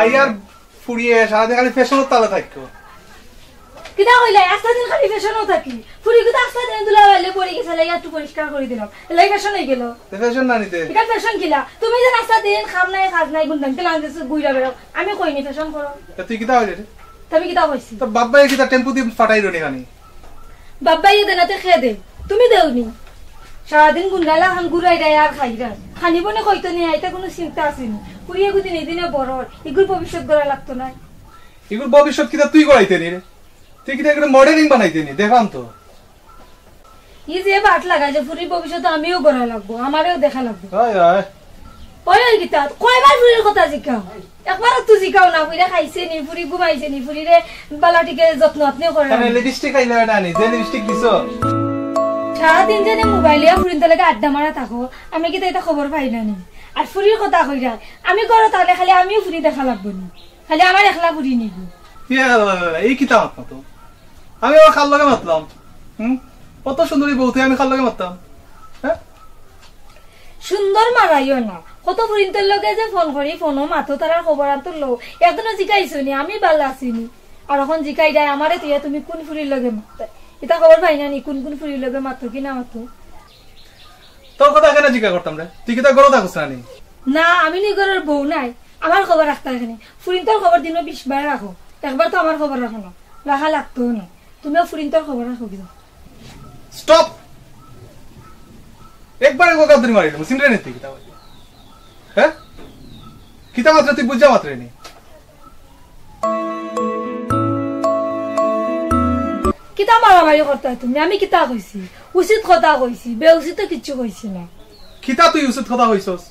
Buyer ফুরিয়ে সারাদিন খালি ফ্যাশনের তালে থাকতো কিটা কইলা আস্তা দিন খালি ফ্যাশনও থাকি ফুরি কিটা আস্তা দিন দুলা বাইলে পড়ে গেছে লাগা একটু পরিষ্কার করে দিলাম লাই ফ্যাশন হই গেল ফ্যাশন না নিতে এটা ফ্যাশন কিলা তুমি যে আস্তা দিন খাম নাই খাজ নাই গুন দান্তে লাগছে গুইরা বেরো আমি কইনি ফ্যাশন করো তুই কিটা হইলে তুমি কিটা কইছি তো বাবাই কিটা টেম্পো দিয়ে ফাটাই রনি খানি বাবাই দেনাতে খেয়ে দে তুমি দেওনি সারাদিন গুন্ডালা খান ঘুরাই দেয় আর খাইরা খানিবনে কইতো নি এটা কোনো চিন্তা আসেনি পুরিয়ে গুদিন এদিনে বড় এগুলো ভবিষ্যৎ গড়া লাগতো না এগুলো ভবিষ্যৎ কিটা তুই করাইতে নি রে তুই কিটা একটা মডেলিং বানাইতে নি দেখাম তো এই যে বাট লাগা যে পুরি ভবিষ্যৎ আমিও গড়া লাগবো আমারও দেখা লাগবে হায় হায় ওই গীতা কয়বার পুরির কথা জিকাও একবার তো জিকাও না পুরি খাইছে নি পুরি ঘুমাইছে নি পুরিরে বালাটিকে যত্ন আপনিও করেন আরে লিপস্টিক আইলা না নি যে লিপস্টিক দিছো সারাদিন যে মোবাইলে ফুরিন তলাকে আড্ডা মারা থাকো আমি কি এটা খবর পাই না নি আর ফুরির কথা কইরা আমি করো তাহলে খালি আমিও ফুরি দেখা লাগবো নি খালি আমার একলা ফুরি নিব এই কিতা মাত তো আমি আমার খাল লগে মাতলাম কত সুন্দরী বউতে আমি খাল লগে মারতাম হ্যাঁ সুন্দর মারাইও না কত ফুরিন তোর লগে যে ফোন করি ফোনও মাথো তার খবর আন তোর লো একদিনও জিকাইছো নি আমি ভালো আসিনি আর এখন জিকাই দেয় আমারে তুই তুমি কোন ফুরির লগে মারতে এটা খবর পাই না নি কোন কোন ফুরির লগে মাতো কি না মাতো তোর কথা কেন জিজ্ঞাসা করতাম রে তুই কিতা গরো থাকছ না নি না আমি নিগরের বউ নাই আমার খবর রাখতে এখানে ফুরিন তোর খবর দিনও 20 বার রাখো একবার তো আমার খবর রাখো না রাখা লাগতো না তুমিও ফুরিন তোর খবর রাখো কি স্টপ একবার গোকা ধরে মারিলাম সিমরে নিতে কিতা হ্যাঁ কিতা মাত্র তুই বুঝা মাত্র নি কিতা মারামারি করতে তুমি আমি কিতা কইছি উচিত কথা কইছি বেউচিত কিছু কইছি না কিতা তুই উচিত কথা কইছস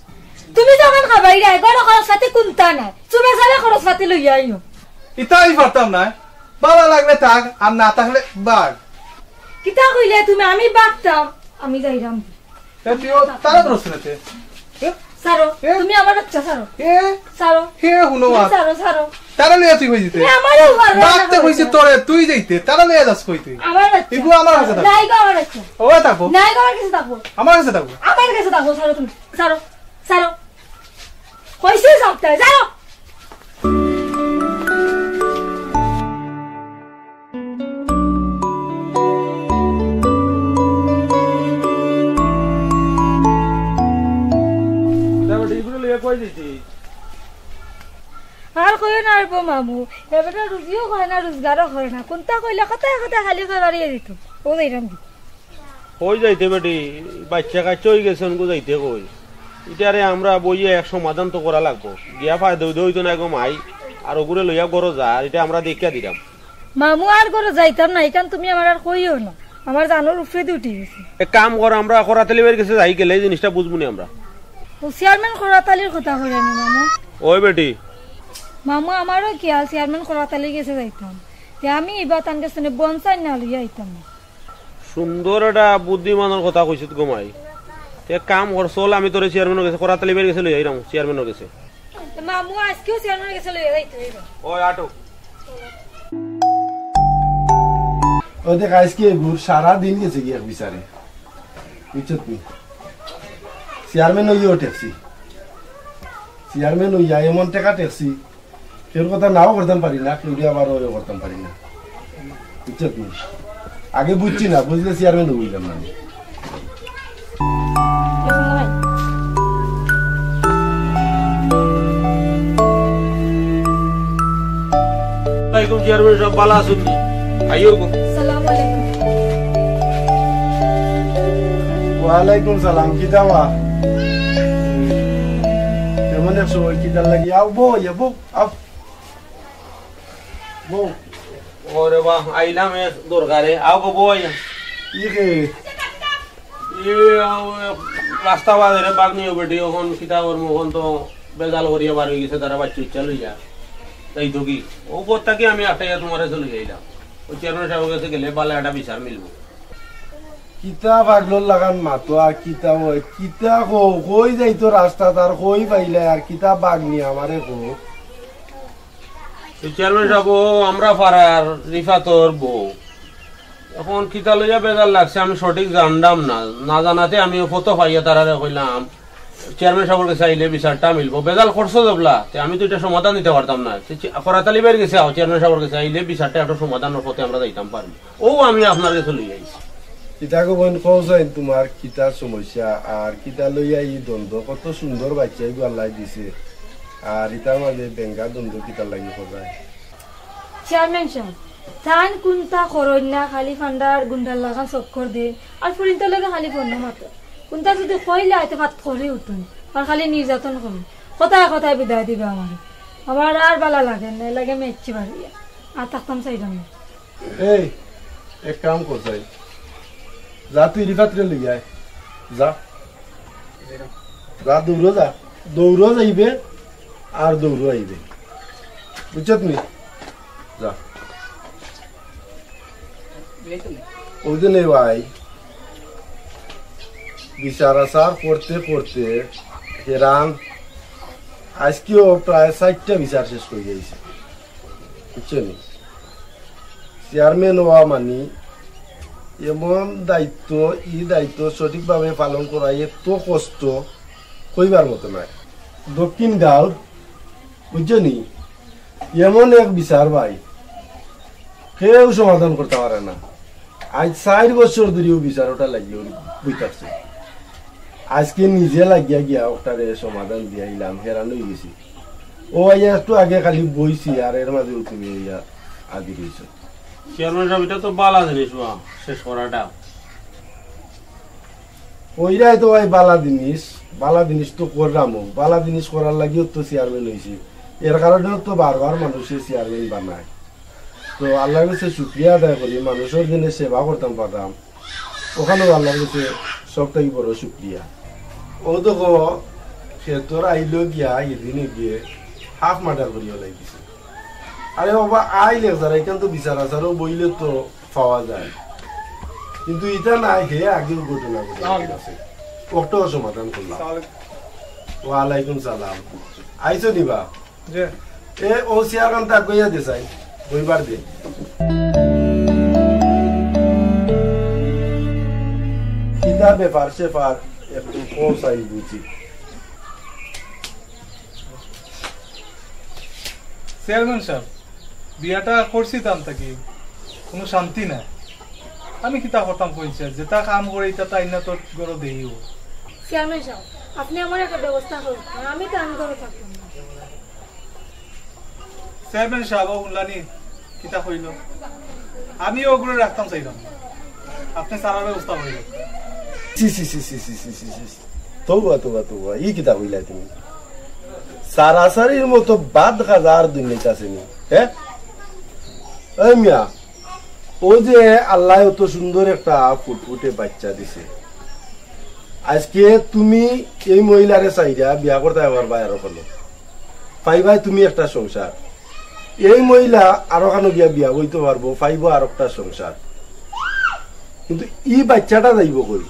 তুমি যখন খাবাই রে গড় খরচ পাতি কোনটা নাই চুবে সালে খরচ পাতি লই আইও ইতাই পারতাম না ভালো লাগলে থাক আর না থাকলে বাগ কিতা কইলে তুমি আমি বাগতাম আমি যাইরাম তুইও তারা প্রশ্নতে সারো তুমি আমার বাচ্চা সারো সারো হে হুনো সারো সারো তারা লইয়া তুই কইছিস আমারও বাগতে কইছিস তোরে তুই যাইতে তারা লইয়া যাস কই তুই আমার বাচ্চা ইগু আমার কাছে থাকো নাই গো আমার বাচ্চা ও থাকো নাই গো আমার কাছে থাকো আমার কাছে থাকো আমার কাছে থাকো সারো তুমি সারো সারো কইছিস সবটা সারো আর কই না আর মামু এবারে রুজিও হয় না রোজগারও হয় না কোনটা কইলে কথা কথা খালি কই বাড়িয়ে দিত ও যাইরাম দি কই যাইতে বেটি বাচ্চা কাচ্চা হয়ে গেছে উনকো যাইতে কই ইটারে আমরা বইয়ে এক সমাধান তো করা লাগবো গিয়া ফায়দা হইতো না গো মাই আর ওগুলো লইয়া গরো যা আর এটা আমরা দেখিয়া দিলাম মামু আর করে যাইতাম না এখান তুমি আমার আর কইও না আমার জানোর উপরে দিয়ে উঠে গেছে এক কাম কর আমরা করাতালি বের গেছে যাই গেলে এই জিনিসটা বুঝবনি আমরা চেয়ারম্যান করাতালির কথা কই আমি মামু ওই বেটি মামু আমারও কি আর চেয়ারম্যান করাতালি গেছে যাইতাম তে আমি এবার তান গেছে বনসাই না লইয়া আইতাম সুন্দর একটা বুদ্ধিমানের কথা কইছিস গো মাই এক কাম কর চল আমি তোরে চেয়ারম্যানের কাছে করাতালি বের গেছে লই আইরাম চেয়ারম্যানের কাছে মামু আজকেও চেয়ারম্যানের কাছে লইয়া যাইতে হইব ওই আটো ও দেখ আজকে ঘুর সারা দিন গেছে গিয়া বিচারে বুঝছো তুমি চেয়ারম্যান হইয়াও ট্যাক্সি চেয়ারম্যান হইয়া এমন টাকা ট্যাক্সি কেউ কথা নাও করতাম পারি না কেউ আবার ওরে করতাম পারি না বুঝছো তুমি আগে বুঝছি না বুঝলে চেয়ারম্যান হইলাম না চেয়ারম্যান সব ভালো আসুন আইও গো আসসালামু আলাইকুম ওয়ালাইকুম সালাম কি দাওয়া কেমন আছো কি দাল লাগি আও বো ইয়া বো আও বো ওরে বাহ আইলাম এ দরকারে আও গো বই ইকে রাস্তা বাজারে বাগ নিয়ে বেটি ওখান কিতাবর মোহন তো বেজাল করিয়া বার হয়ে গেছে তারা বাচ্চা ইচ্ছা লইয়া তাই তো কি ও করতাকে আমি একটা তোমার চলে যাইলাম ওই চেয়ারম্যান সাহেবের কাছে গেলে বালা একটা বিচার মিলবো কিতা পাগলর লাগান মাতো আর কিতা ওই কিতা কই যাইতো রাস্তা তার কই পাইলে আর কিতা বাগ নি আমারে কো চেয়ারম্যান সাহেব আমরা পাড়ার রিফাতর বউ এখন কিতা লইয়া বেজার লাগছে আমি সঠিক জানলাম না না জানাতে আমি কত পাইয়া তারারে কইলাম চেয়ারম্যান সাহেবের কাছে আইলে বিচারটা মিলবো বেজাল খরচ যাবলা আমি তো এটা সমাধান দিতে পারতাম না করাতালি বাইরে গেছে চেয়ারম্যান সাহেবের কাছে আইলে বিচারটা একটা সমাধানের পথে আমরা যাইতাম পারবো ও আমি আপনার কাছে লই আইছি কিতাকে বোন কৌসাইন তোমার কিতার সমস্যা আর কিতা লইয়া ই দ্বন্দ্ব কত সুন্দর বাচ্চা এগুলো আল্লাহ দিছে আর ইতার মাঝে বেঙ্গা দ্বন্দ্ব কিতার লাগি সজায় চেয়ারম্যান সাহেব তান কোনটা খরচ না খালি ফান্ডার গুন্ডার লাগান চক্কর দিয়ে আর ফুরিনতে লগে খালি ফোন মাত্র কোনটা যদি কইলে হয়তো ভাত করে উঠুন আর খালি নির্যাতন করুন কথায় কথায় বিদায় দিবে আমার আর বালা লাগে না লাগে মেচ্ছি বাড়ি আর থাকতাম চাইলাম না এই এক কাম করছাই যা তুই রিফাত্রে লই আয় যা যা দৌড়ো যাইবে আর দৌড়ো আইবে বুঝছত নি যা ওদিনে ভাই বিচার আচার করতে করতে হেরান আজকেও প্রায় 60টা বিচার শেষ করে গেছে বুঝছেন চেয়ারম্যান হওয়া মানে এমন দায়িত্ব দায়িত্ব সঠিকভাবে পালন করা এত কষ্ট কইবার মতো নয় দক্ষিণ গাঁও বুঝছনি এমন এক বিচার ভাই কেউ সমাধান করতে পারে না আজ 4 বছর ধরেও বিচার ওটা লাগিয়ে বুঝতে আজকে নিজে লাগিয়া গিয়া ওটারে সমাধান দিয়া ইলাম হেরান হয়ে গেছি ও একটু আগে খালি বইছি আর এর মাঝে তুমি আগে রয়েছ চেয়ারম্যান সাহেব এটা তো বালা জিনিস শেষ করাটা ওইরাই তো ভাই বালা জিনিস তো করলামও বালা জিনিস করার লাগিও তো চেয়ারম্যান হয়েছি এর কারণে তো বারবার মানুষের চেয়ারম্যান বানায় তো আল্লাহর কাছে শুক্রিয়া আদায় করি মানুষের দিনে সেবা করতাম পারতাম ওখানেও আল্লাহর কাছে সবটাই বড় শুক্রিয়া ও দেখো সে তোর আইলো গিয়া এদিনে গিয়ে হাফ মার্ডার করিয়া লাগিছে আরে বাবা আইলে যারা এখান তো বিচার আচারও বইলে তো পাওয়া যায় কিন্তু এটা নাই হে আগেও ঘটনা ঘটে ওটাও সমাধান করলাম ওয়ালাইকুম সালাম আইসো নিবা এ ও সিয়ার কান্তা কইয়া দে চাই বইবার দে কিতা ব্যাপার সেপার একটু পৌঁছাই বুঝি চেয়ারম্যান সাহেব বিয়াটা করছি তাম থাকি কোনো শান্তি নাই আমি কিতা করতাম কইছে যেটা কাম করে এটা তাই না তোর গরো দেইও চেয়ারম্যান সাহেব আপনি আমার একটা ব্যবস্থা করুন আমি তো আমি করে থাকতাম না চেয়ারম্যান সাহেব উল্লানি কিতা কইল আমি ওগুলো রাখতাম চাইলাম আপনি সারা ব্যবস্থা করিল তৌবা ই কিতা কইলা তুমি সারাসারির মতো বাদ হাজার দুনিয়াতে আসেনি হ্যাঁ এই মিয়া ও যে আল্লাহ এত সুন্দর একটা ফুটফুটে বাচ্চা দিছে আজকে তুমি এই মহিলারে চাইরা বিয়া করতে পারবা আরো কোনো পাইবাই তুমি একটা সংসার এই মহিলা আরো কানো গিয়া বিয়া বইতে পারবো পাইবো আর একটা সংসার কিন্তু ই বাচ্চাটা যাইব কই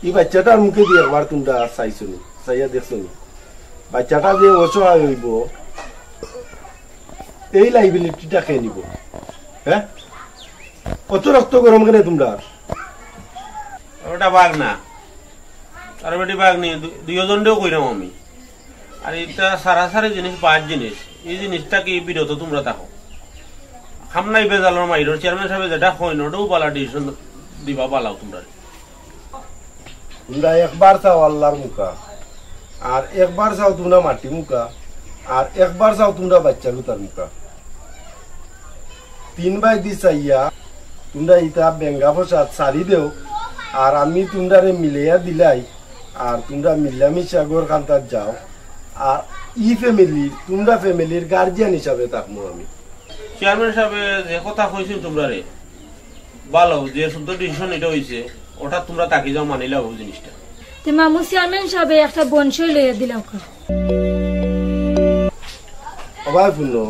ই বাচ্চাটার মুখে দিয়ে একবার তোমরা চাইছো নি চাইয়া দেখছো নি বাচ্চাটা যে অসহায় হইব এই লাইবিলিটিটা খেয়ে নিব হ্যাঁ কত রক্ত গরম কেন তোমরা ওটা বাঘ না আর বেটি বাঘ নেই দুজনটাও কইরাম আমি আর এটা সারাসারি জিনিস বাদ জিনিস এই জিনিসটা কি বিরত তোমরা থাকো খামনাই বেজালোর মাইরোর চেয়ারম্যান সাহেব যেটা হয় না ওটাও বালা ডিসিশন দিবা বালাও তোমরা তোমরা একবার চাও আল্লাহর মুখা আর একবার চাও তোমরা মাটি মুখা আর একবার চাও তোমরা বাচ্চা লুতার মুখা 3 বাই 2 চাইয়া তোমরা ইটা বেঙ্গা ফসাদ সারি দেও আর আমি তোমরা মিলাইয়া দিলাই আর তোমরা মিলামিশা গোর কান্তার যাও আর ই ফ্যামিলি তোমরা ফ্যামিলির গার্জিয়ান হিসাবে থাকবো আমি চেয়ারম্যান সাহেব যে কথা কইছি তোমরা রে ভালো যে শুদ্ধ ডিসিশন এটা হইছে ওটা তোমরা তাকি যাও মানিলা ওই জিনিসটা তে মামু চেয়ারম্যান সাহেব একটা বনসই লইয়া দিলাম সবাই শুনো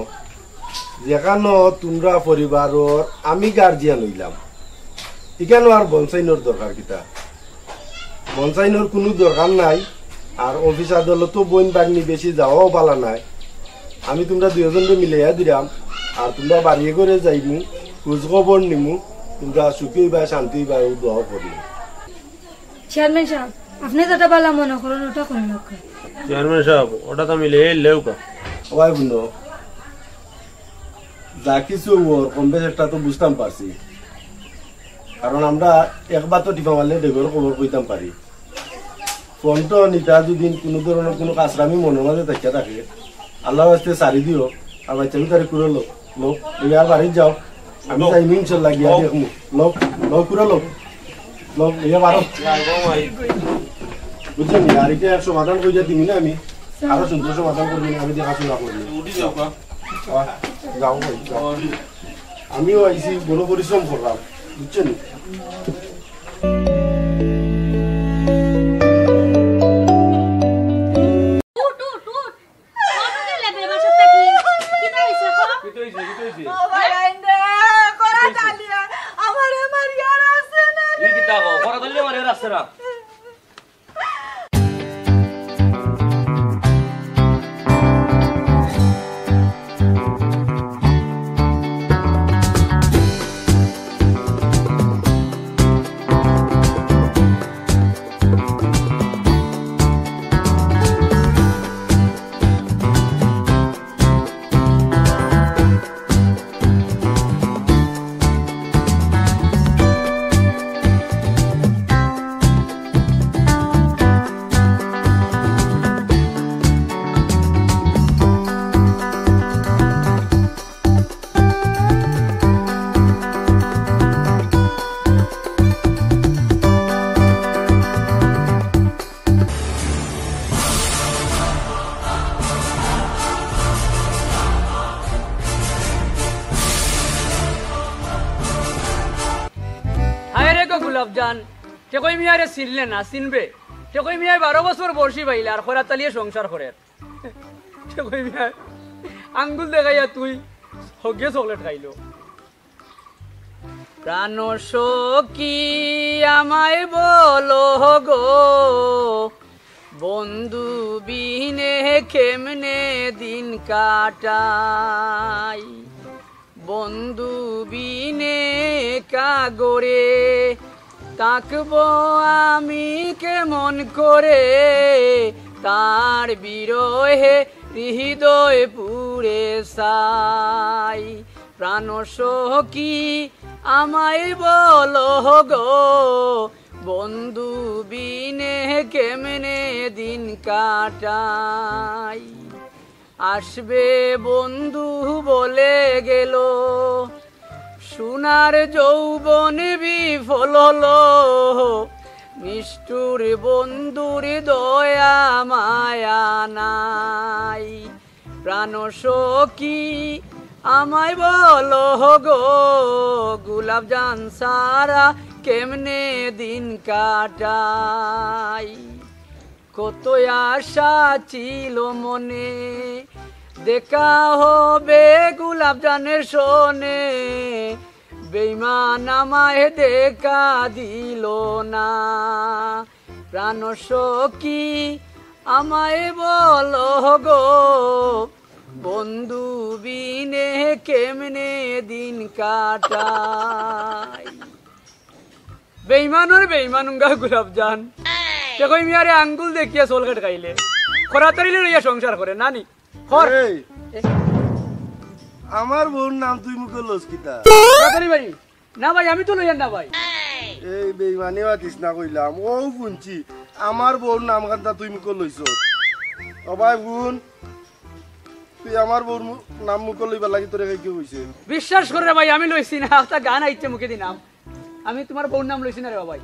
যেখানে তোমরা পরিবারের আমি গার্জিয়ান হইলাম এখানে আর বনসাইনের দরকার কিতা বনসাইনের কোনো দরকার নাই আর অফিস আদালত বইন বাগনি বেশি যাওয়াও বালা নাই আমি তোমরা দুজনকে মিলাইয়া দিলাম আর তোমরা বাড়িয়ে করে যাইমু খোঁজ খবর নিমু তোমরা সুখী বা শান্তি বা দোয়া করি চেয়ারম্যান সাহেব আপনি যেটা বালা মনে করেন ওটা করেন না। চেয়ারম্যান সাহেব ওটা তো আমি লেও কা সবাই বুঝলো যা কিছু ওর কম বেশ একটা তো বুঝতাম পারছি, কারণ আমরা একবার তো টিপা মারলে ডেগর খবর কইতাম পারি। ফোনটা নিতা যদি কোনো ধরনের কোনো কাজরামি মনের মাঝে দেখিয়া থাকে, আল্লাহ আসতে সারি দিও আর বাচ্চা তারি করে লোক লোক আর বাড়ির যাও, আমি যাই ইনশাল্লাহ গিয়া দেখমু লোক লোক করে লোক লোক ইয়া বারো বুঝছেন। আর এটা সমাধান কইয়া দিবি না, আমি আরো সুন্দর সমাধান করবি না, আমি দেখাশোনা করবি। যাও ভাই যাও, আমিও আইসি বড় পরিশ্রম করলাম বুঝছেন। গুলাবজান টেকই মিয়ারে চিনলে না চিনবে, টেকই মিয়ায় 12 বছর বর্ষি পাইলে আর খরা তালিয়ে সংসার করে। টেকই মিয়ায় আঙ্গুল দেখাইয়া তুই হগে চকলেট খাইলো। প্রাণ সখী আমায় বলো গো, বন্ধু বিনে কেমনে দিন কাটাই, বন্ধু বিনে কাগরে তাকবো আমি কেমন করে, তার বিরহে হৃদয় পুরে সাই। প্রাণ সখী আমায় বলো গো, বন্ধু বিনে কেমনে দিন কাটাই। আসবে বন্ধু বলে গেল, সোনার যৌবন বিফল হলো, নিষ্ঠুর বন্ধুর দয়া মায়া নাই। প্রাণ সখী আমায় বলো গো, গুলাবজান সারা কেমনে দিন কাটাই। কত আশা ছিল মনে, দেখা হবে গুলাবজানের শোনে, বেঈমান আমায় দেখা দিল না। প্রাণ সখী আমায় বলো গো, বন্ধু বিনে কেমনে দিন কাটাই। বেঈমানের বেঈমানুঙ্গা গুলাবজান টেকই মিয়ারে আঙ্গুল দেখিয়া চলকেট খাইলে, খরা তারিলে লইয়া সংসার করে নানি। আমার বোন নাম তুই মুখে লস কিতা ভাই? না ভাই আমি তো লইয়া না ভাই। এই বেইমানি আতিস না কইলাম, ও শুনছি আমার বোন নাম কান্তা তুই মুখে লইছ। ও ভাই বোন, তুই আমার বোন নাম মুখে লইবা লাগি তোরে কি হইছে? বিশ্বাস করে ভাই আমি লইছি না, একটা গান আইছে মুখে দিনাম, আমি তোমার বোন নাম লইছি না রে ভাই।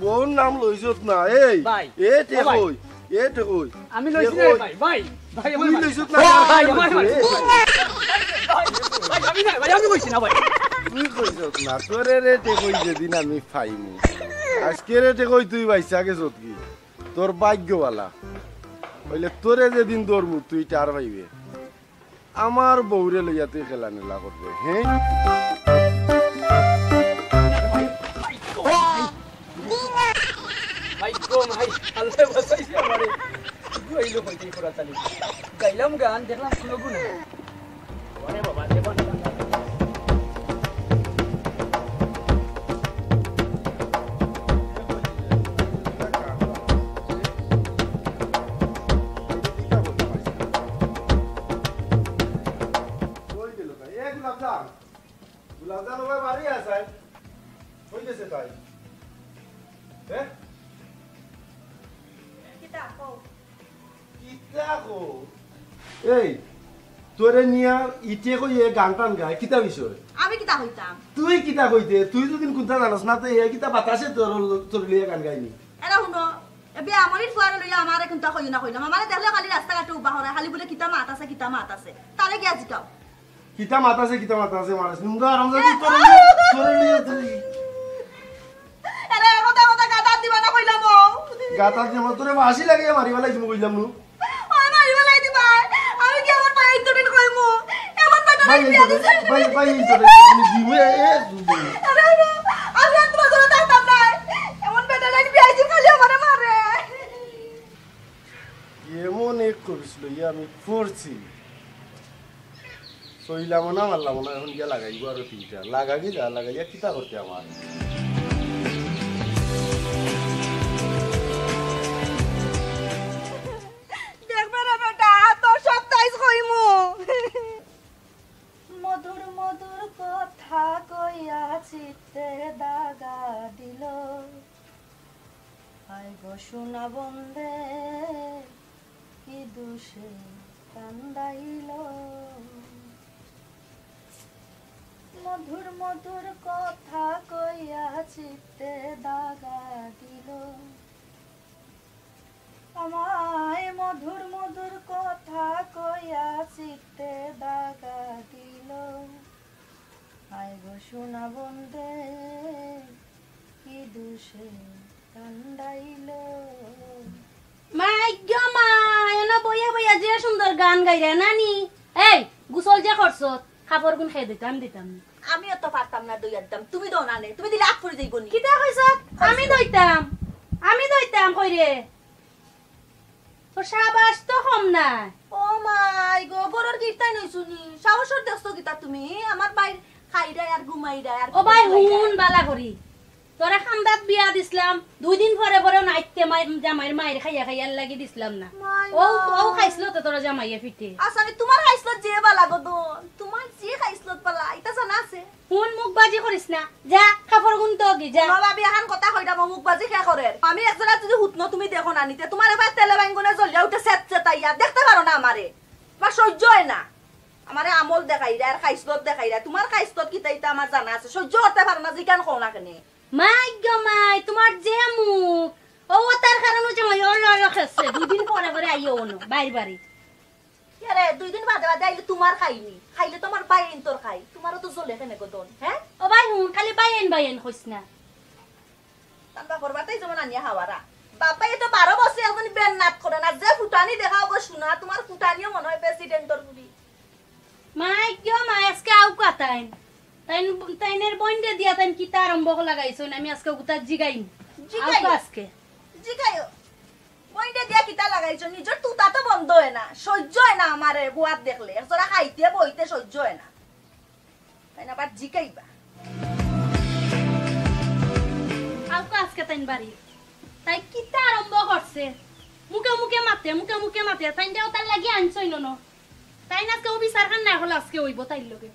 বোন নাম লইছত না? এই এ তে কই এ তে কই আমি লইছি না ভাই। ভাই ভাই আমি লইছত না? ভাই আমি না ভাই, আমি কইছি না ভাই। তুই কইছত না? তোরে রে তে কই যেদিন আমি ফাইমু, আজকে রে তে কই তুই বাইসা গেছত কি? তোর ভাগ্যওয়ালা হইলে তোরে যেদিন দরমু তুই টার পাইবে। আমার বউরে লইয়া তুই খেলা নেলা করবে। হ্যাঁ ভাই গো ভাই, আল্লাহ বাঁচাইছে আমারে। কইলো কই কি করা তালি গাইলাম গান, দেখলাম শুনো গুনা। আরে বাবা দেখো না, কিতা কো এই তোরে নিয়া ইতে কই এ গান টান গায় কিতা বিষয় আমি কিতা হইতাম তুই কিতা কইতে তুই যদি কোনটা জানাস না তো এ কিতা বাতাসে তোর লিয়ে গান গাইনি এরা শুনো এবে আমারই ফুয়ার লইয়া আমারে কোনটা কই না কইলাম আমারে দেখলে খালি রাস্তা ঘাটে উবা হরে খালি বলে কিতা মাত আছে তারে কি আজিকাও কিতা মাতাছে মারাস নুঙ্গা আরাম যা তোর লিয়ে এরা কথা কথা গাদা দিবা না কইলাম গাতা যে তোরে হাসি লাগে মারিবা লাগি মই কইলাম নু ওই মারিবা লাই দিবা আমি কি আমার পায়ে ইন্টারনেট কইমু এমন বেটা ভাই বিয়া দিছে ভাই তুমি দিবে আরে আমি আর তোমার জন্য থাকতাম না এমন বেটা লাইন বিয়া দিছে খালি আমারে মারে এমন এক করিছিল আমি পড়ছি সইলাম না মারলাম না এখন গিয়া লাগাইব আর তিনটা লাগাইয়া কিতা করতে আমার দেখবে না বেটা তোর সব তাইজ কইমু মধুর মধুর কথা কইয়া চিত্তে দাগা দিল আই গো সোনা বন্দে কি দুষে কান্দাইল মধুর মধুর কথা কইয়া চিত্তে দাগা দিল আমায় মধুর মধুর কথা কইয়া চিত্তে দাগা দিল আই গো সোনা বন্দে কি দুষে কান্দাইল মাই গো মাই না বইয়া বইয়া যে সুন্দর গান গাইরা নানি এই গুসল যে করছত খাবার গুণ খাই দিতাম আমিও তো পারতাম না দই একদম তুমি দাও না নে তুমি দিলে আট করে যাইবো নি কিতা কইছ আমি দইতাম কইরে তোর সাবাস তো কম না ও মাই গো গরর কীর্তাই নই শুনি সাহসর দেখছো কিতা তুমি আমার বাইর খাইরাই আর ঘুমাইরাই আর ও ভাই হুন বালা করি তোরা খান্দাত বিয়া দিছিলাম 2 দিন পরে পরে নাইতে জামাইর মায়ের খাইয়া লাগি দিছিলাম না ও খাইছিল তো তোরা জামাইয়া ফিটে আসানি তোমার খাইছিল যে বালা গো দো তোমার যে খাইছিল পালা এটা জানা আছে হুন মুখ বাজি করিস না যা খাবার গুণ তো গি যা নবাবি এখন কথা কইরা মুখ বাজি খা করে আমি একজনা যদি হুতনো তুমি দেখো না নিতে তোমার এবার তেলে বাইঙ্গনে জ্বলিয়া উঠে সেতসেতাইয়া দেখতে পারো না আমারে বা সহ্য হয় না আমারে আমল দেখাইরা আর খাইছত দেখাইরা তোমার খাইছত কি তাইতা আমার জানা আছে সহ্য করতে পারো না জিকান কও না কেনে মাই গো মাই তোমার যে মুখ ও তার কারণে জামাই অল খেছে 2 দিন পরে পরে আইও ওনো বাড়ি আরে 2 দিন বাদে বাদে আইলে তোমার খাইনি খাইলে তোমার বাইন তোর খাই তোমারও তো জ্বলে কেনে গো দন হ্যাঁ ও ভাই হুন খালি বাইন কইস না তানবা করবাতেই যেমন আনিয়া হাওয়ারা বাপাই তো 12 বছর এখন বেন নাট করে না যে ফুটানি দেখাও গো শোনা তোমার ফুটানিও মনে হয় প্রেসিডেন্টর বুড়ি মাই গো মাই আজকে আউ কাটাইন তাইনের বইন্ডে দিয়া তাইন কিতা আরম্ভ লাগাইছো আমি আজকে গুতা জিগাইম আজকে জিগাইও বইন্ডে দিয়া কিতা লাগাইছো নিজর তুতা তো বন্ধ হয় না সহ্য হয় না আমারে বুয়াত দেখলে একজোড়া খাইতে বইতে সহ্য হয় না তাই না আবার জিগাইবা আউ আজকে তাইন বাড়ি তাই কিতা আরম্ভ করছে মুখে মাতে তাইন দেও তার লাগি আনছই ন তাই না আজকে ও বিচার খান না হল আজকে হইব তাইর লগে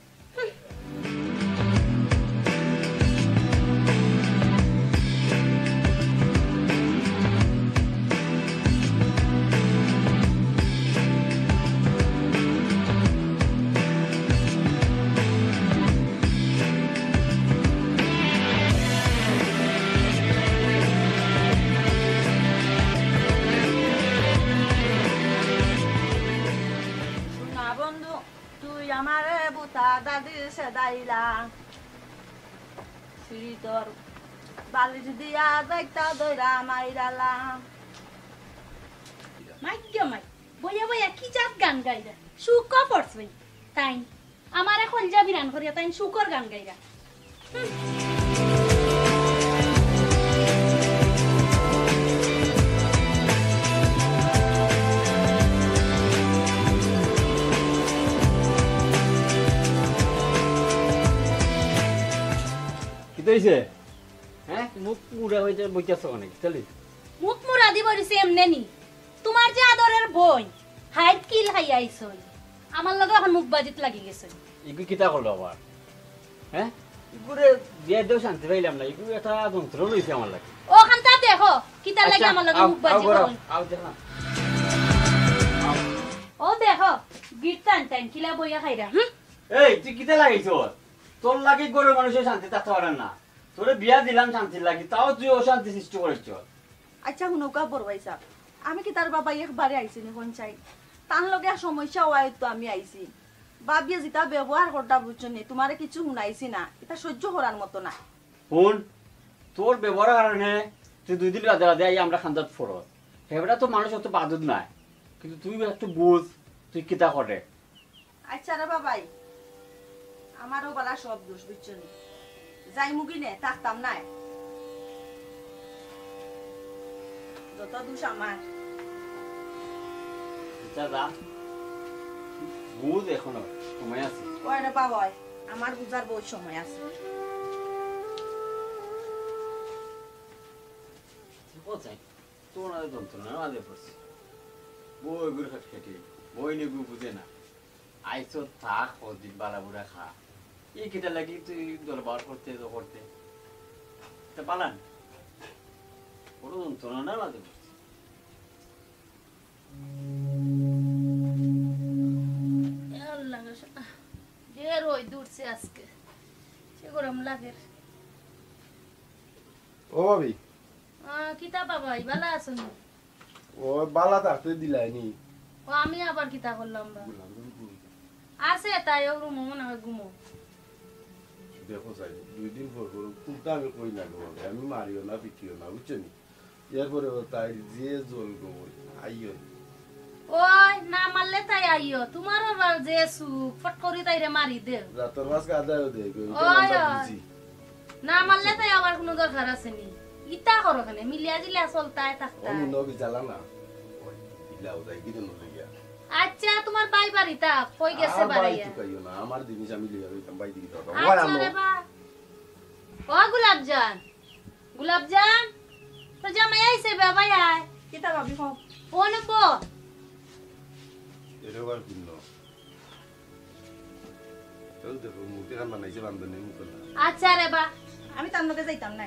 আমারে বুতা দাদি সেদাইলা সিঁড়ি তোর বালিশ দিয়া যাইতা দইরা মাইরালা মাই বইয়া কি জাত গান গাইরা সুক পড়ছই তাই আমার এখন যা বিরান করিয়া তাই সুকর গান গাইরা হ্যাঁ মুখ পুরা হইতে বইতাছ অনেক চলি মুখ মুরা দিব দিছে এমনে নি তোমার যে আদরের বই হাইট কিল খাইয়া আইছই আমার লগে এখন মুখ বাজিত লাগি গেছে ইগু কিতা করলো আবার হ্যাঁ ইগুরে বিয়া দেও শান্তি পাইলাম না ইগু একটা যন্ত্র লইছে আমার লাগে ও ওখানটা দেখো কিতা লাগে আমার লগে মুখ বাজি করুন ও দেখো গিট টান টান কিলা বইয়া খাইরা এই তুই কিতে লাগাইছ তোর লাগি গরিব মানুষের শান্তি থাকতে পারেন না তোরে বিয়া দিলাম শান্তির লাগি তাও তুই অশান্তি সৃষ্টি করেছ আচ্ছা শুনৌকা বড়বাই সাহ আমি কি তার বাবা একবারে আইছি নি কোন চাই তার লগে সমস্যা হওয়ায় তো আমি আইছি বাবিয়ে যেটা ব্যবহার করতা বুঝছো নি তোমারে কিছু শুনাইছি না এটা সহ্য করার মতো না শুন তোর ব্যবহারের কারণে তুই 2 দিন রাতে রাতে আই আমরা খান্দাত ফরত হেবড়া তো মানুষ অত বাদুদ নাই কিন্তু তুই একটু বুঝ তুই কিতা করে আচ্ছা রে বাবাই আমারও বলা সব দোষ বুঝছো নি যাই মুগি নে থাকতাম না যত দোষ আমার যা বুঝ এখনো সময় আছে ওই রে বাবাই আমার বুঝার বহুত সময় আছে কোথায় তোর না যন্ত্রণা মাঝে পড়ছে বই গুলো খেটে বই নেবু বুঝে না আইসো থাক দিন বালা বুড়া খা এই কিটা লাগি তুই দরবার করতে তো করতে তা পালান বড় যন্ত্রণা না মাঝে পড়ছে ঢের ওই দূরছে আজকে সে গরম লাগে ও ভাবি কিতা বাবাই ভালো আছো না ও বালা থাকতে দিলাইনি ও আমি আবার কিতা করলাম বা আছে তাই ও রুম মনে হয় ঘুমো দেখো চাই 2 দিন পর কোনটা আমি কই না গো আমি মারিও না পিটিও না বুঝছেন এরপরে তাই যে জল গো আইও ওই না মারলে তাই আইও তোমার আবার যে সুখ ফট করি তাইরে মারি দে রাতর মাস কাদাও দে গো ওই না মারলে তাই আবার কোনো দরকার আছে নি ইতা করো কেন মিলিয়া জিলিয়া চলতায় থাকতা আমি নবি জ্বালা না ইলাও যাই গিরে নলে গিয়া আচ্ছা তোমার বাই বাড়িটা কই গেছে বাড়াইয়া কইও না আমার জিনিস আমি লিয়া হইতাম বাই দিকে দাও আচ্ছা রে বা ও গোলাপজান তো জামাই আইছে বাবা আয় কিতা ভাবি কও ও নেবো এরবার কিনো তো দেখো মুতে কান বানাইছে বান্ধনে মুতে না আচ্ছা রে বা আমি তার লগে যাইতাম না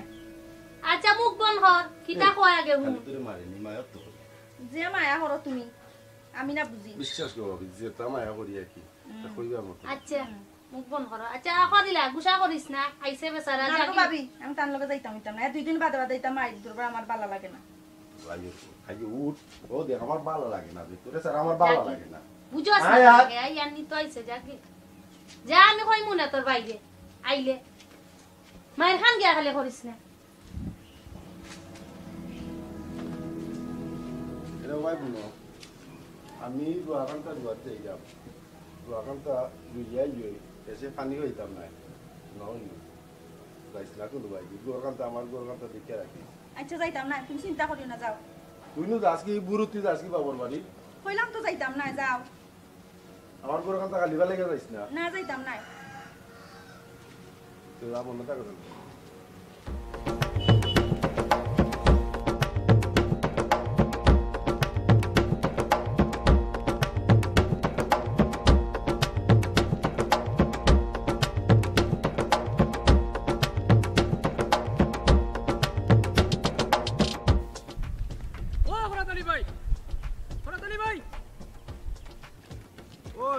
আচ্ছা মুখ বন কর কিতা কয় আগে হুন তোরে মারেনি মায়াত তো যে মায়া করো তুমি আমি না বুঝি বিশ্বাস করো যে তা মায়া করিয়া কি তা কইবা মত আচ্ছা মুখ বন কর আচ্ছা করিলা গুসা করিস না আইছে বেচারা না জাগি ভাবি আমি তার লগে যাইতাম না 2 দিন বাদে বাদে যাইতাম মাই দূরবার আমার ভালো লাগে না লাগে খাই উঠ ও দেখ আমার ভালো লাগে না তোরে স্যার আমার ভালো লাগে না বুঝছস না লাগে আই আনি তো আইছে জাগি যা আমি কই মুনা তোর বাইরে আইলে মায়ের খান গিয়া খালি করিস না এরা ভাই বুনো আমি দুয়াকান্তা দুয়াতে যাব দুয়াকান্তা দুইয়াই জই এসে পানি হইতাম না নয় গাইস না কোন ভাই দুয়াকান্তা আমার দুয়াকান্তা দেখে রাখি আচ্ছা যাইতাম না তুমি চিন্তা করিও না যাও তুই নু দাস কি বুরুতি দাস কি বাবর বাড়ি কইলাম তো যাইতাম না যাও আমার দুয়াকান্তা খালি ভালো লাগে যাইস না না যাইতাম না তুই যাব না তা কথা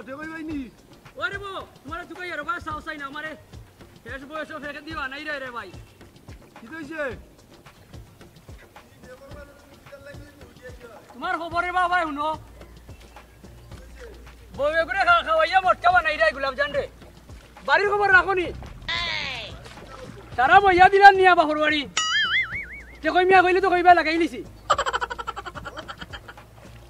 দেবাই ভাই নি ওরে বো তোমার দুকাই আর বাস আউসাই না আমারে শেষ বয়স ফেকে দিবা নাই রে ভাই কি কইছে তোমার খবরে বাবা শুনো বউয়ে করে খাওয়াইয়া মটকা বানাই রে গোলাপজান রে বাড়ির খবর রাখনি তারা বইয়া দিলাম নিয়া বাপর বাড়ি তে কই মিয়া কইলে তো কইবা লাগাই লিছি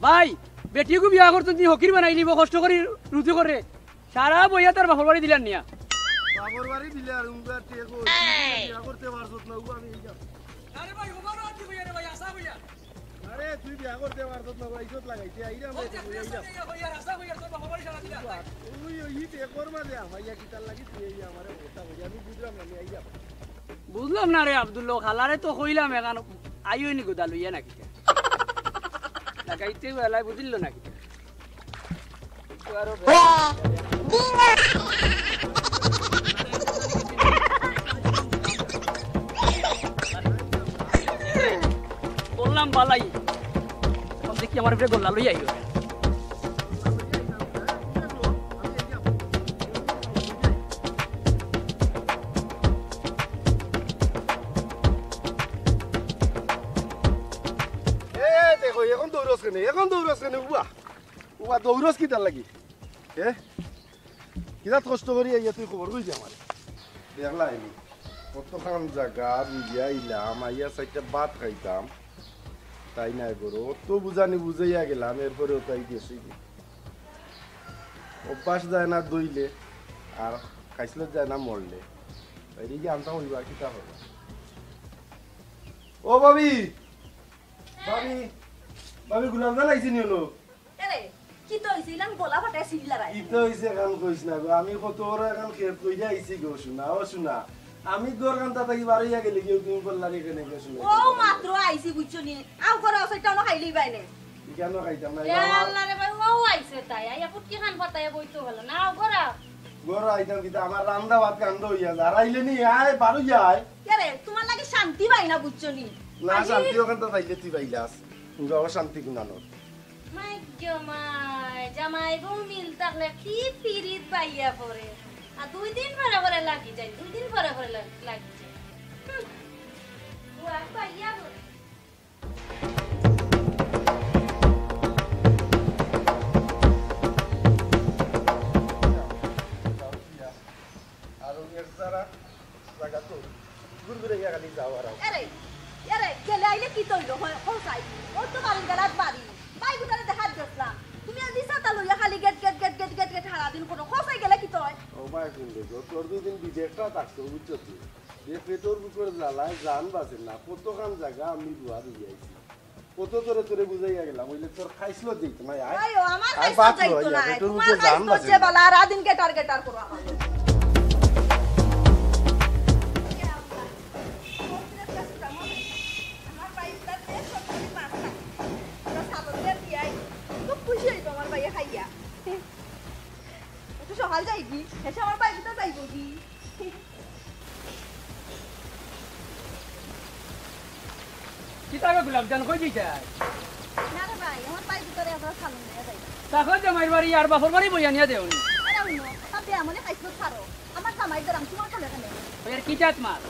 ভাই বেটিকে বিয়া করতে তুমি হকির বানাই নিব কষ্ট করি রুটি করে সারা বইয়া তার বাপর বাড়ি দিলাম নিয়া বাবর বাড়ি দিলে আর উঙ্গা টেকো বিয়া করতে পারছত না উগা আমি যাও আরে ভাই খবর আছি কইয়া রে ভাই আসা কইয়া আরে তুই বিয়া করতে পারছত না ভাই ইজ্জত লাগাইতে আইরা আমি কইয়া আসা কইয়া তোর বাপর বাড়ি সারা দিলা ওই ওই টেকর মাঝে আমাইয়া কিতার লাগি তুই এই আমারে কথা কই আমি বুঝলাম না আমি আইয়া বুঝলাম না রে আব্দুল্লাহ খালারে তো কইলাম এখন আইও নি গোদা লইয়া নাকি লাগাইতে বেলায় বুঝিল নাকি কাম বালাই এখন দেখি আমার উপরে গোল্লা লই আইও দেখো এখন দৌড়স কেনে উবা দৌড়স কিতার লাগি কিতাত কষ্ট করি আইয়া তুই খবর কইছি আমার দেখলা আইনি কতখান জায়গা বুঝিয়া আইলাম আইয়া চাইটা ভাত খাইতাম তাই নাই করো অত বুঝানি বুঝাইয়া গেলাম এরপরেও তাই গেছি অভ্যাস যায় না দইলে আর খাইছিল যায় না মরলে তাই কি আনতাম হইবা কিতা হবে ও ভাবি ভাবি ভাবি গুলাম না লাগছি নি হলো এরে কি তো হইছে ইলাম গলা ফাটাই সিল্লা রাই কি তো হইছে কাম কইছ না গো আমি কত বড় এখন খেত কইয়া আইছি গো শোনা আমি গোর কান্তা থাকি বাড়িয়া গেলি কেউ তুমি বললা রে কেনে গো শুনে ও মাত্র আইছি বুঝছনি আও করে অসইটা না খাইলেই বাইনে কেন খাইতাম না এ আল্লাহ রে ভাই ও আইছে তাই আইয়া ফুটকি খান পাতায় বইতো হলো না ঘরা গোর আইতাম কিতা আমার রান্দা ভাত কান্দ হইয়া আর আইলে নি আয় বাড়ি যায় এরে তোমার লাগি শান্তি পাই না বুঝছনি না শান্তি ওখানটা তাইলে তুই পাইলাস তুমি শান্তি গুনানো মাই জামাই জামাই বউ মিল থাকলে কি পিরিত বাইয়া পড়ে আর 2 দিন পরে পরে লাগি যায় 2 দিন পরে পরে লাগি যায় ওয়া বাইয়া পড়ে আর এক সারা লাগা তো গুরগুরে গিয়া খালি যাও আর এরে এরে গেলে আইলে কি তৈল হসাই ও তো কারণ গেলাত বাড়ি বাইগুনারে দেখাত গেছলাম তুমি আজি সাতা লইয়া খালি গেট গেট গেট গেট গেট গেট হারা দিন কোনো হসাই গেলে কি তয় ও মাই শুনলে গো তোর দুদিন বিদেশটা থাকতো বুঝছো তুই যে পেটর বুকের জ্বালায় জান বাঁচে না কতখান জায়গা আমি দুয়া দিয়ে আইছি কত তোরে বুঝাইয়া গেলাম ওইলে তোর খাইছিল দিত না আইও আমার খাইছো যাইতো না তোমার খাইছো যে বালা আর দিন গেটার গেটার করো আমার সকাল যাইবি এসে আমার বাইকটা যাইব কি কি টাকা গোলাপ জান কই দিতে না রে ভাই আমার বাইক ভিতরে আমরা খালুন নিয়ে যাই তখন জামাইর বাড়ি আর বাপর বাড়ি বইয়া নিয়ে দেউনি আরে উনো তাতে আমনে খাইছো ছাড়ো আমার জামাই দরাম তোমার কোলে কেন এর কি জাত মাছ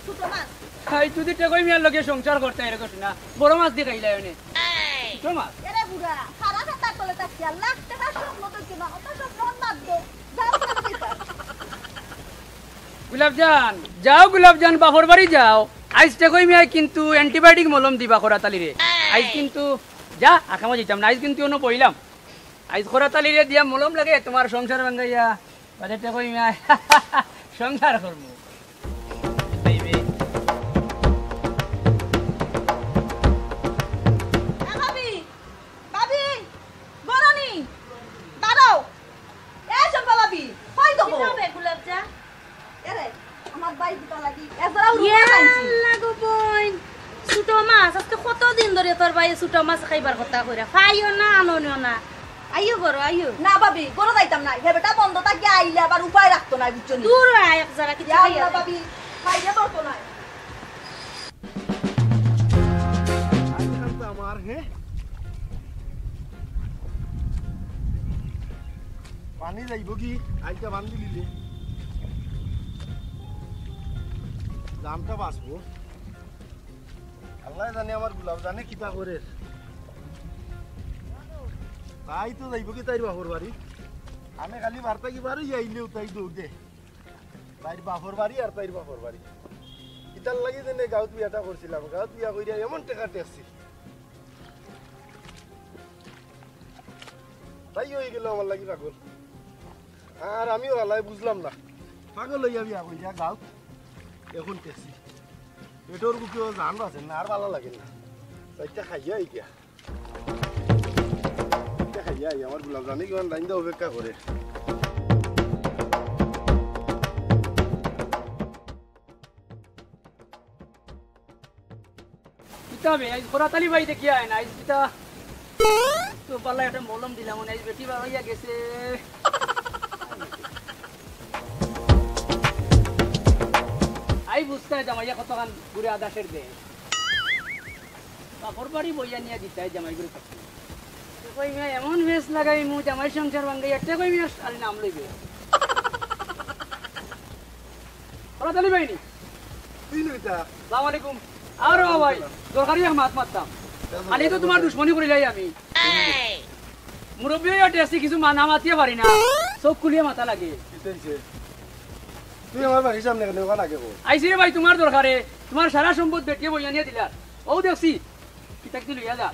ছোট মাছ খাই তুই টেকই মিয়ার লগে সংসার করতে এরকম না বড় মাছ দিয়ে খাইলা এনে ছোট মাছ এরে বুড়া সারা রাত কোলে তাকি আল্লাহ টাকা স্বপ্ন দেখি না অত স্বপ্ন বাদ দে যাও গুলাবজান যাও গুলাবজান বাপর বাড়ি যাও আইস টেকই মিয়া কিন্তু অ্যান্টিবায়োটিক মলম দিবা খরাতালি রে আইস কিন্তু যা আখামা যেতাম না আইস কিন্তু অন্য পইলাম আইস খরাতালি রে দিয়া মলম লাগে তোমার সংসার ভাঙ্গাইয়া বাজে টেকই মিয়া সংসার করবো ভাবি ভাবি বরনি দাঁড়াও এ চম্পা ভাবি কই দেবো হবে গোলাপ যা এরে আমার বাইকটা লাগি এজরা উড়া খাইছি লাগো বইন ছোট মাছ আজকে কতদিন ধরে তোর ভাই ছোট মাছ খাইবার কথা কইরা খাইও না আনোনিও না আইও বড় আইও না ভাবি কোনো যাইতাম না হে বেটা বন্ধ থাকি আইলে আবার উপায় রাখতো না বুঝছনি দূর আয় এক জায়গা কিছু খাইয়া না ভাবি খাইলে বলতো না আমার হে পানি যাইব কি আইটা বান্ধি দিলে দামটা বাঁচবো আল্লাহ জানে আমার গোলাপ জানে কিতা করে তাই তো যাইব কি তাইর বাপর বাড়ি আমি খালি বার্তা কি বাড়ি আইলেও তাই দৌড় দে তাইর বাপর বাড়ি আর তাইর বাপর বাড়ি ইতার লাগি যেনে গাঁত বিয়াটা করছিলাম গাঁত বিয়া করিয়া এমন টাকা টেকছি তাই হয়ে গেল আমার লাগি পাগল আর আমিও আলাই বুঝলাম না পাগল হইয়া বিয়া করিয়া গাঁত এখন টেকছি পেটর বুকেও জান বাঁচেন না আর ভালো লাগে না তাইটা খাইয়া ইয়া খাইয়া আমার গোলাপ জানি কেমন লাইন দেওয়া অপেক্ষা করে কিতাবে আইস খরাতালি বাড়ি দেখি আয় না আইস কিতা তো পাল্লা একটা মলম দিলাম আইস বেটি বার হইয়া গেছে আই বুঝতে জামাইয়া কতখান ঘুরে আদাসের দে বাপর বাড়ি বইয়া নিয়ে দিতাই জামাই করে থাকছি কই মিয়া এমন বেশ লাগাই মু জামাই সংসার ভাঙ্গাই একটা কই মিয়া আলি নাম লইবে ওরা তালি বাইনি তুই নইতা আসসালামু আলাইকুম আর ভাই দরকারি এক মাত মারতাম আলি তো তোমার দুশ্মনী করিলাই আমি মুরব্বী টেস্টি কিছু মানা মাতিয়ে পারি না সব খুলিয়ে মাথা লাগে তুই আমার বাড়ির সামনে কেন ওখানে আগে আইসি রে ভাই তোমার দরকারে তোমার সারা সম্পদ বেটিয়ে বইয়া নিয়ে দিলার ও দেখছি কিতাক দি লইয়া যা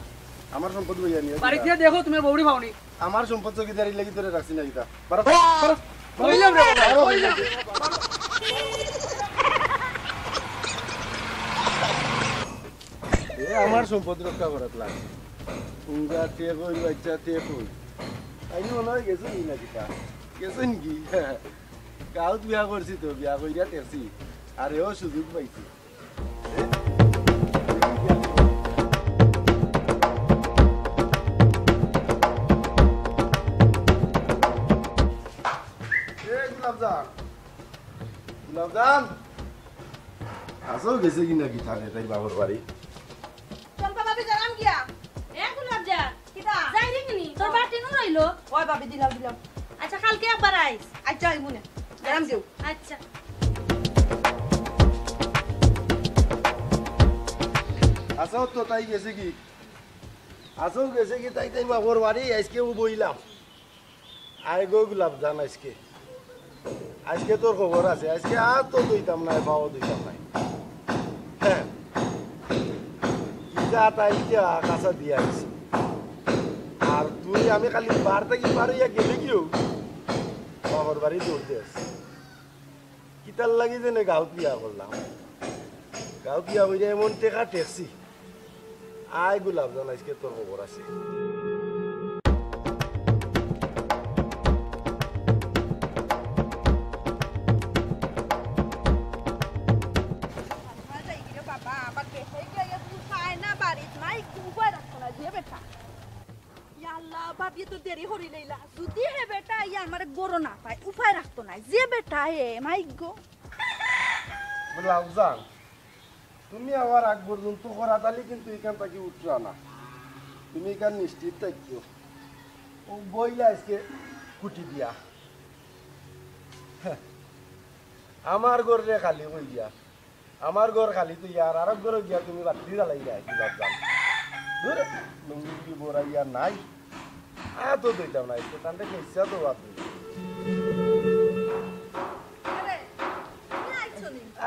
আমার সম্পদ বইয়া নিয়ে বাড়িতে দেখো তুমি বউড়ি পাওনি আমার সম্পদ চকিদারি লাগি তোরে রাখছি না কিতা বারা কইলাম রে আমার সম্পদ রক্ষা করাত লাগে উঙ্গা তে কই বাচ্চা তে কই আইনি মনে হয় গেছো নি না কিতা গেছো নাকি গাঁত বিয়া করছি তো বিয়া কইরা তেছি আর এও সুযোগ পাইছি গুলাবজান আসো গেছে কিনা কি থাকে তাই বাবার বাড়ি চম্পা ভাবি জানাম গিয়া এ গুলাব যা কিটা যাই দেখনি তোর বাটি নো রইলো ওই ভাবি দিলাম আচ্ছা কালকে আবার আইস আচ্ছা আইমুনে জানাম দিও আচ্ছা আসো তো তাই গেছে কি আসো গেছে কি তাই তাই বাবার বাড়ি আজকে বইলাম আয় গো গুলাবজান আজকে তোর খবর আছে আজকে আর তো দইতাম নাই পাও দইতাম নাই হ্যাঁ যা তাই কাঁচা দিয়ে আইছি আর তুই আমি খালি বার থেকে পার হইয়া গেলে কিও বাবার বাড়ি দৌড়তে আসছি কিতার লাগি যে গাঁত বিয়া করলাম গাঁত বিয়া হইয়া এমন টেকা টেকছি আয় গুলাবজান আজকে তোর খবর আছে ভাবি তো দেরি হরি লইলা যদি হে বেটা ইয়া আমারে গরো না পায় উপায় রাখতো না যে বেটা হে মাই গো গুলাবজান তুমি আমার আগ পর্যন্ত করাতালি কিন্তু এখান থেকে উঠরা না তুমি এখান নিশ্চিত থাকিও ও বইলা আজকে কুটি দিয়া আমার ঘরে খালি কই দিয়া আমার ঘর খালি তো ইয়ার আরেক ঘরে গিয়া তুমি বাতি জ্বালাই যায় গুলাবজান দূর লুঙ্গি কি বোরা ইয়া নাই তো দইতাম না একটু টানটা ইচ্ছা তো বাদ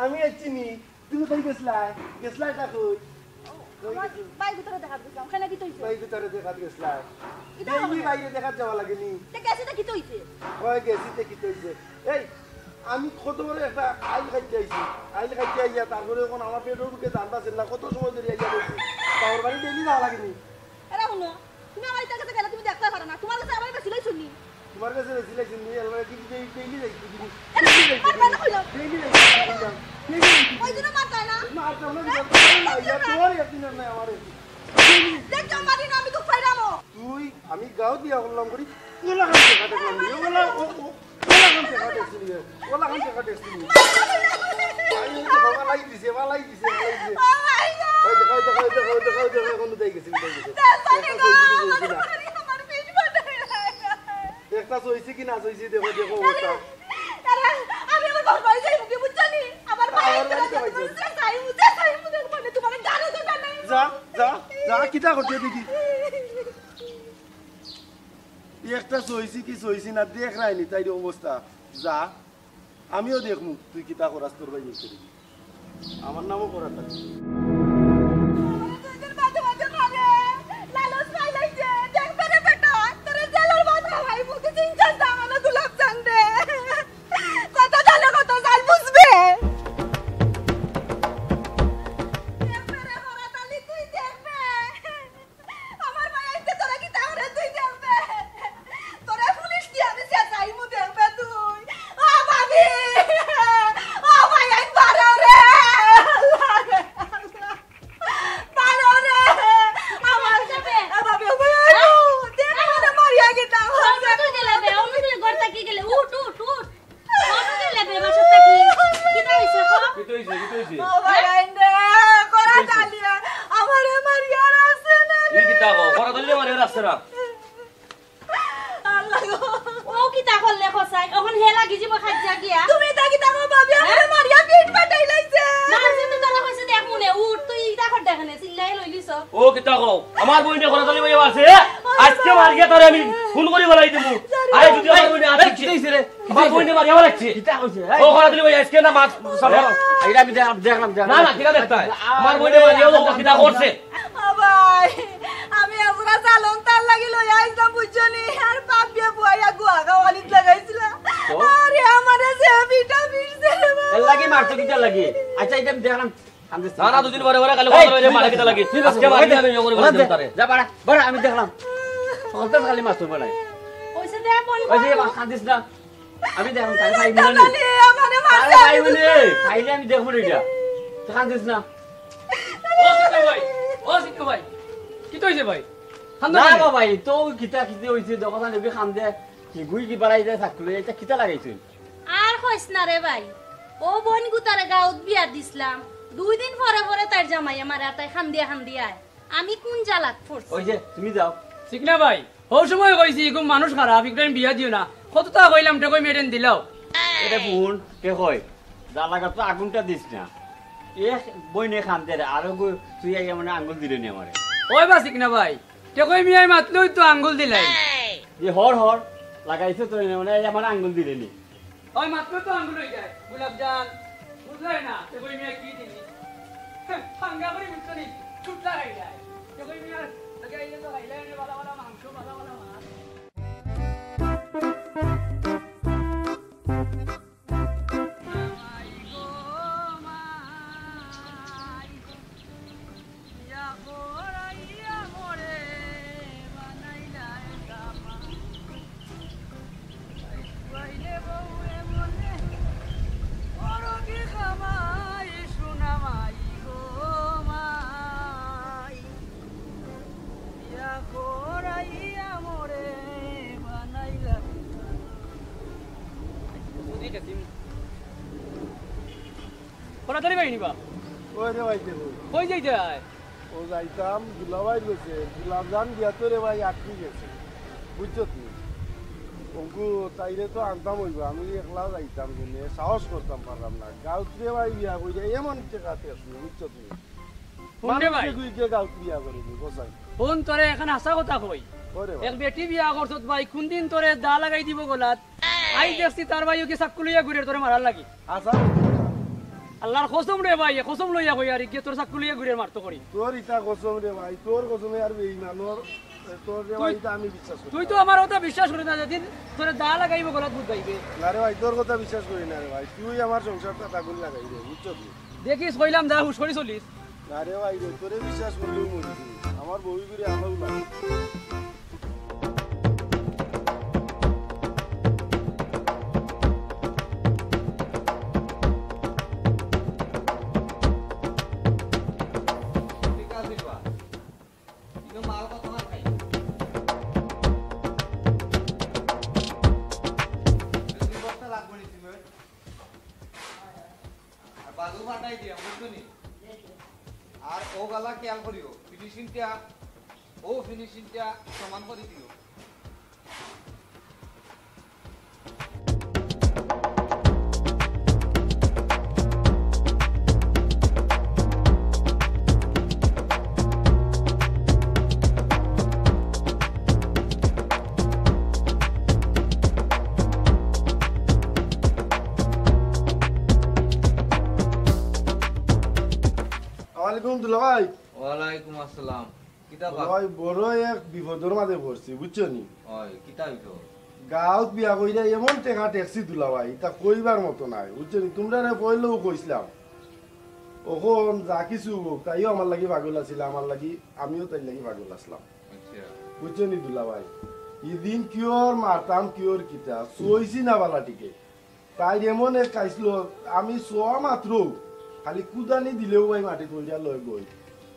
আমি আছি নি তুমি তাই গেছলাই তা কই বাই ভিতরে দেখা দিলাম খানা কি তইছে বাই ভিতরে দেখা গেছলাই এই বাইরে দেখা যাওয়া লাগেনি তে গেছে তা কি তইছে কই গেছি তে কি তইছে এই আমি কত বড় একটা আইল খাইতে আইয়া তারপরে এখন আমার পেটের ঢুকে জানবা ছিল না কত সময় ধরে আইয়া বলছি তাওর বাড়ি ডেলি যাওয়া লাগেনি এরা শুনো তুমি আমার কাছে গেলে তুমি দেখতে পারো না তোমার কাছে আমার কাছে লই শুনি তোমার কাছে সিলেকশন নিয়ে এলবা কি ডেইলি যাইছি ডেইলি ওই জন্য মারতা না মারতাম না ইয়া তোর একদিন না আমারে দেখ জমাদি না আমি তো ফাইরামো তুই আমি গাঁও দিয়া করলাম করি ওলা কাম দেখা দেখলাম ওলা কাম দেখা দেখছিলি ওলা কাম দেখা দেখছিলি আই তো বাবা লাই দিছে ও মাই গড দেখা কোন দেই গেছি একটা সইছি কি না সইছি দেখো অবস্থা আমি আমার বাবা যাই মুখে বুঝছনি আমার ভাই চাই মুঝে মানে তোমার গাড়ি তো নাই যা কিটা করতে দেখি একটা সইছি কি সইছি না দেখ রাইনি তাই অবস্থা যা আমিও দেখমু তুই কিটা করাস তোর ভাই নিতে আমার নামও করাটা করা দিলে মারে রাস্তা না আল্লাহ গো ও কি তা করলে খসাই এখন হে লাগি যাব খাজা গিয়া তুমি তাকি তাকো ভাবি আমারে মারিয়া পেট ফাটাই লাইছে মানছে তো তোরা কইছে দেখ মনে উঠ তুই ইটা কর দেখনে চিল্লাই লইলিছ ও কিতা কও আমার বইনে করা দিলে মাইয়া আছে আজকে মার গিয়া তোরে আমি ফোন করি বলাই দেবো আরে যদি আমার বইনে আছে কি হইছে রে আমার বইনে মারিয়া লাগছে কিতা কইছে ও করা দিলে মাইয়া আজকে না মাছ সারা এইটা আমি দেখলাম না না কিটা দেখতা আমার বইনে মারিয়া ও কিতা করছে ভাই আমি আসরা চালন তার লাগি লই আইছাম বুঝছনি আর পাপিয়া বুয়া গুয়া গাওয়ালিত লাগাইছিলা আরে আমারে যে বিটা বিরছে রে এর লাগি মারতো কিতা লাগি আচ্ছা এটা আমি দেখলাম না না দুদিন পরে পরে কালে কথা বলে মারা কিতা লাগে আজকে মারি আমি জঙ্গলে বলে দেব তারে যা বাড়া আমি দেখলাম সকাল খালি মাছ তো বানাই কইছে দেখ কোন ওই যে কাঁদিস না আমি দেখলাম তাই ভাই মিলে জানি আমারে মারছে আরে ভাই মিলে খাইলে আমি দেখব এটা কাঁদিস না ও সিকু ভাই ও সিকু ভাই কি কইছে ভাই না বাবা এই তো কিতা কিতে হইছে দোকান নেবে খান দে কি গুই কি বাড়াই যায় থাকলে এটা কিতা লাগাইছিস আর কইছ না রে ভাই ও বোন গুতারে গাউত বিয়া দিছিলাম 2 দিন পরে পরে তার জামাই আমার আতায় খান্দিয়া আমি কোন জালাত পড়ছি ওই যে তুমি যাও সিকনা ভাই ও সময় কইছি কোন মানুষ খারাপ ইকরাম বিয়া দিও না কতটা কইলাম তে কই মেডেন দিলাও এটা বোন কে কই যা লাগা তো আগুনটা দিস না এ বইনে খান দে আর তুই আইয়া মানে আঙ্গুল দিলে নি আমারে ওই বা সিকনা ভাই তে কই মিয়াই মাতলই তো আঙ্গুল দিলাই যে হর লাগাইছে তো মানে আমার আঙ্গুল দিলে নি ওই মাত্র তো আঙ্গুল হই যায় গোলাপ জাল বুঝলাই না তে কই মিয়া কি দিলি হাঙ্গা করে বুঝছনি ছুটলা হই যায় তে কই মিয়া লাগাইলে তো গাইলে বালা বালা মাংস বালা বালা মাছ পড়াতারি বাইনি বা ওই রে ভাই দেখো কই যাইতে আয় ও যাইতাম দুলাভাই গেছে দুলাভান গিয়া তো রে ভাই আটকে গেছে বুঝছো তুমি ওগু তাইলে তো আনতাম হইব আমি একলা যাইতাম কিনে সাহস করতাম পারলাম না গাউত রে ভাই বিয়া কইরা এমন টাকাতে আসলো বুঝছো তুমি ফোন রে ভাই গুইকে গাউত বিয়া করিনি বসাই ফোন তোরে এখন আসা কথা কই ওরে ভাই এক বেটি বিয়া করছত ভাই কোন দিন তোরে দা লাগাই দিব গলাত আই দেখছি তার ভাই ওকে চাক্কু লইয়া ঘুরে তোরে মারার লাগি আসা আল্লাহর কসম রে ভাই কসম লইয়া কই আর কি তোর চাক্কু লইয়া ঘুরে মারতো করি তোর ইটা কসম রে ভাই তোর কসমে আর বেঈমানর তোর রে ভাই ইটা আমি বিশ্বাস করি তুই তো আমার কথা বিশ্বাস করি না যেদিন তোরে দা লাগাইব গলাত বুঝ পাইবে না রে ভাই তোর কথা বিশ্বাস করি না রে ভাই তুই আমার সংসারটা তাগুল লাগাই রে বুঝছো তুই দেখিস কইলাম যা হুশ করে চলিস না রে ভাই রে তোরে বিশ্বাস করলেও মরিছি আমার বউ করে আমাও লাগে আর ও গালা খেয়াল করিও ফিনিশিংটা ও ফিনিশিংটা সমান করে দিও ওয়ালাইকুম দুলাভাই ওয়ালাইকুম আসসালাম কিতা দুলাভাই বড় এক বিপদের মাঝে পড়ছি বুঝছো নি হয় কিতা হইতো গাঁৱত বিয়া কইরা এমন টেকা ট্যাক্সি দুলাভাই তা কইবার মতো নাই বুঝছো নি তোমরা পয়লেও কইছিলাম ওখন যা কিছু হোক তাইও আমার লাগি পাগল আছিল আমার লাগি আমিও তাই লাগি পাগল আসলাম আচ্ছা বুঝছো নি দুলাভাই ইদিন কিয়র মারতাম কিয়র কিতা চইছি না বালাটিকে তাই এমন এক খাইছিল আমি চোয়া মাত্র খালি কুদানি দিলেও ভাই মাটি তৈরিয়া লয় গই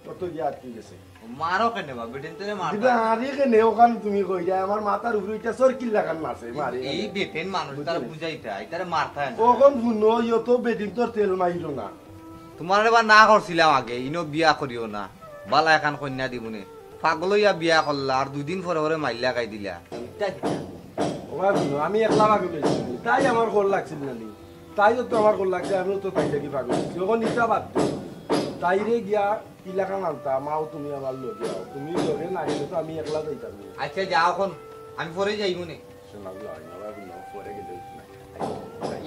কত গিয়ে আটকে গেছে মারো কেন বা বেটেন তোরে কিন্তু মারবা আরে কেনে ওখান তুমি কই যায় আমার মাথার উপরে এটা সরকিল লাগান মারছে মারি এই বেটেন মানুষ তার বুঝাইতা এটারে মারতা না ওখন শুনো ইয়ো তো বেডিং তোর তেল মাইলো না তোমার এবার না করছিলাম আগে ইনো বিয়া করিও না বালা এখান কন্যা দিবনে পাগল হইয়া বিয়া করলা আর 2 দিন পরে পরে মাইলা খাই দিলা ওবা বুনো আমি একলা পাগল হইছি তাই আমার গোল লাগছিল না নি তাই তো আমার গোল লাগছে আমিও তো তাই লাগি পাগল হইছি যখন নিতা বাদ দে তাইরে গিয়া কিলাকা নামতা মাও তুমি আমার লগে আও তুমি লগে না গেলে তো আমি একলা যাইতাম না আচ্ছা যাও এখন আমি পরে যাইব নে শোনা যায় না বাবা বুনো পরে গেলে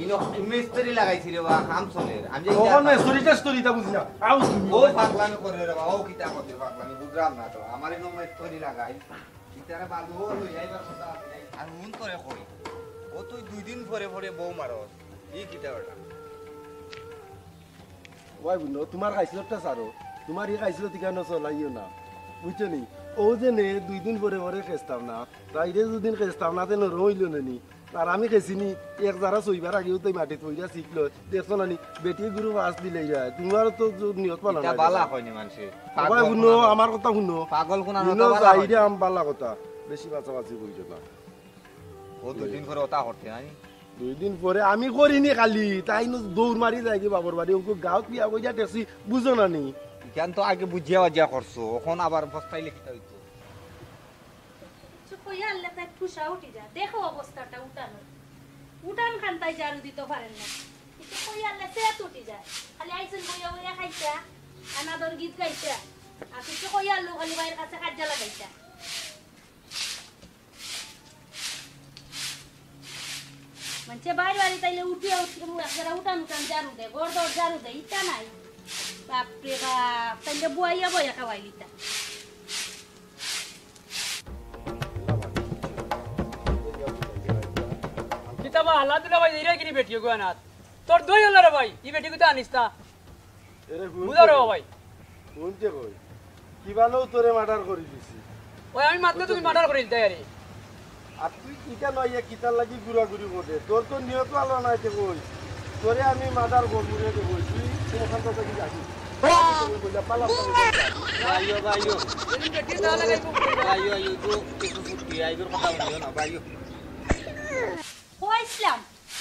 ইনো মিস্ত্রি লাগাইছি রে বা কাম চলে আমি যাই তখন স্টোরিটা স্টোরিটা বুঝি না আও তুমি ও পাগলামি করে রে বা ও কিতা করতে পাগলামি বুঝলাম না তো আমার ইনো মিস্ত্রি লাগাই কিতারে বালু হই আইবার কথা আর মন করে কই ও তুই 2 দিন পরে পরে বউ মারস এই কিতা ওটা ওই বুনো তোমার খাইছিলটা সারো তোমার এই খাইছিল ঠিকানা চলাইও না বুঝছো নি ও যে নে 2 দিন পরে পরে খেস্তাম না তাইরে দুদিন খেস্তাম না তেন রইল নি আর আমি খেছিনি এক যারা সইবার আগেও তো মাটি তৈরা শিখলো দেখছো না নি বেটি গুরু মাছ দিলে যায় তোমার তো নিয়ত পালা এটা বালা কইনি মানুষে ওই বুনো আমার কথা শুনো পাগল কোন বুনো যাইরে আম বালা কথা বেশি বাঁচাবাচি কইছো না ও 2 দিন পরে ওটা করতে নাই 2 দিন পরে আমি করিনি খালি তাই দৌড় মারি যাই কি বাবর বাড়ি ওকে গাঁত বিয়া কইয়া টেসি বুঝো না নি কেন তো আগে বুঝিয়া বাজিয়া করছো এখন আবার বস্তাইলে কিতা হইতো চুপ হইয়া আল্লাহ তাই ঠুসা উঠি যা দেখো অবস্থাটা উঠান খান তাই জারু দিতে পারেন না কিন্তু কই আল্লাহ সে উঠি যায় খালি আইছেন বইয়া বইয়া খাইছা আনাদর গীত গাইছা আর কিছু কই আল্লাহ খালি বাইরের কাছে কাজা লাগাইছা মানে বাইরে বাড়ি তাইলে উঠিয়া একজরা উঠান জারু দে গড় দর জারু দে ইটা নাই বাপরে বাপ তাইলে বুয়াইয়া বইয়া খাওয়াইলিতা কিতাবা হালা দিলা ভাই ইরে কিনি বেটিও গোনাত তোর দই হল রে ভাই ই বেটি কইতা আনিস তা এরে বুঝা রে ভাই কোনতে কই কিবানো তোরে মার্ডার করে দিছি ওই আমি মাত্র তুমি মার্ডার করিল তাই আরে আর তুই কিটা নইয়া কিটার লাগি গুড়াগুড়ি করে তোর তো নিয়ত আলো নাই তে কই তোরে আমি মার্ডার করবো রে তে কই তুই ওখান থেকে যাবি বইলা পালা ভাইও ভাইও এই বেটি তাহলে গাইবো ভাইও আইও তো কিছু ফুটি আইগর কথা বলিও না ভাইও কইছিলাম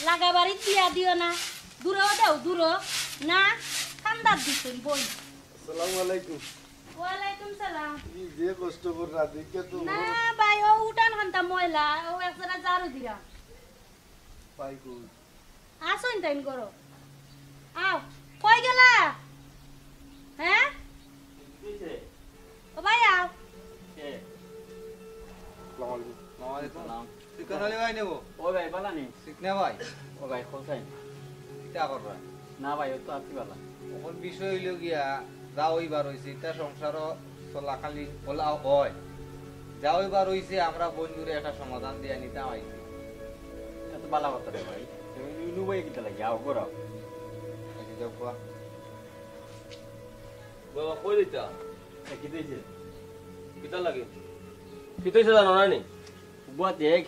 লাগাবাড়ি দিয়া দিও না দূরে দাও দূরে না ঠান্ডা দিছেন বই আসসালামু আলাইকুম ওয়ালাইকুম সালাম কি যে কষ্ট কর রাত দিকে তো না ভাই ও উঠান খান্তা ময়লা ও একজনা জারু দিরা পাই কই আসুন টাইম করো আও কই গেলা হ্যাঁ ও ভাই আও আসসালামু আলাইকুম তুই কেন ভাই নেবো ও ভাই বালা নি শিখনে ভাই ও ভাই খোসাই কিতা করবা না ভাই ও তো আপনি বালা এখন বিষয় হইল গিয়া যা হইবার হইছে এটা সংসার চলাকালীন বলা হয় যা হইবার হইছে আমরা বন্ধুরে একটা সমাধান দিয়ে নিতে আইছি এত বালা কথা রে ভাই ইনু ভাই কিতা লাগি আও গরা যাও কোয়া বাবা কই দিতা কি দিছে কিতা লাগে কিতাইছে জানো না নি বুয়া দেখ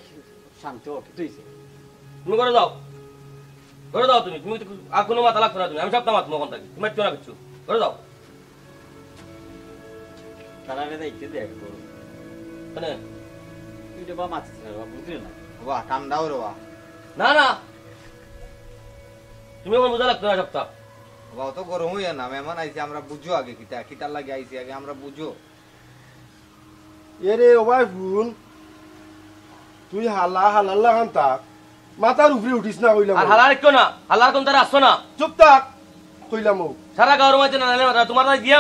শান্ত কি দিছে তুমি করে দাও তুমি তুমি আর কোনো মাথা লাগতো না তুমি আমি সব তামাত মগন থাকি তুমি একটু না কিছু করে দাও তারা রে দেখতে দেখ করো মানে তুই তো বা মাছিস না বা বুঝলি না বাবা ঠান্ডাও রে বাবা না না তুমি আমার বোঝা লাগতো না সপ্তাহ বাবা তো গরম হইয়া না মেহমান আইছে আমরা বুঝো আগে কিতা কিতার লাগে আইছি আগে আমরা বুঝো এরে ওবাই ফুন তুই হালা হালাল্লা খান থাক মাথার উপরে উঠিস না কইলাম আর হালার কেউ না হালার কোন তারা আসছো না চুপ থাক কইলাম সারা গাঁর মাঝে না নালে মাথা তোমার দিয়ে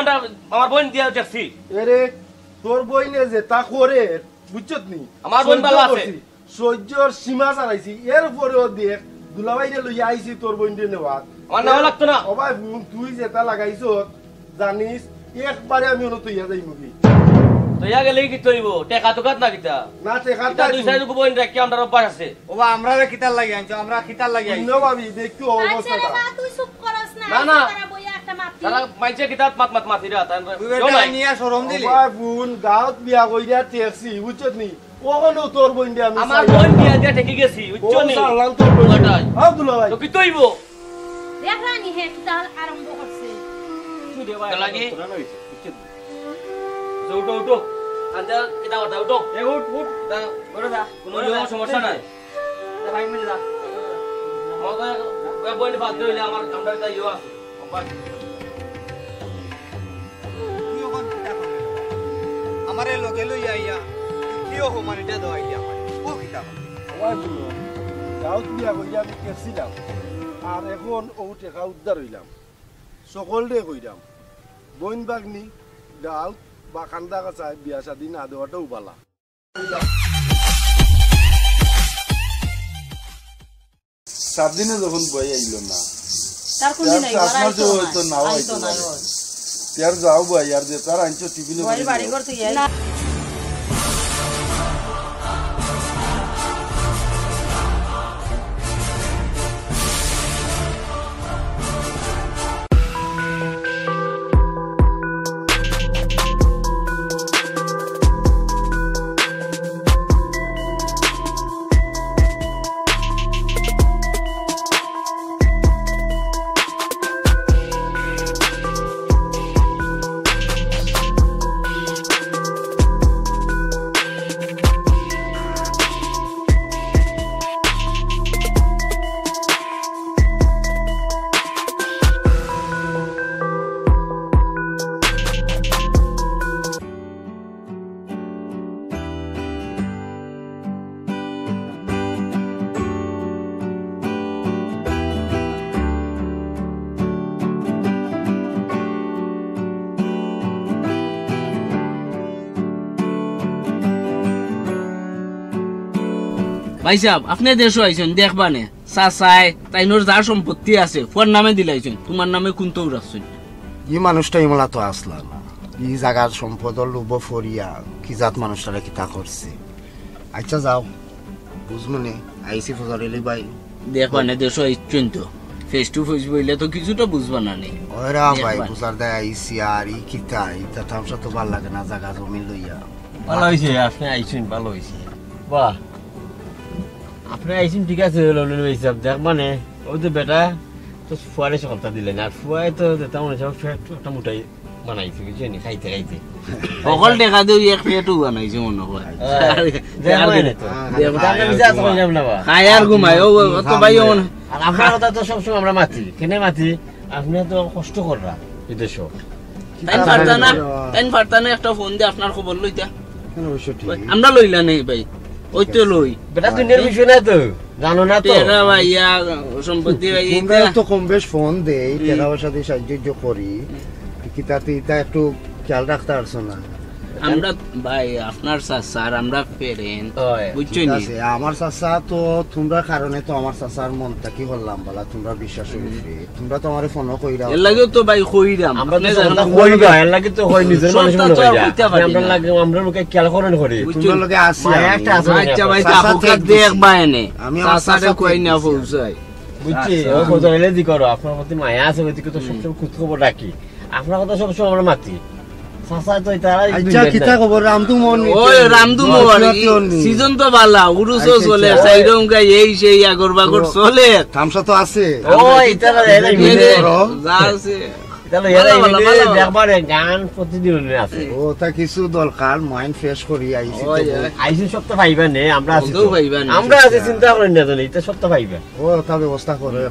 আমার বোন দিয়ে ট্যাক্সি এরে তোর বইনে যে তা করে বুঝছত নি আমার বোন ভালো আছে। সহ্যর সীমা চালাইছি এর পরেও দেখ দুলাভাইরে লইয়া আইছি তোর বইন দিয়ে নেওয়াত আমার নেওয়া লাগতো না ওবাই ফুন তুই যেটা লাগাইছ জানিস একবারে আমি অনু তৈয়া যাই মুখি তো ইয়া গেলে কি তৈব টেকা টুকাত না কিতা না টেকা কিতা দুই সাইড বোন রাখি আমরা অভ্যাস আছে ওবা আমরা কিতার লাগে আনছো আমরা কিতার লাগে আইছি ন ভাবি দেখতো আচ্ছা রে অবস্থাটা মা তুই চুপ করস না না, না। তারা বইয়া একটা মাতি তারা মাইছে কিতাত মাত মাতি রা তাই তুই বেটা নিয়া শরম দিলি ওবাই ফুন গাঁত বিয়া কইরা টেক্সি বুঝছত নি ওখানেও তোর বইন দিয়ে আমি আমার বোন দিয়া দিয়া ঠেকি গেছি বুঝছো নি তোর বইন ওটাই। দুলাভাই তো কি তৈব দেখলানি হে কিতা আরম্ভ করছে তুই দে ভাই লাগে? তোরা নইছে বুঝছিস উঠো উঠো আচ্ছা এটা ওটা উঠো এ উঠ উঠ তা করে যা কোনো সমস্যা নাই ভাই মিলে যা মগা বোন বাদ দিলে আমার আমরা তাই ইয়া আছে তুই ওখান কিতা করবি আমার আমারে লগে লই আইয়া কিও হুমানিটা দইয়া ও কিতা ওই বলো গাঁত বিয়া কইয়া আমি কেছিলাম আর এখন ও টেকা উদ্ধার হইলাম সকল ডে কইলাম বইন বাগনি গাঁত বা কান্দা কাছায় বিয়া শাদি না দেওয়াটাও বালা সাত দিনে যখন বই আইল না তার কোন দিন আপনার যে হয়তো নাও আইতো না তার যাও বই আর যে তার আনছো টিফিনে বাড়ি ঘর থেকে ভাই সাহেব আপনি দেশও আইছেন দেখবানে চাচাই তাইনোর যার সম্পত্তি আছে ফোন নামে দিলাইছেন তোমার নামে কোনটো রাখছেন ই মানুষটা ইমলা তো আসলা না ই জায়গার সম্পদর লোভ ফরিয়া কি জাত মানুষটারে কিতা করছে আচ্ছা যাও বুঝমনে আইসি ফজরেলি ভাই দেখবানে দেশও আইছেন তো ফেস টু ফেস বইলে তো কিছুটা বুঝবা না নে ওরা ভাই বুঝার দেয় আইসি আর ই কিতা এটা তামসা তো ভাল লাগে না জায়গা জমি লইয়া ভালো হয়েছে আপনি আইছেন ভালো হয়েছে বাহ আপনি আইছেন ঠিক আছে হিসাব দেখ মানে ওই তো বেটা তো ফুয়ারে সকালটা দিলেন আর ফুয়ায় তো তেমন হিসাব একটা মোটাই বানাইছে বুঝছেন খাইতে খাইতে অকল দেখা দিও এক পেটও বানাইছে মনে হয় খাই আর ঘুমাই ও তো ভাই আর আপনার কথা তো সবসময় আমরা মাতি কেনে মাতি আপনি তো কষ্ট কররা বিদেশ তাই পারতা না একটা ফোন দিয়ে আপনার খবর লইতা আমরা লইলা নেই ভাই ওই তো লই বেটা দুনিয়ার বিষয় না তো জানো না তো টেকা ভাইয়া সম্পত্তি তোমরা তো কম বেশ ফোন দেই টেকার সাথে সাহায্য করি কিতাতে এটা একটু খেয়াল রাখতে পারছো না আমরা ভাই আপনার চাচা আর আমরা ফেরেন বুঝছই নি আমার চাচা তো তোমরা কারণে তো আমার চাচার মনটা কি করলাম বলা তোমরা বিশ্বাস করিবে তোমরা তো আমারে ফোনও কইরা এর লাগেও তো ভাই কইরাম আমরা তো জানা কইরা এর লাগি তো হয় নিজের মানুষ মনে কইরা আমরা লাগে আমরা লোকে খেয়াল করেন করি তোমরা লগে আসি একটা আছে আচ্ছা ভাই কাকুকে দেখবা এনে চাচারে কই না পৌঁছাই বুঝছি ও ফজরেলে দি করো আপনার প্রতি মায়া আছে ওইদিকে তো সবসময় খোঁজ খবর রাখি আপনার কথা সবসময় আমরা মাতি সিজন তো ভালো উরুসও চলে সাইডম গাই এই সেই আগর বাগর চলে থামসা তো আছে গান প্রতিদিন আছে ও তা কিছু দরকার মাইন্ড ফ্রেশ করি আইছি আইছি সব তো পাইবা নে আমরা আছি আমরা আছি চিন্তা করেন না জানি এটা সব তো পাইবা ও তা ব্যবস্থা করে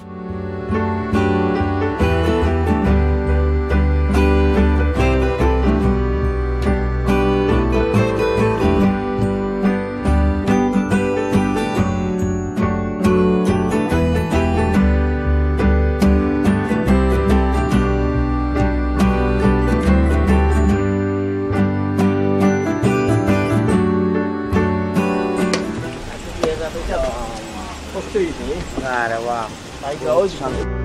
আরে বাহ তাই গাও শান্তি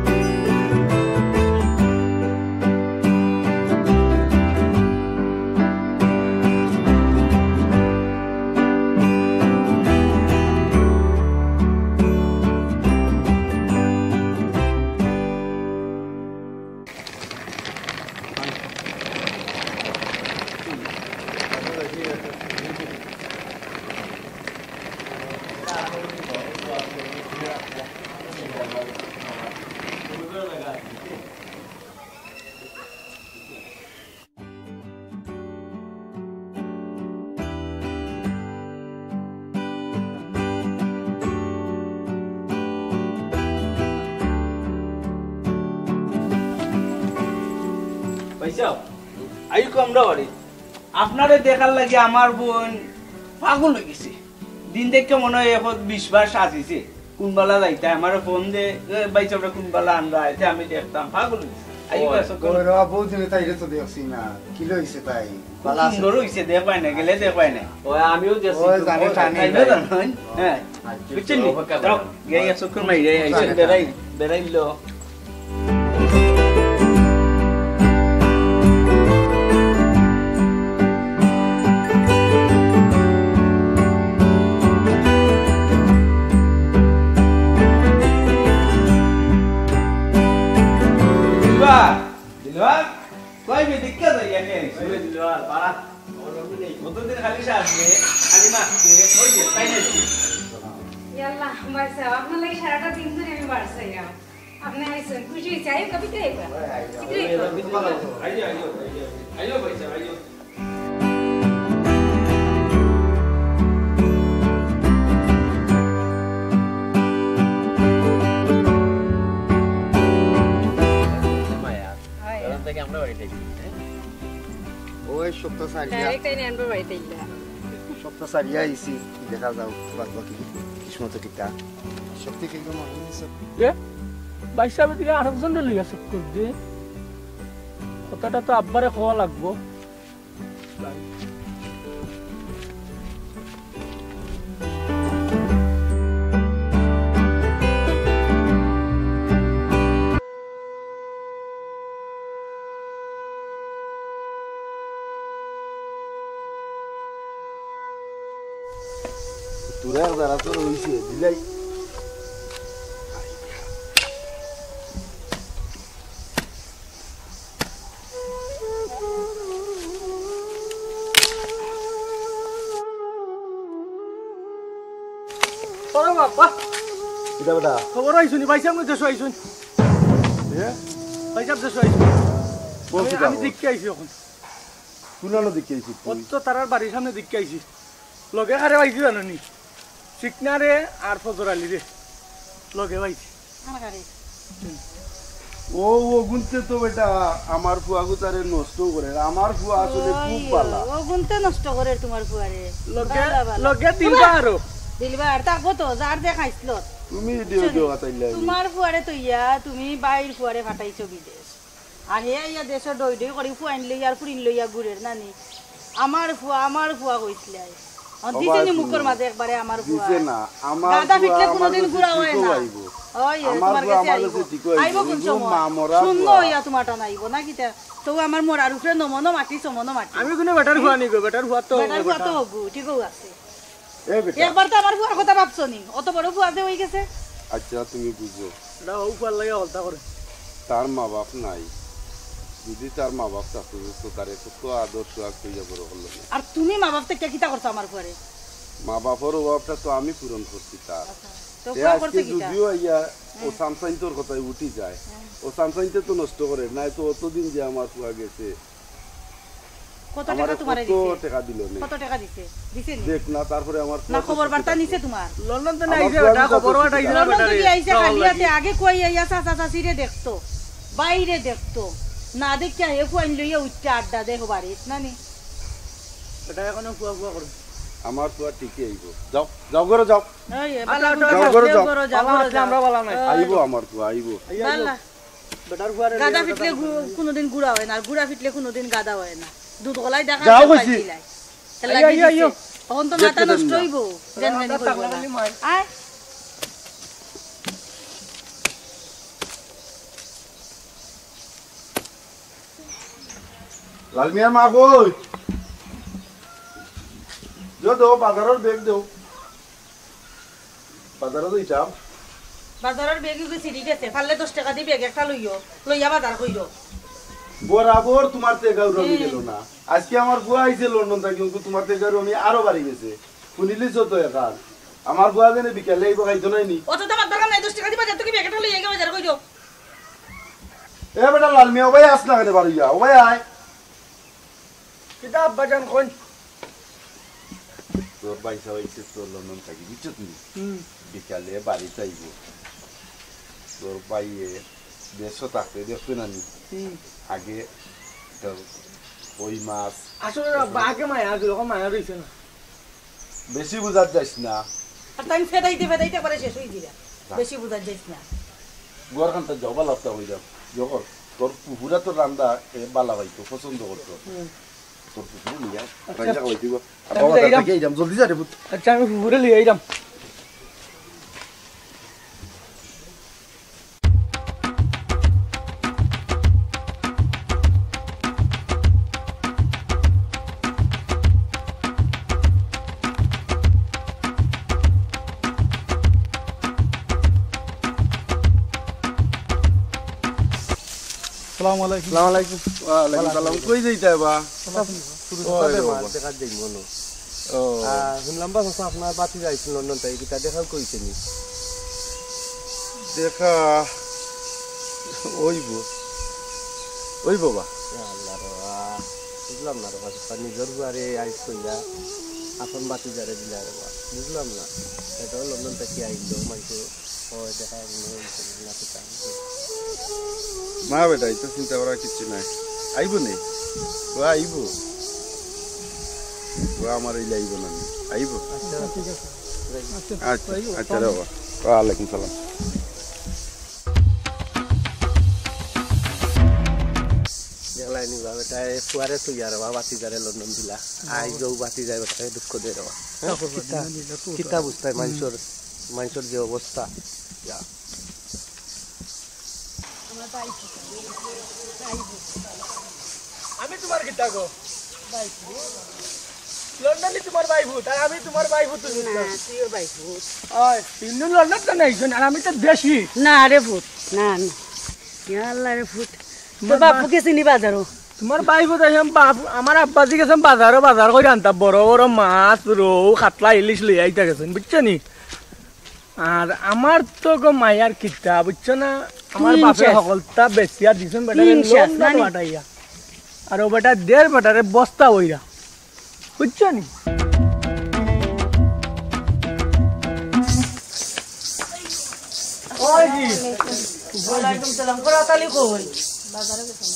আপনারে দেখার লাগে আমার বোন পাগল হয়ে গেছে দিন দেখে মনে হয় এখন 20 বার সাজিছে কোনবেলা যাইতে আমার ফোন দে ভাই চবরা কোনবেলা আমরা আইতে আমি দেখতাম পাগল হয়ে গেছে বহুদিনে তাই তো দেখছি না কি লইছে তাই সুন্দর হইছে দেখ পাই না গেলে দেখ পাই না আমিও হ্যাঁ বুঝছেন নি যাও গিয়ে চক্কর মাইরে আইছেন বেড়াইলো আপনার লাগে সারাটা দিন ধরে আমি বাড়ছাইলাম আপনি আইসেন খুশি হয়েছে আয়ো কবিতা ওই সপ্তাহ সারিয়া আইছি দেখা যাও বাদ বাকি কিসমত কিতা শক্তি কি কোন বাইশাবে দিকে আরেকজন লিগা চক্কর দিয়ে কথাটা তো আব্বারে খাওয়া লাগবো তোরা যারা তো রইছে দিলাই খবর আইসুনি ভাইসাব দেশ আইসুন ভাইসাব দেশ আইসুন আমি দেখতে আইছি এখন পুরানো দিকে আইছি অত তারার বাড়ির সামনে দেখতে আইছি লগে কারে পাইছি জানি চিকনারে আর ফজর আলী রে লগে পাইছি ও গুনতে তো বেটা আমার ফুয়া গুতারে নষ্ট করে আমার ফুয়া আসলে খুব ভালো ও গুনতে নষ্ট করে তোমার ফুয়ারে লগে দিলবা আর থাকবো তো যার দেখাইছিল তুমি দিও আতাইলা তোমার ফুয়ারে তো ইয়া তুমি বাইর ফুয়ারে ফাটাইছো বিদেশ আর হে ইয়া দেশে দই দই করে ফুয়াইন লইয়া আর ফুরিন লইয়া ঘুরের নানি আমার ফুয়া কইছিল দিছেনি মুখের মাঝে একবারে আমার ফুয়া দিছে না আমার দাদা ফিটলে কোনদিন ঘুরা হয় না ওই তোমার কাছে আইবো কোন সময় শুননো ইয়া তোমারটা নাইবো না কিটা তো আমার মোরার উপরে নমনো মাটি সমনো মাটি আমি কোনে বেটার ফুয়া নিগো বেটার ফুয়া তো হগু ঠিকও আছে একবার তো আমার ফুয়ার কথা ভাবছো নি অত বড় ফুয়া যে হই গেছে আচ্ছা তুমি বুঝো না ও ফুয়ার লাগে হলতা করে তার মা বাপ নাই যদি তার মা বাপ থাকতো তো তার কত আদর্শ হইয়া বড় হলো আর তুমি মা বাপ থেকে কিটা করছো আমার ফুয়ারে মা বাপের অভাবটা তো আমি পূরণ করছি তার তো ফুয়া করতে কিটা যদিও ইয়া ও সামসাইন তোর কথাই উঠি যায় ও সামসাইনতে তো নষ্ট করে নাই তো অতদিন যে আমার ফুয়া গেছে কত টাকা তোমারে দিছে কত টাকা দিল না কত টাকা দিছে দিছে নি দেখ না তারপরে আমার না খবর বার্তা নিছে তোমার লন্ডন তো নাইছে বেটা খবর বার্তা আইছে লন্ডন তো কি আইছে খালিয়াতে আগে কই আইয়া চাচা চাচিরে দেখতো বাইরে দেখতো না দেখিয়া হে ফুয়াইন লইয়া উঠতে আড্ডা দেখো বাড়িত নানি এটা এখনো ফুয়া ফুয়া করে আমার ফুয়া ঠিকই আইব যাও যাও করে যাও এই বালা যাও করে যাও আমরা বলা নাই আইব আমার ফুয়া আইব বালা বেটার ফুয়ারে গাদা ফিটলে কোনোদিন গুড়া হয় না আর গুড়া ফিটলে কোনোদিন গাদা হয় না দুধ গলাই দেখা যাও কইছি আইও তখন তো মাথা নষ্ট হইব জানগানি কইব আয় লালমিয়ার মা কই দাও বাজারের ব্যাগ দাও বাজারে তো হিসাব বাজারের ব্যাগ গেছি ঠিক আছে পারলে 10 টাকা দিয়ে ব্যাগ একটা লইয়া বাজার কইরো বরাবর তোমার থেকে রমি গেল না আজকে আমার বুয়া আইছে লন্ডন থেকে কিন্তু তোমার থেকে রমি আরো বাড়ি গেছে শুনিলিস তো এখন আমার বুয়া জানে বিকেলে আইব খাইতো নাইনি অত তো আমার দরকার নাই 10 টাকা দিবা যত কি ব্যাগটা লইয়া গিয়ে বাজার কইরো এ বেটা লালমিয়া ভাই আসলা কেন বাড়িয়া ও ভাই আয় কিতাব বাজান কোন তোর বাইসা হইছে তোর লন্ডন থেকে বুঝছো তুমি বিকালে বাড়িতে আইব তোর বাইয়ে দেশ থাকতে দেখতে নানি আগে কই মাছ আসলে বাঘে মায়া যেরকম মায়া রয়েছে না বেশি বুঝার যাইস না আর তাই ফেদাইতে ফেদাইতে করে শেষ হয়ে দিলা বেশি বুঝা যাইস না গোয়ারখানটা জবা লাভটা হয়ে যাও যখন তোর পুকুরা তো রান্দা বালা ভাইতো পছন্দ করতো তোর পুকুরে নিয়ে যাও রান্না খাওয়াই দিব আর বাবা তাকে যাম জলদি যা রে পুত আচ্ছা আমি পুকুরে লিয়ে আইলাম আসসালামু আলাইকুম আসসালামু আলাইকুম ওয়া আলাইকুম সালাম কই যাইতা বা দেখা যাই মনো শুনলাম বা আপনার বাতি যাইছিল লন্ডন তাই কিতা দেখা কইছে নি দেখা ওই বাবা আল্লাহ রা বুঝলাম না রে নিজের বারে আইস কইয়া আপন বাতি যারে দিলা রে বুঝলাম না এটা লন্ডন থেকে আইলো মাইকে ও দেখা না কিতা মা বেটা এটা চিন্তা করার কিছু নাই আইব নেই ও আইব ও আমার এই আইব না আইব আচ্ছা ঠিক আছে আচ্ছা আচ্ছা রে বাবা ওয়ালাইকুম সালাম দেখলাই নি বাবা এটা ফুয়ারে তুই আর বাবা বাতি যারে লন্ডন দিলা আই যাও বাতি যায় বেটা দুঃখ দে রে কিতা বুঝতাই মানুষের যে অবস্থা আমি তোমার কিতা গো লন্ডনে তোমার ভাই ভূত আর আমি তোমার ভাই ভূত না তুইও ভাই ভূত ওই তিনজন লন্ডন তো নাইছেন আর আমি তো দেশি না রে ভূত না ইয়া আল্লাহ রে ভূত তো বাপুকে চিনি বাজারও তোমার ভাই ভূত আইসাম বাপ আমার আব্বাজি গেছেন বাজার করে আনতা বড় বড় মাছ রৌ কাতলা ইলিশ লই আইতা গেছেন বুঝছো নি আর আমার তো গো মায়ার কিতা বুঝছো না আমার বাপে সকলটা বেচিয়া দিছেন বেটা বাটাইয়া আর ও বেটা দেড় বেটারে বস্তা হইরা বুঝছো নি ওয়ালাইকুম সালাম কোরাতালি কই বাজারে গেছেন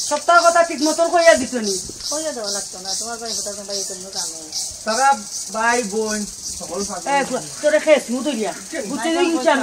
সপ্তাহ কথা ঠিক মতন কইয়া দিছনি কইয়া দেওয়া লাগতো না তোমার ভাই ভূত ভাই তুমি কামে তারা ভাই বোন সকল এ তোরে খেস মুদুরিয়া বুঝতে দিন চান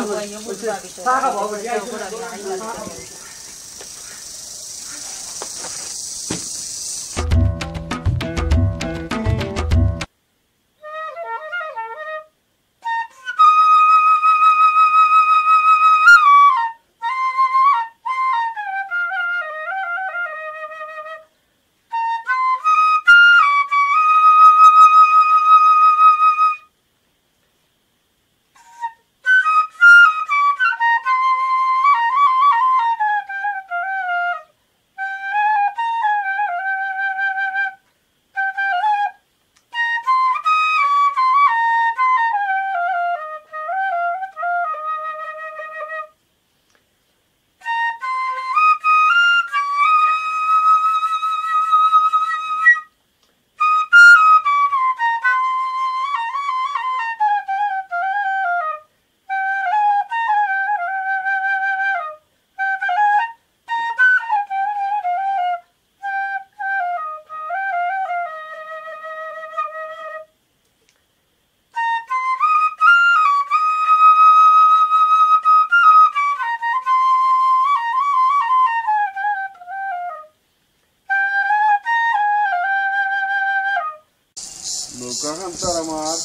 নৌকাখানটার আমার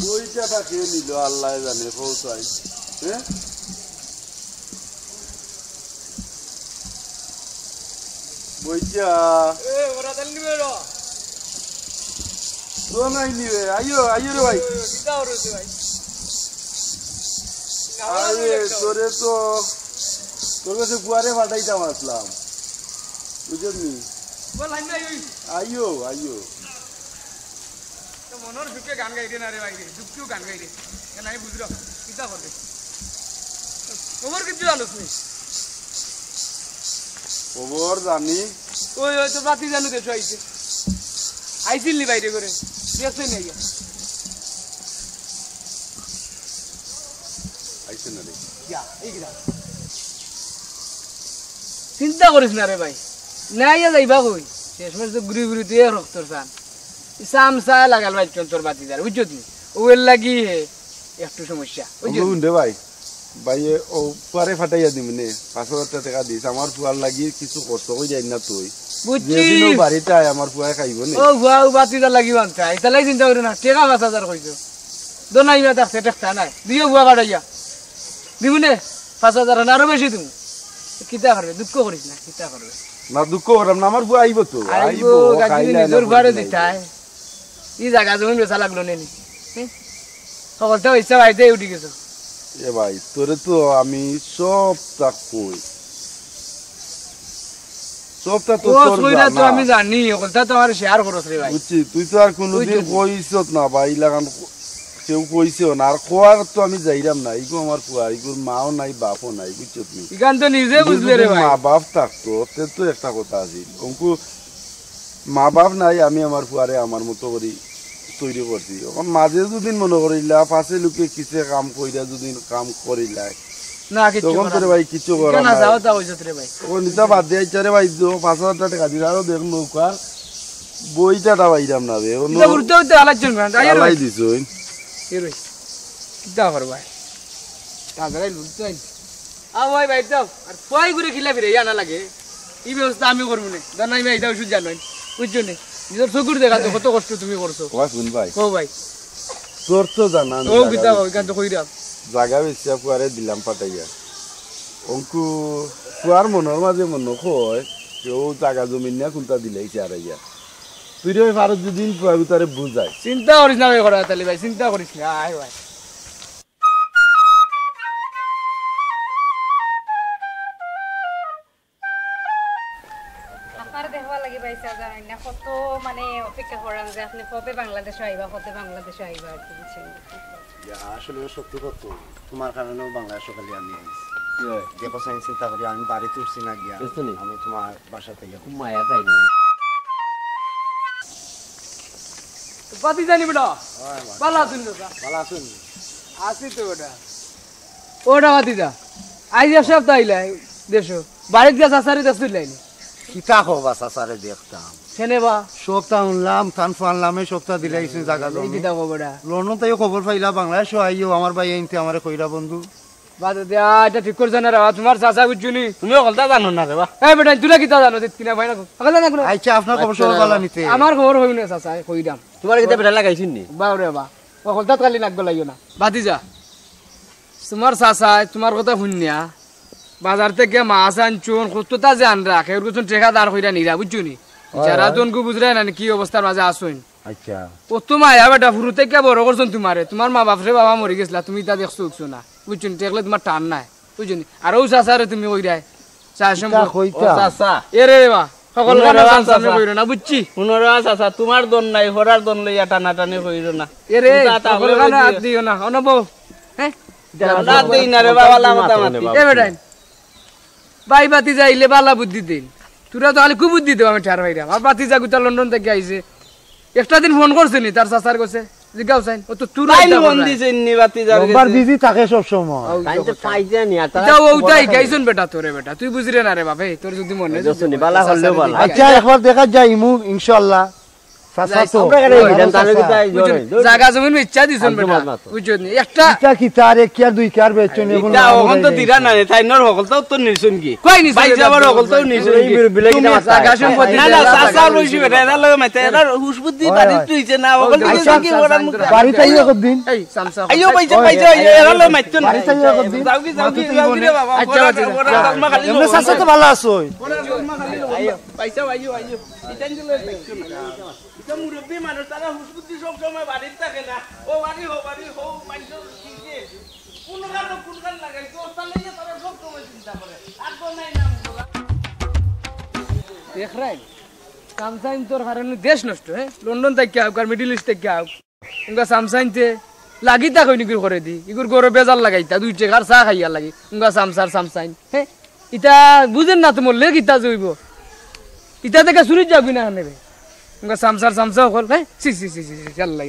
ওইটা খেয়ে নিল আল্লাহ জানে পৌঁছাই হ্যাঁ বইটা তো নাই নিবে আইও রে ভাই আরে তোরে তো তোর কাছে গুয়ারে পাঠাইতাম আসলাম বুঝলি আইও মনের যুগে গান গাইরে না রে ভাই যুগটিও গান গাইরে কেন আমি বুঝলো কিতা করবে খবর কিছু জানোস নি খবর জানি ওই তো রাতি জানু দেছো আইছিল নি বাইরে করে দেখছই না ইয়া আইছে না রে ইয়া এই গিরা চিন্তা করিস না রে ভাই না ইয়া যাইবা কই শেষমেশ তো ঘুরি ঘুরি তুই রক্তর চান চামচা লাগাল বাইচন তোর বাতি যার বুঝছো তুমি ওর লাগি একটু সমস্যা বুঝছো বুঝুন ভাই ভাইয়ে ও পুয়ারে ফাটাইয়া দিম নে 5,000 টাকা দিস আমার পুয়ার লাগি কিছু কষ্ট হই যায় না তুই বুঝছি যেদিন বাড়িতে আয় আমার পুয়া খাইব নে ও বাউ বাতি যা লাগি বানতা এটা লাই চিন্তা করো না টাকা 5,000 কইছো দোনাইবা দেখতে দেখতা নাই দিও বুয়া কাটাইয়া দিবনে 5,000 না আরো বেশি তুমি কিতা করবে দুঃখ করিস না কিতা করবে না দুঃখ করাম না আমার পুয়া আইব তো আইব গাজি নিজের ঘরে দিতাই ই জায়গা জমি বেচা লাগলো নেনি সকলটা ইচ্ছা বাইতে উঠি গেছো এ ভাই তোরে তো আমি সবটা কই সবটা তো ও তোর কইরা তো জানা। আমি জানি সকলটা তো আমার শেয়ার করছ রে ভাই বুঝছি তুই তো আর কোনোদিন কইছত না ভাই লাগান কেউ কইছেও না আর খোয়ার তো আমি যাইরাম না ইগো আমার পুয়া ইগোর মাও নাই বাপও নাই বুঝছো তুমি ইগান তো নিজে বুঝলে রে ভাই মা বাপ থাকতো তে তো একটা কথা আছে অঙ্কু মা বাপ নাই আমি আমার পুয়ারে আমার মতো করি তৈরি করছি এখন মাঝে যদি মনে করিলা পাশে লোকে কিসে কাম কইরা যদি কাম করিলাই না কিছু তখন তোরে ভাই কিছু করা না না যাও তা হইছত রে ভাই ও নিতা বাদ দিয়ে চারে ভাই 5,000 টাকা দিল আরো দেখ নৌকা বইটাটা বাইরাম না রে এটা উড়তে উড়তে আলাচ্ছেন না যাই রে আলাই ভাই দিছই এ রে কিতা কর ভাই তাগরাই লুটতে আই আ ভাই ভাই দাও আর কই করে খিলা ফিরে ইয়া না লাগে এই ব্যবস্থা আমি করব না জানাই ভাই দাও সুজ জানোই বুঝছো না নিজের চকুর দেখা তো কত কষ্ট তুমি করছো ওয়া শুন ভাই কো ভাই তোর তো জানা ও কিতা কই কান তো কইরা জায়গা বেশি পুয়ারে দিলাম পাঠাইয়া অঙ্কু পুয়ার মনের মাঝে মনে কয় কেউ জায়গা জমি না কোনটা দিলেই চারাইয়া তুই রে ভারত দুদিন পুয়াবি তারে বুঝাই চিন্তা করিস না ভাই করা তালি ভাই চিন্তা করিস না আয় ভাই আপনার দেখবা লাগি পাইছা জানেন না কত মানে অপেক্ষা করান যে আপনি কবে বাংলাদেশে আইবা কবে বাংলাদেশে আইবা আর কি বুঝছেন আসলে সত্যি কত তোমার কারণেও বাংলাদেশ সকালে আমি আইছি দেখো আমি চিন্তা করি আমি বাড়িতে উঠছি না গিয়া আমি তোমার বাসা থেকে খুব মায়া তাই না বাতি জানি বেটা ভালো আছেন তো ভালো আছেন আসি তো বেটা ওটা বাতি যা আইজ সপ্তাহ আইলা দেশো বাড়িতে গেছে আসারি দেশ লাইনি কিতা হবা সাসারে দেখতাম কেনে বা সপ্তাহ উনলাম কান ফানলাম এই সপ্তাহ দিলাইছেন জায়গা এই কিতা কো বেটা লন্ডন তাইও খবর পাইলা বাংলাদেশ আইও আমার ভাই আইনতে আমারে কইরা বন্ধু বাদ দিয়া এটা ঠিক করছ না রে তোমার চাচা বুঝছুনি তুমি ওকলটা জানো না রে বা এই বেটা তুই কিতা জানো কিনা ভাই না আগলা না কোনো আচ্ছা আপনার খবর সব ভালো নিতে আমার খবর হইব না চাচা কইরাম তোমার কিতা বেটা লাগাইছিন নি বাউ রে বা ওকলটা কালি নাগ লাইও না বাতি যা তোমার চাচা তোমার কথা শুনিয়া বাজার থেকে মাছ আনছুন কতটা যে আন রাখে ওর কিছু টেকা দাঁড় কইরা নিরা বুঝছুনি যারা তোনকু বুঝরে না কি অবস্থার মাঝে আসুন আচ্ছা ও তোমার বেটা শুরু থেকে বড় করছেন তোমারে তোমার মা বাপরে বাবা মরে গেছিলা তুমি তা দেখছো উঠছো না বুঝছুন দেখলে তোমার টান নাই বুঝছুনি আর ও চাচারে তুমি কইরাই চাচা এরে বা সকল সামনে কইরো না বুঝছি পুনরা চাচা তোমার দন নাই হরার দন লইয়া টানা টানি কইরো না এরে সকল গানা হাত দিও না অনব হ্যাঁ না দেই না রে বাবা লামাতা মাতি এ বেটাই বাই বাতি যাইলে বালা বুদ্ধি দিন তোরা তো খালি খুব বুদ্ধি দেব আমি ঠার ভাইরা আর বাতি যা গুতা লন্ডন থেকে আইছে একটা দিন ফোন করছে নি তার চাচার কাছে জিগাও চাইন ও তো তুরা তাই ফোন দিছে নি বাতি যাবে রোববার বিজি থাকে সব সময় তাই তো পাইছে নি আর যাও ওইটাই গাইছন বেটা তোরে বেটা তুই বুঝরে না রে বাপে তোর যদি মনে জসনি বালা হলেও বালা আচ্ছা একবার দেখা যাই মু ইনশাআল্লাহ সাসা তো আমরা কেন হইতাম তাহলে কি তাই জোরে জায়গা জমিন ইচ্ছা দিছন বেটা বুঝছনি একটা কিতা কিতা রে কি আর দুই কার বেচন এখন এটা ওখান তো দিরা না তাই নর হকলতাও তো নিছুন কি কই নিছুন ভাই যাবার হকলতাও নিছুন কি বিলে কি জায়গা সম্পত্তি না না চাচা লইছি বেটা এটা লগে মাইতে এটা হুশবুদ্ধি বাড়ি তুইছে না হকল দিছে কি ওরান মুখ বাড়ি তাই একদিন এই সামসা আইও পাইছে পাইছে এরা লগে মাইতুন বাড়ি তাই একদিন যাও কি যাও রে বাবা আচ্ছা ওরা খালি এমনে সাসা তো ভালো আছো আইও পাইছে আইও আইও ইতান দিলে এটা মুরব্বি মানুষ তারা হুশবুদ্ধি সব সময় বাড়িতে থাকে না ও বাড়ি হো পাইছো কি যে কোন গান লাগাই তো তাহলে তারা সব সময় চিন্তা করে আর তো নাই নাম দেখ রাই সামসাইন তোর কারণে দেশ নষ্ট হ্যাঁ লন্ডন থেকে আউক আর মিডল ইস্ট থেকে আউক উনকা সামসাইনতে লাগি তা কইনি করে দি ইগুর গরে বেজার লাগাইতা দুই টাকার চা খাইয়া লাগি উনকা সামসাইন হ্যাঁ ইটা বুঝেন না তোমার লেগ ইটা জইব ইটা থেকে চুরি যাবি না নেবে উনকা সামসা হল হ্যাঁ সি আল্লাহ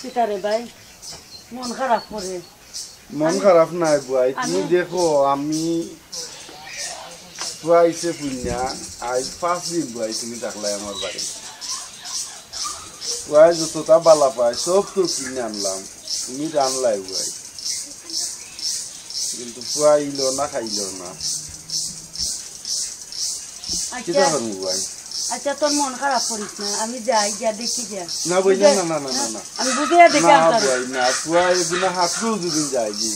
সিতারে ভাই মন খারাপ করে মন খারাপ নাই ভাই তুমি দেখো আমি ফুয়াইছে পুণ্যা আজ 5 দিন বুয়াই তুমি থাকলাই আমার বাড়ি ফুয়াই যতটা বালা পায় সব তো কিনে আনলাম তুমি রানলাই বুয়াই কিন্তু ফুয়াইলো না খাইলো না কিটা করবো বুয়াই আচ্ছা তোর মন খারাপ করিস না আমি যাই যা দেখি যা না বই না না না না আমি বুঝিয়ে দেখি না বুয়াই না ফুয়াই বিনা হাতও দুদিন যায় জি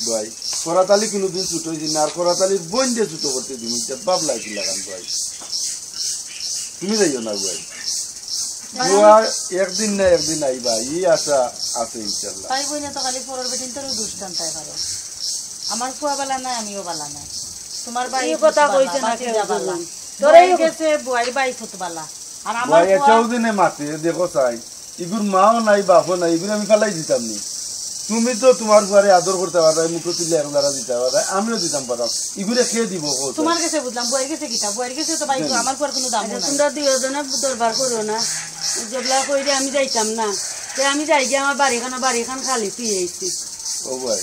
বুয়াই কোরাতালি কোনদিন ছুট হইছে না আর কোরাতালির বোন দিয়ে ছুট করতে দিমি বাপ লাগি লাগান বুয়াই তুমি যাইও না বুয়াই বুয়া একদিন না একদিন আইবা ই আশা আছে ইনশাআল্লাহ তাই বই না তো খালি পরের বেদিন তোর দুষ্টান তাই পারো আমার ফুয়া বালা নাই আমিও বালা নাই তোমার বাড়ি কথা কইছে না কেউ বালা তোরাই গেছে বুয়ার বাড়ি ফুট বালা আর আমার বুয়াই চৌদিনে মাতে দেখো চাই ইগুর মাও নাই বাপও নাই ইগুর আমি ফেলাই দিতাম নি তুমি তো তোমার বুয়ারে আদর করতে পারো মুখ তুলে আর গারা দিতে পারো আমিও দিতাম পারো ইগুরে খেয়ে দিব তোমার কাছে বুঝলাম বুয়ার কাছে কিটা বুয়ার কাছে তো ভাই আমার পর কোনো দাম নাই তোমরা দুইজনে দরবার করো না যেগুলা কইরে আমি যাইতাম না তে আমি যাই গিয়ে আমার বাড়িখান খালি পিয়ে আইছি ও ভাই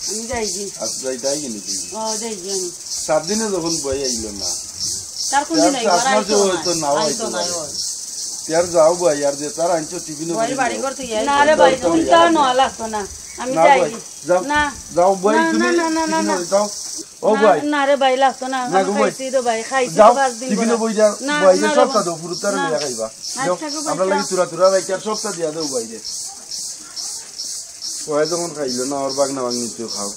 আমি যাই গি আজ যাইতাই গেলি তুমি যাই গি আমি 7 দিনে যখন বই আইলো না তার কোন দিন আইবার আইতো তো নাও আইতো না यार जाओ भाई यार दे तार आंचो टिफिन भाई बाड़ी करते यार ना रे भाई तुम तो न लागतो ना আমি যাইছি না যাও ভাই তুমি না যাও ও ভাই না রে ভাই লাগতো না আমি খাইছি তো ভাই খাইছি 5 দিন টিফিন বই যা ভাই যে সবটা দাও পুরো তার নিয়া খাইবা আমরা লাগি তুরা ভাই চার সবটা দিয়া দাও ভাই রে ওই যখন খাইলো না আর বাগনা বাগনি তো খাও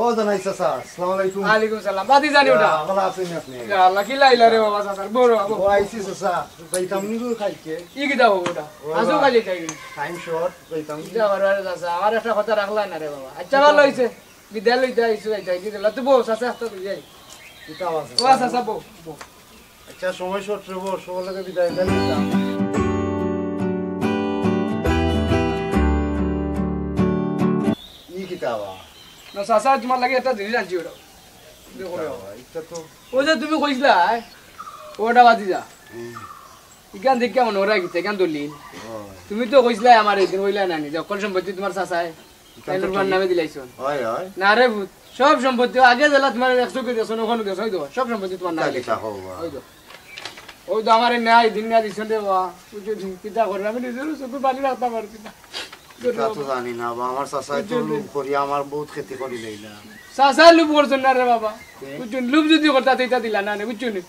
ও জানাই চাচা আসসালামু আলাইকুম ওয়ালাইকুম সালাম বাদি জানি ওটা ভালো আছেন আপনি ইয়া আল্লাহ কি লাইলা রে বাবা চাচা বড় বাবা ও আইছি চাচা যাইতাম নি খাইকে ই কি দাও ওটা আসো কালি খাই টাইম শর্ট যাইতাম যা বারে চাচা আমার একটা কথা রাখলা না রে বাবা আচ্ছা ভালো হইছে বিদ্যালয়তে আইছো যাই কি দিলা তো বউ চাচা আসতো যাই কিতা আছে ও চাচা বউ আচ্ছা সময় শর্ট রে বউ সকলকে বিদায় দিলাম ই কিতাবা না চাচা তোমার লাগে একটা জিনিস আনছি ওটা দেখো এটা তো ও যে তুমি কইছিলা ওটা বাদি যা ইকান দেখ কেমন ওরা গিতে কেন দলিল তুমি তো কইছিলা আমার এইদিন কইলা নানি যে অকল সম্পত্তি তোমার চাচায় তাইলুরবার নামে দিলাইছো হয় হয় না রে ভূত সব সম্পত্তি আগে জেলা তোমার 100 কে দেছো ওখানে দেছো হইতো সব সম্পত্তি তোমার নামে লিখা হবা ওই তো আমার ন্যায় দিন না দিছেন রে বাবা বুঝছো কিটা করবে আমি নিজের চোখে পানি রাখতে পারছি না তা তো জানি না বা আমার চাচাই তো লুপ করি আমার বহুত ক্ষতি করি লইলা চাচা লুপ করছেন না রে বাবা বুঝছো লুপ যদি করতা তেইতা দিলা না বুঝছো নি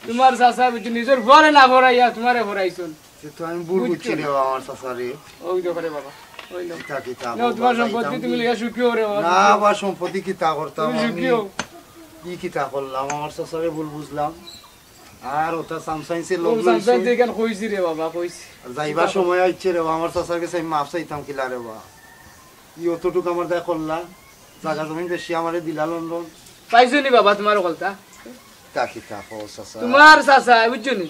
তোমার চাচা বুঝছো নিজের ঘরে না ভরাইয়া তোমারে ভরাইছন তো আমি ভুল বুঝছি রে আমার চাচারে ওই তো করে বাবা ওই লো কিতা কিতা না তোমার সম্পত্তি তুমি লিখা সুখিও রে বাবা না বা সম্পত্তি কিতা করতাম তুমি আমি সুখিও কি কিতা করলাম আমার চাচারে ভুল বুঝলাম আর ওটা সামসাইন্সে লোক ও সামসাইন্স দেখেন কইছি রে বাবা কইছি যাইবার সময় আইছে রে আমার চাচার কাছে আমি মাপ চাইতাম কিলা রে বা ই অতটুকু আমার দেখ করলা জায়গা জমি বেশি আমারে দিলা লন্ডন পাইছো নি বাবা তোমার কথা তা কিতা কো চাচা তোমার চাচা বুঝছো নি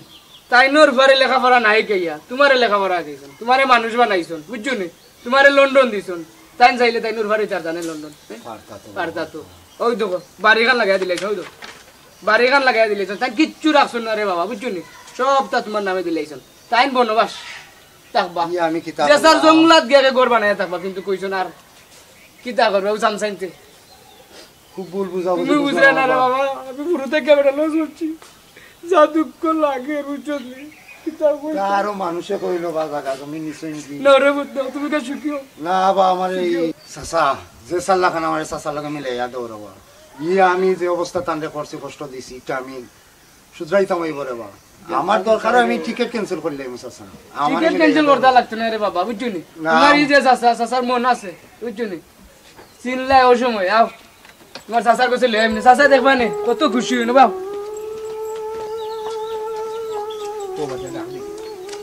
তাই নোর ঘরে লেখাপড়া নাই গইয়া তোমারে লেখাপড়া দিছেন তোমারে মানুষ বানাইছেন বুঝছো নি তোমারে লন্ডন দিছেন তাই চাইলে তাই নোর ঘরে চার জানে লন্ডন পারতা তো ওই দেখো বাড়িখান লাগাই দিলাইছ ওই দেখো বাড়িখান লাগাই দিলাইছ তাই কিচ্ছু রাখছো না রে বাবা বুঝছো নি সবটা তোমার নামে দিলাইছেন তাই বনবাস থাকবা আমি কিতা দেশার জঙ্গলাত গিয়ে ঘর বানাই থাকবা কিন্তু কইছন আর কিতা করবে ও সামসাইনতে খুব ভুল বুঝাবো তুমি বুঝলে না রে বাবা আমি পুরো থেকে বেটা লস হচ্ছি যা দুঃখ লাগে বুঝছনি কিতা কই আরো মানুষে কইল বা জায়গা জমি নিশ্চয় নি না রে বুঝছো তুমি কা সুখিও না বা আমার এই চাচা যে সাল্লা খান আমার চাচার লগে মিলে ইয়া দৌড়াবা আমি যে অবস্থা তান্ডে করছি কষ্ট দিছি এটা আমি শুধরাইতাম এই বরে বা আমার দরকার আমি টিকেট ক্যান্সেল করলে চাচা আমার টিকেট ক্যান্সেল করতে লাগতো না রে বাবা বুঝছনি তোমার এই যে চাচার মন আছে বুঝছনি চিনলাই ওই সময় আও তোমার চাচার কাছে লই এমনি চাচা দেখবা নে কত খুশি হইনো বাবা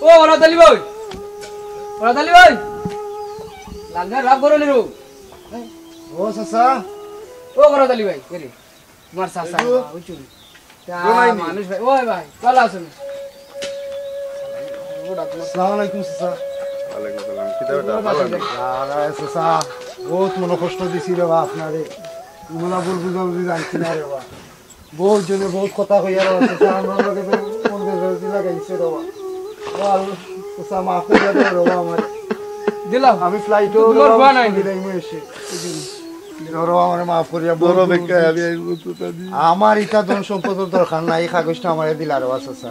ও রাতালি ভাই লালগা রাগ করো নি রো ও চাচা ও রাতালি ভাই রে তোমার চাচা বুঝছনি মানুষ ভাই ওই ভাই চল আসুন আসসালামু আলাইকুম চাচা ওয়ালাইকুম সালাম কিতা বেটা ভালো আরে চাচা বহুত মনে কষ্ট দিছি রে বা আপনারে তোমরা ভুল বুঝাবুঝি জানছি না রে বা বহুত জনে বহুত কথা কইয়া রে চাচা আমরা লগে মন বেজার দিলা লাগাইছে রবা চাচা মাফ করে দাও রবা আমার দিলাম আমি ফ্লাইটও তোমার ভয় নাই দিলাইমু এসে রবা আমার মাফ করিয়া বড় বেকায় আমি আমার এটা ধন সম্পদের দরকার নাই এই কাগজটা আমারে দিলা রবা চাচা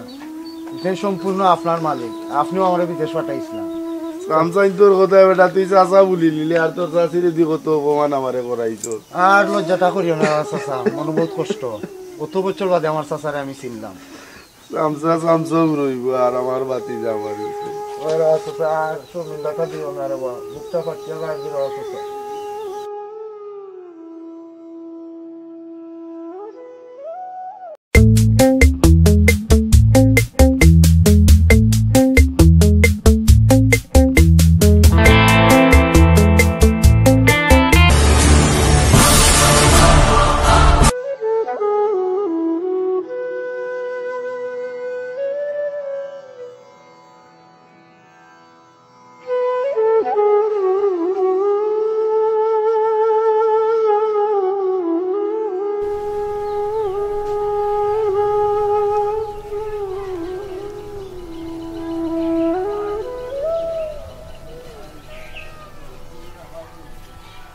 এটা সম্পূর্ণ আপনার মালিক আপনিও আমারে বিদেশ পাঠাইছিলেন সামসাইন তোর কথা বেটা তুই চাচা বলি লিলি আর তোর চাচিরে দি কত অপমান আমারে করাইছো আর লজ্জাটা করিও না চাচা মনে বহুত কষ্ট কত বছর বাদে আমার চাচারে আমি চিনলাম সামসং রইব আর আমার বাতি যাবার চাচা আর শর্মিন্দাটা দিও না রে বাবা মুখটা ফাটিয়া গায়ে দিও চাচা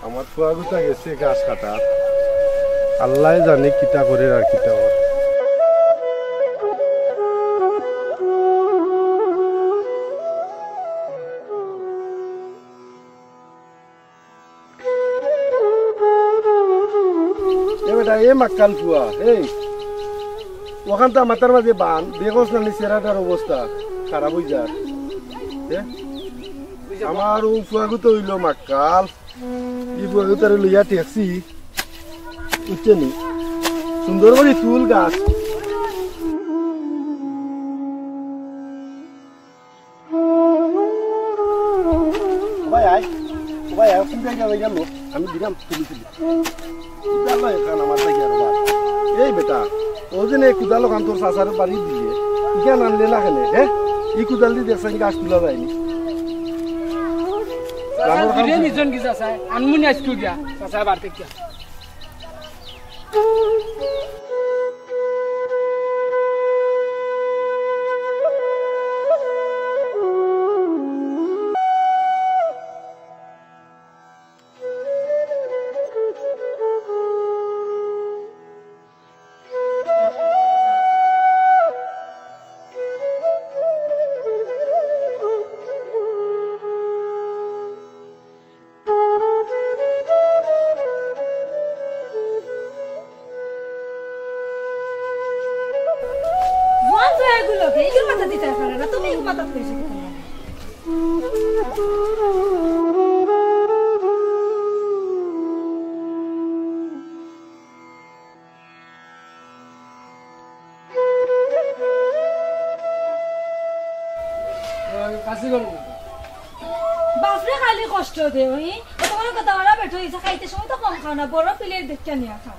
আমার ফুয়াগুতা গেছে গাছ কাটার আল্লাহ জানে কিটা করে আর কিটা করে বেটা এ মাক্কাল ফুয়া এই ওখান তো মাথার মাঝে বান দেখোস না চেহারাটার অবস্থা খারাপ হয়ে যায় আমার ও ফুয়াগুতো হইল মাক্কাল ই ফুয়াগুতারে লইয়া টেক্সি বুঝছেনি সুন্দর করে ফুল গাছ ভাই আয় ভাই আয় কোন জায়গায় গেল আমি দিলাম তুলি আমার এই বেটা ও যে কুদাল ওখান তোর চাচার বাড়ি দিয়ে ইখান আনলে না কেন হ্যাঁ ই কুদাল দিয়ে দেখছেন গাছ তোলা যায়নি নিজন কি চাচা আনমুনি আজকে দিয়া চাচা বাড়তে কি বাপরে খালি কষ্ট দে তোমার কথা ওরা বেঠো ইসা খাইতে সময় তো কম খাও না বড় প্লেট দেখতে নিয়ে খাও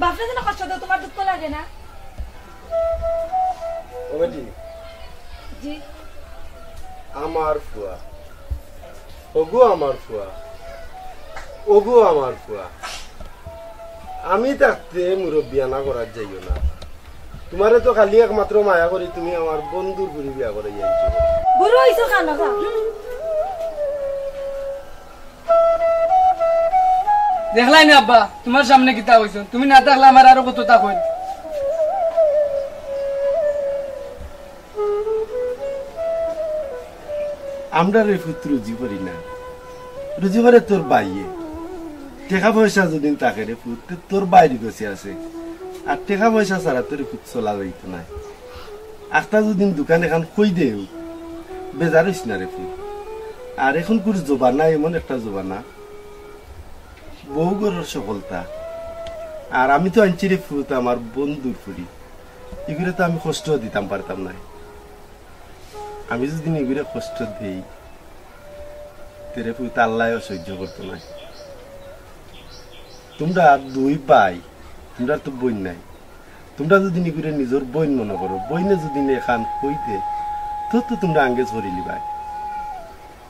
বাপরে যেন কষ্ট দেয় তোমার দুঃখ লাগে না জি আমার ফুয়া ওগো আমার ফুয়া ওগো আমার ফুয়া আমি থাকতে মুরব্বিয়ানা করার যাইও না তোমারে তো খালি একমাত্র মায়া করি তুমি আমার বন্ধুর বুড়ি বিয়া করে যাইছো বুড়ো হইছো খানা খা দেখলাই না আব্বা তোমার সামনে কিতা হইছো তুমি না থাকলে আমার আরো কত তা কই আমরা রে পুত্র রুজি করি না রুজি করে তোর বাইয়ে টাকা পয়সা যদি তাকে রে পুত তোর বাইরে গেছে আছে আর টাকা পয়সা ছাড়া তোর পুত চলা যাইতো না একটা যদি দোকান এখন কই দেও বেজার হইস না রে পুত আর এখন কোন জোবানা এমন একটা জোবানা বউ গরের সফলতা আর আমি তো আনছি রে পুত আমার বন্ধুর ফুরি এগুলো তো আমি কষ্ট দিতাম পারতাম না আমি যদি এগুলো কষ্ট দিই তেরে পুত আল্লাহ সহ্য করতো না তোমরা দুই ভাই তোমরা তো বই নাই তোমরা যদি এগুলো নিজের বইন মনে করো বইনে যদি এখান হইতে তো তোমরা আঙ্গে ছড়িলি ভাই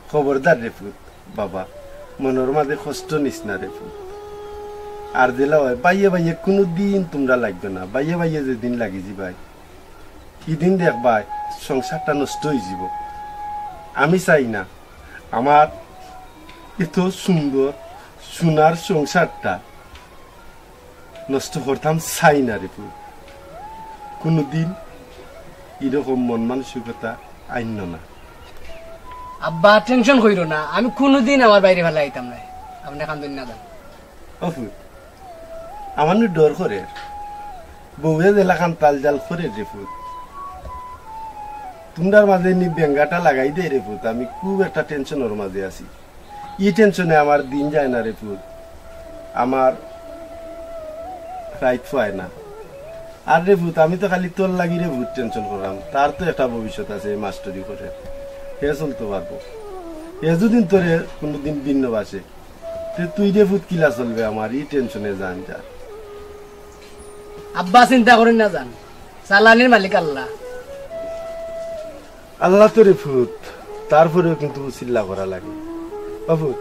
খবরদার রে পুত বাবা মনের মাঝে কষ্ট নিস না রে পুত আর দিলা হয় বাইয়ে বাইয়ে কোনো দিন তোমরা লাগবে না বাইয়ে বাইয়ে যেদিন লাগিছি ভাই ইদিন দেখবা সংসারটা নষ্ট হয়ে যাব। আমি চাই না আমার এত সুন্দর সোনার সংসারটা নষ্ট করতাম চাই না রে। কোনোদিন এরকম মন মানসিকতা আইন না। আব্বা টেনশন কইরো না, আমি কোনোদিন আমার বাইরে ফেলা আইতাম না, আপনি কান্দন না যান। আমার ডর করে বউয়ে এলাকান তাল জাল করে রে ফুট, তোমার মাঝে নি বেঙ্গাটা লাগাই দে রে ফুট। আমি খুব একটা টেনশনের মাঝে আছি। ই টেনশনে আমার দিন যায় না রে ফুট, আমার রাইট পায় না। আর রে ভূত আমি তো খালি তোর লাগি রে ভূত টেনশন করলাম। তার তো একটা ভবিষ্যৎ আছে মাস্টারি করে, হে চলতে পারবো। এ যদি তোরে কোনোদিন ভিন্ন বাসে তুই রে ভূত কিলা চলবে আমার ই টেনশনে যান যা। আব্বা চিন্তা করেন না যান, চালানির মালিক আল্লাহ। আল্লাহ তো রে ভূত, তারপরেও কিন্তু চিল্লা করা লাগে। ভূত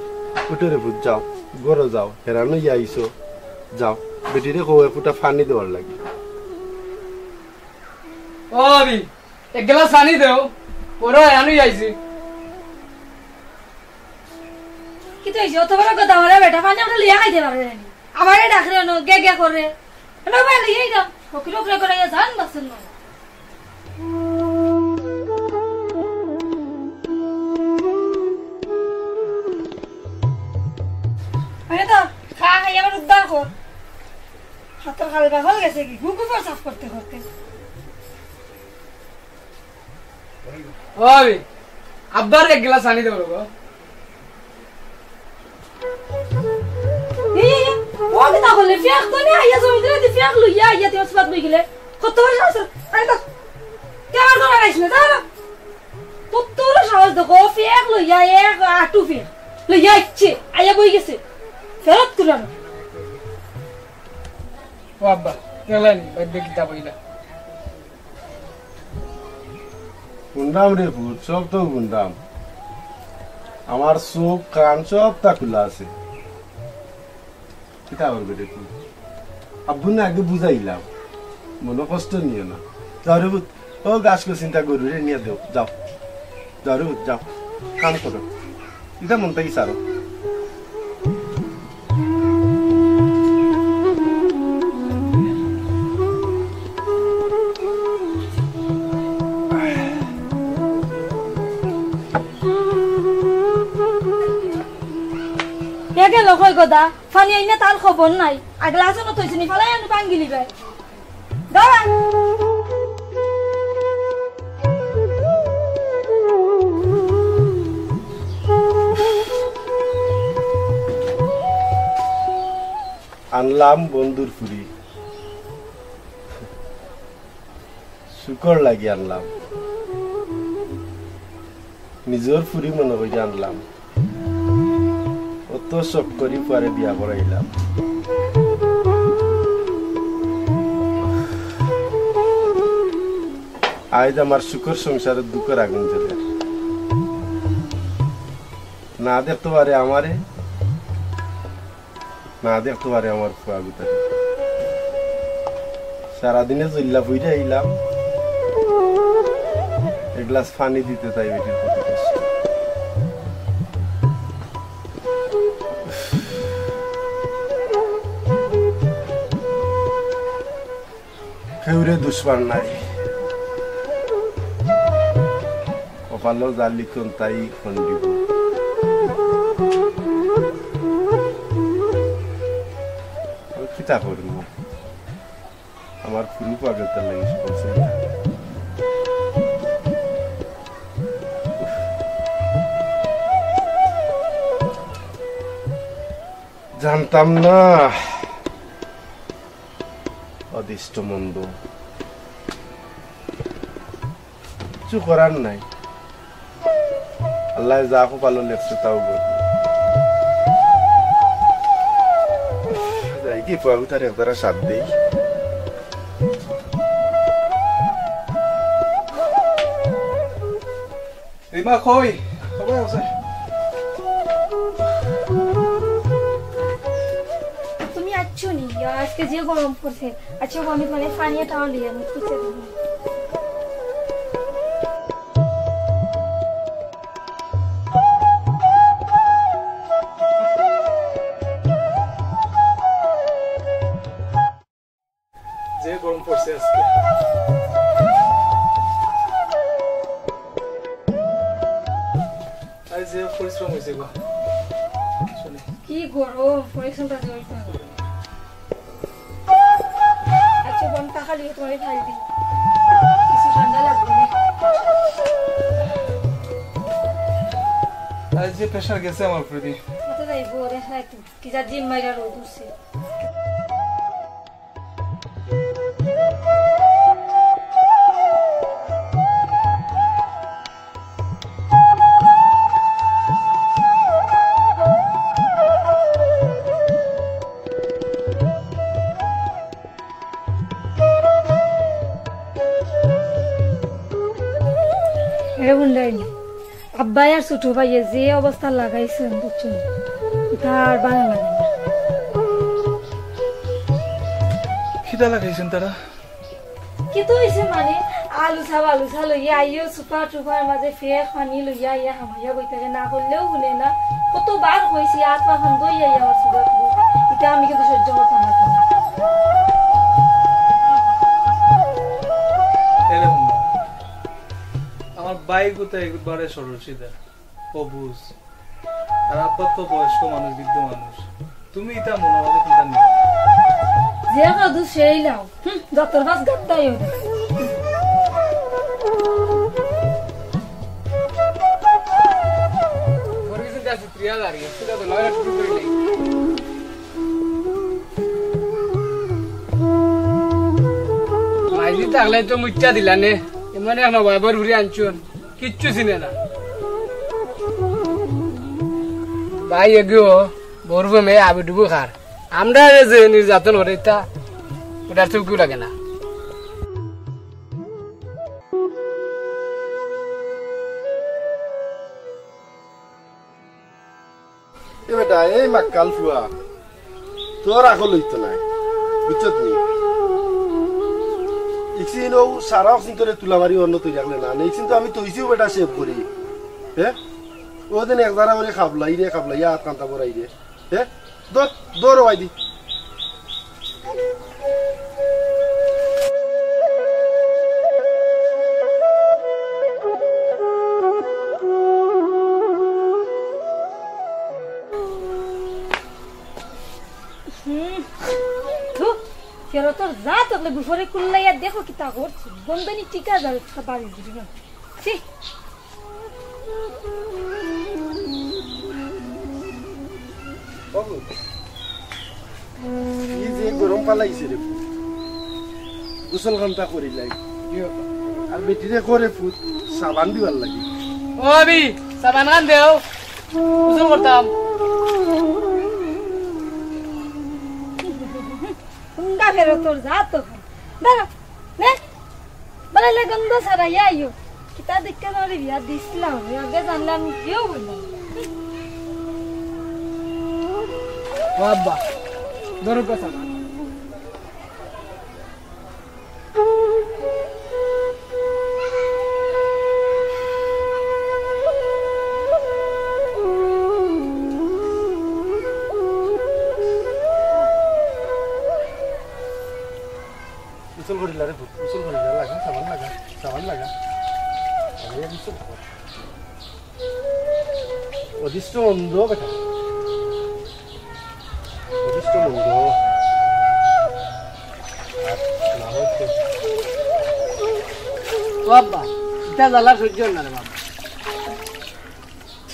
উঠে রে ভূত, যাও গড় যাও, হেরানো আইসো, যাও বেটিরে কো ফুটা পানি দেওয়ার লাগে। ও আবি এক গ্লাস পানি দেও, পরে আনি আইছি। কি তো হইছে? অত বড় কথা বলে বেটা, পানি আমরা লিয়া খাইতে পারে না। আমারে ডাকরে ন গে গে করে না ভাই লিয়াই দাও, ফকির করে করে জান বাসন না। আরে তো খা খাই আমার উদ্ধার কর। হাতের খালি বাফল গেছে কি গুগু পর সাফ করতে করতে। ও আবি আব্বার এক গ্লাস পানি দেও গো। ও কি তা বলে ফিয়াক তো না আইয়া জমি দিলে দি ফিয়াক লইয়া আইয়া তুই সবাত লই গেলে কত বড় সাহস। আই তো কেমন করে গাইছ না দাও কত বড় সাহস দেখো, ফিয়াক লইয়া এক আটু ফিয়াক লইয়া ইচ্ছে আইয়া বই গেছে ফেরত তুলানো। ও আব্বা গেলেন বাইরে কিতা বইলা গুন্ডাম রে ভূত, সব তো গুন্ডাম। আমার চোখ কান সব তা খোলা আছে। কিতা করবে রে তুই? আব্বু না আগে বুঝাইলাম, মনে কষ্ট নিও না। যাও রে ভূত, ও গাছকে চিন্তা করবি রে, নিয়ে দেও, যাও যাও রে ভূত, যাও কাম করো। এটা মন থেকে সারো। গেল কই গদা ফানি আইনা তার খবর নাই। আগলা আসনো তৈছি নি ফালাই আনু পাঙ্গিলি বে দাঁড়া। আনলাম বন্ধুর ফুরি, শুকর লাগি আনলাম, নিজের ফুরি মনে করে আনলাম। অত শখ করি পরে বিয়া করাইলাম। আজ আমার সুখের সংসারের দুঃখের আগুন জ্বলে। না দেখতে পারে আমারে, না দেখতে পারে আমার ফুয়া গুতারে। সারাদিনে জল্লা ফুইটা আইলাম, এক গ্লাস পানি দিতে তাই বেটির কত কষ্ট। কেউরে দুশ্মন নাই, কপালো যা লিখন তাই খন্ডিব। কিতা করব, আমার ফুরু পাগলটা লাগিস বলছে। জানতাম না অদিষ্ট মন্দ, কিছু করার নাই। আল্লাহ যা কপালো লেখছে তাও যাই কি পাবো তার একদারা সাথ দেই। রিমা কই সবাই আছে? তুমি আচ্ছো নি আজকে যে গরম পড়ছে। আচ্ছা আমি মানে পানি টাওয়াল লিয়ে আমি খুঁজে দেব। কি গরম পরিশ্রমটা জড়িত আচ্ছা বনটা খালি তোমার খাই দিই কিছু ঠান্ডা লাগবে না আজ যে প্রেশার গেছে আমার প্রতি কত যাইব রে একটু কি যা জিম মাইরা রোদ উঠছে আব্বাই আর ছোট ভাইয়ে যে অবস্থা লাগাইছেন বুঝছেন তার ভালো লাগে না খিদা লাগাইছেন তারা কি তো হয়েছে মানে আলু চা লইয়া আইও সুপার টুপার মাঝে ফের খানি লইয়া ইয়া হামাইয়া বই থাকে না করলেও শুনে না কতবার কইছি আত্মা খান দই আইয়া আমার সুপার এটা আমি কিন্তু সহ্য করতাম না আমার বাইক কোথায় একবারে সরল সিধা অবুজ আর আব্বা তো বয়স্ক মানুষ বৃদ্ধ মানুষ তুমি এটা মনে হবে চিন্তা নিও যে কাদু সেই লাও যতর কাজ গাত্তাই ওদের মাইজি থাকলে তো মুচ্চা দিলা নে এমন এক নবাইবার ঘুরে আনছুন কিচ্ছু চিনে না ভাই এগিও বরবো মেয়ে আবি ডুবু খার আমরা যে নির্যাতন করে তা ওটার চুকিও লাগে না বেটা এই মাক্কাল ফুয়া তোর আগল হইতো নাই বুঝছত নি ইকসিন ও সারা অক্সিন করে তুলা মারি অন্য তুই রাখলে না ইকসিন তো আমি তৈছিও বেটা সেভ করি হ্যাঁ ওদিন একদারা করে খাবলাই রে খাবলাই হাত কান্তা পরাই রে হ্যাঁ দৌড় ভাই দি তোর যা তোকে বুফরে কুল্লাইয়া দেখো কি তা করছে বন্ধনী টিকা যাবে বাড়ি দিবি না গরম পালাইছে রে গোসল ঘন্টা করি লাই আর বেটিরে করে ফুট সাবান দিবার লাগে ও আবি সাবান খান দেও গোসল করতাম হুন্ডা ফেরো তোর যা তো দাঁড়া নে বলে গন্ধ সারা আইও কিতা দেখতে ধরে বিয়া দিছিলাম আগে জানলাম কেউ বললাম বাবা ধরো কথা গোসল করিলা রে গোসল করিলা লাগা সাবান লাগা আরে গোসল কর অদিষ্ট মন্দ বেটা অদিষ্ট মন্দ না হচ্ছে বাবা এটা জ্বালা সহ্য না রে বাবা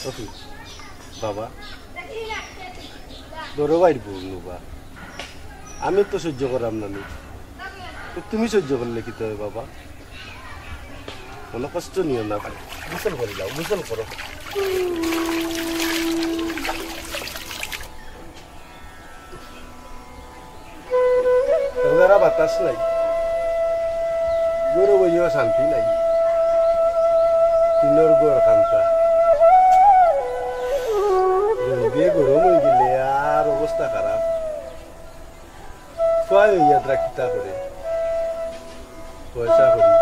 ওকে বাবা দৌড়ো বাইর বলবা আমি তো সহ্য করাম না তুমি সহ্য করলে কি তবে বাবা কোনো কষ্ট নিও না গোসল করে যাও গোসল করো এরা বাতাস নাই গরু বইও শান্তি নাই তিনর গড় খান্তা রোগে গরম হয়ে গেলে আর অবস্থা খারাপ ছয় হইয়া দ্রাক্ষিতা করে পয়সা করি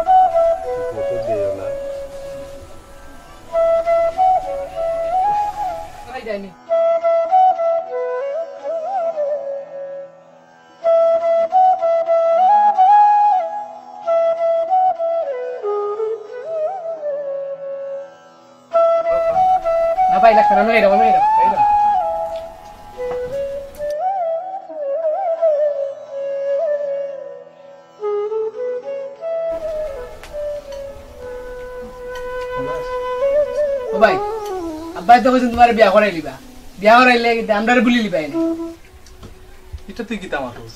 মতো দিও না না পাইলা খানা মেরে তো কইছেন তোমার বিয়া করাই লিবা বিয়া করাইলে আমরা বলি লিবাই না এটা তুই কিতা মানুষ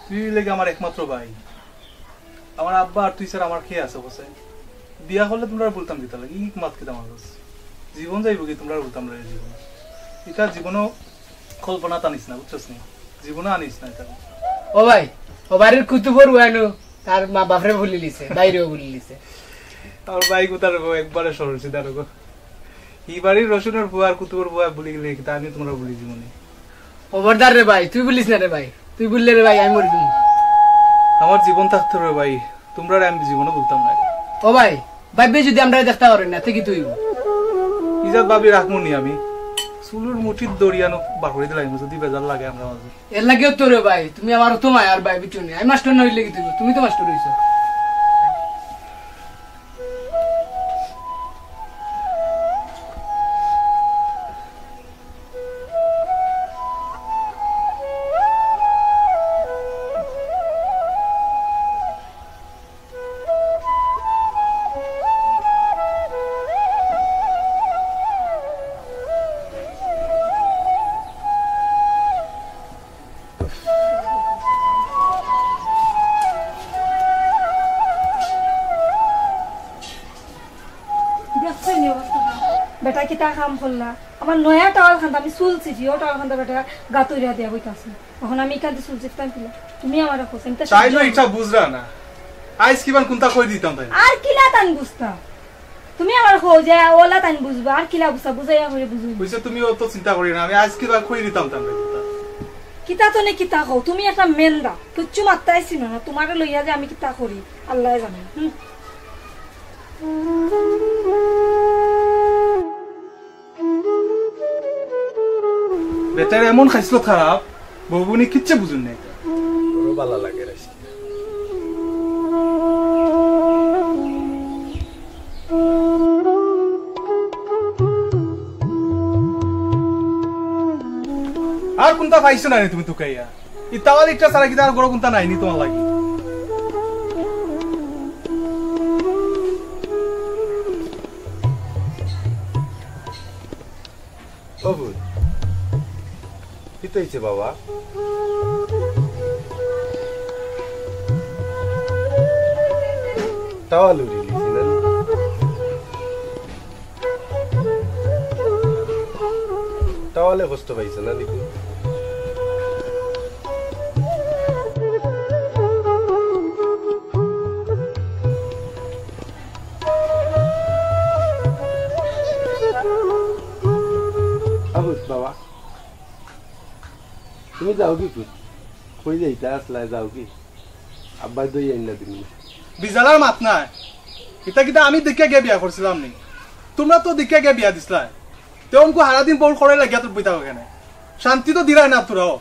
তুই লেগে আমার একমাত্র ভাই আমার আব্বা আর তুই স্যার আমার খেয়ে আছে বসে বিয়া করলে তোমরা বলতাম দিতে লাগে ই মাত কিতা মানুষ জীবন যাইব কি তোমরা বলতাম রে জীবন এটা জীবনও কল্পনা টানিস না বুঝছস নি জীবনও আনিস না এটা ও ভাই ও বাড়ির কুতুবর ওয়ানো তার মা বাপরে বলি লিছে বাইরেও বলি লিছে আর ভাই কোথার একবারে সরল সিধা রকম এই বাড়ির রসুনের বুয়া আর কুতুবর বুয়া বলি গেলে তা আমি তোমরা বলি জীবনে খবরদার রে ভাই তুই বলিস না রে ভাই তুই বললে রে ভাই আমি মরে যাবো আমার জীবন থাকতে রে ভাই তোমরা আমি জীবনে বলতাম না ও ভাই ভাববে যদি আমরা দেখতে পারি না তুই তুই ইজাত ভাবি রাখবো নি আমি চুলুর মুঠির দড়িয়ানো বাকড়ি দিলাম যদি বেজার লাগে আমরা মাঝে এর লাগেও তো রে ভাই তুমি আমার তো মায়ার ভাই বিচুনি আমি মাস্টার নইলে কি তুমি তো মাস্টার হইছো বেটা কিতা কাম করলা আমার নয়া টাওয়াল খান্দা আমি চুল চিঠি ও টাওয়াল খান্দা বেটা গাতুইরা দিয়া বইতাছি এখন আমি কান্দি চুল চিঠতাম কিলা তুমি আমার কোসেন তাই না এটা বুঝরা না আইস কিবান কোনটা কই দিতাম তাই আর কিলা তান বুঝতা তুমি আমার কো যে ওলা তান বুঝবা আর কিলা বুঝা বুঝাইয়া করে বুঝু বুঝছো তুমি অত চিন্তা করি না আমি আইস কিবান কই দিতাম তাই কিতা তো নে কিতা কও তুমি একটা মেন্দা কিচ্ছু মাত্তাইছি না তোমারে লইয়া যে আমি কিতা করি আল্লাহ জানে বেটার এমন খাইছিল খারাপ বউবনি কিচ্ছু বুঝুন নাই বড় ভালো লাগে রাইছি আর কোনটা পাইছো না তুমি তুকাইয়া ইতাওয়াল একটা সারা কিতা আর গড় কোনটা নাই নি তোমার লাগি বাবু কি হইছে বাবা টাওয়াল উড়ি লিছিলেন টাওয়ালে কষ্ট পাইছে না দেখুন বাবা তুমি যাও কি কই যাইতা আসলা যাও কি আব্বা দই আইনা দিন বিজালার মাত না এটা কিটা আমি দেখে গে বিয়া করছিলাম নি তোমরা তো দেখে গে বিয়া দিছলা তেমনকো হারা দিন বল করে লাগিয়া তোর বইতা ওখানে শান্তি তো দিলাই না তোরাও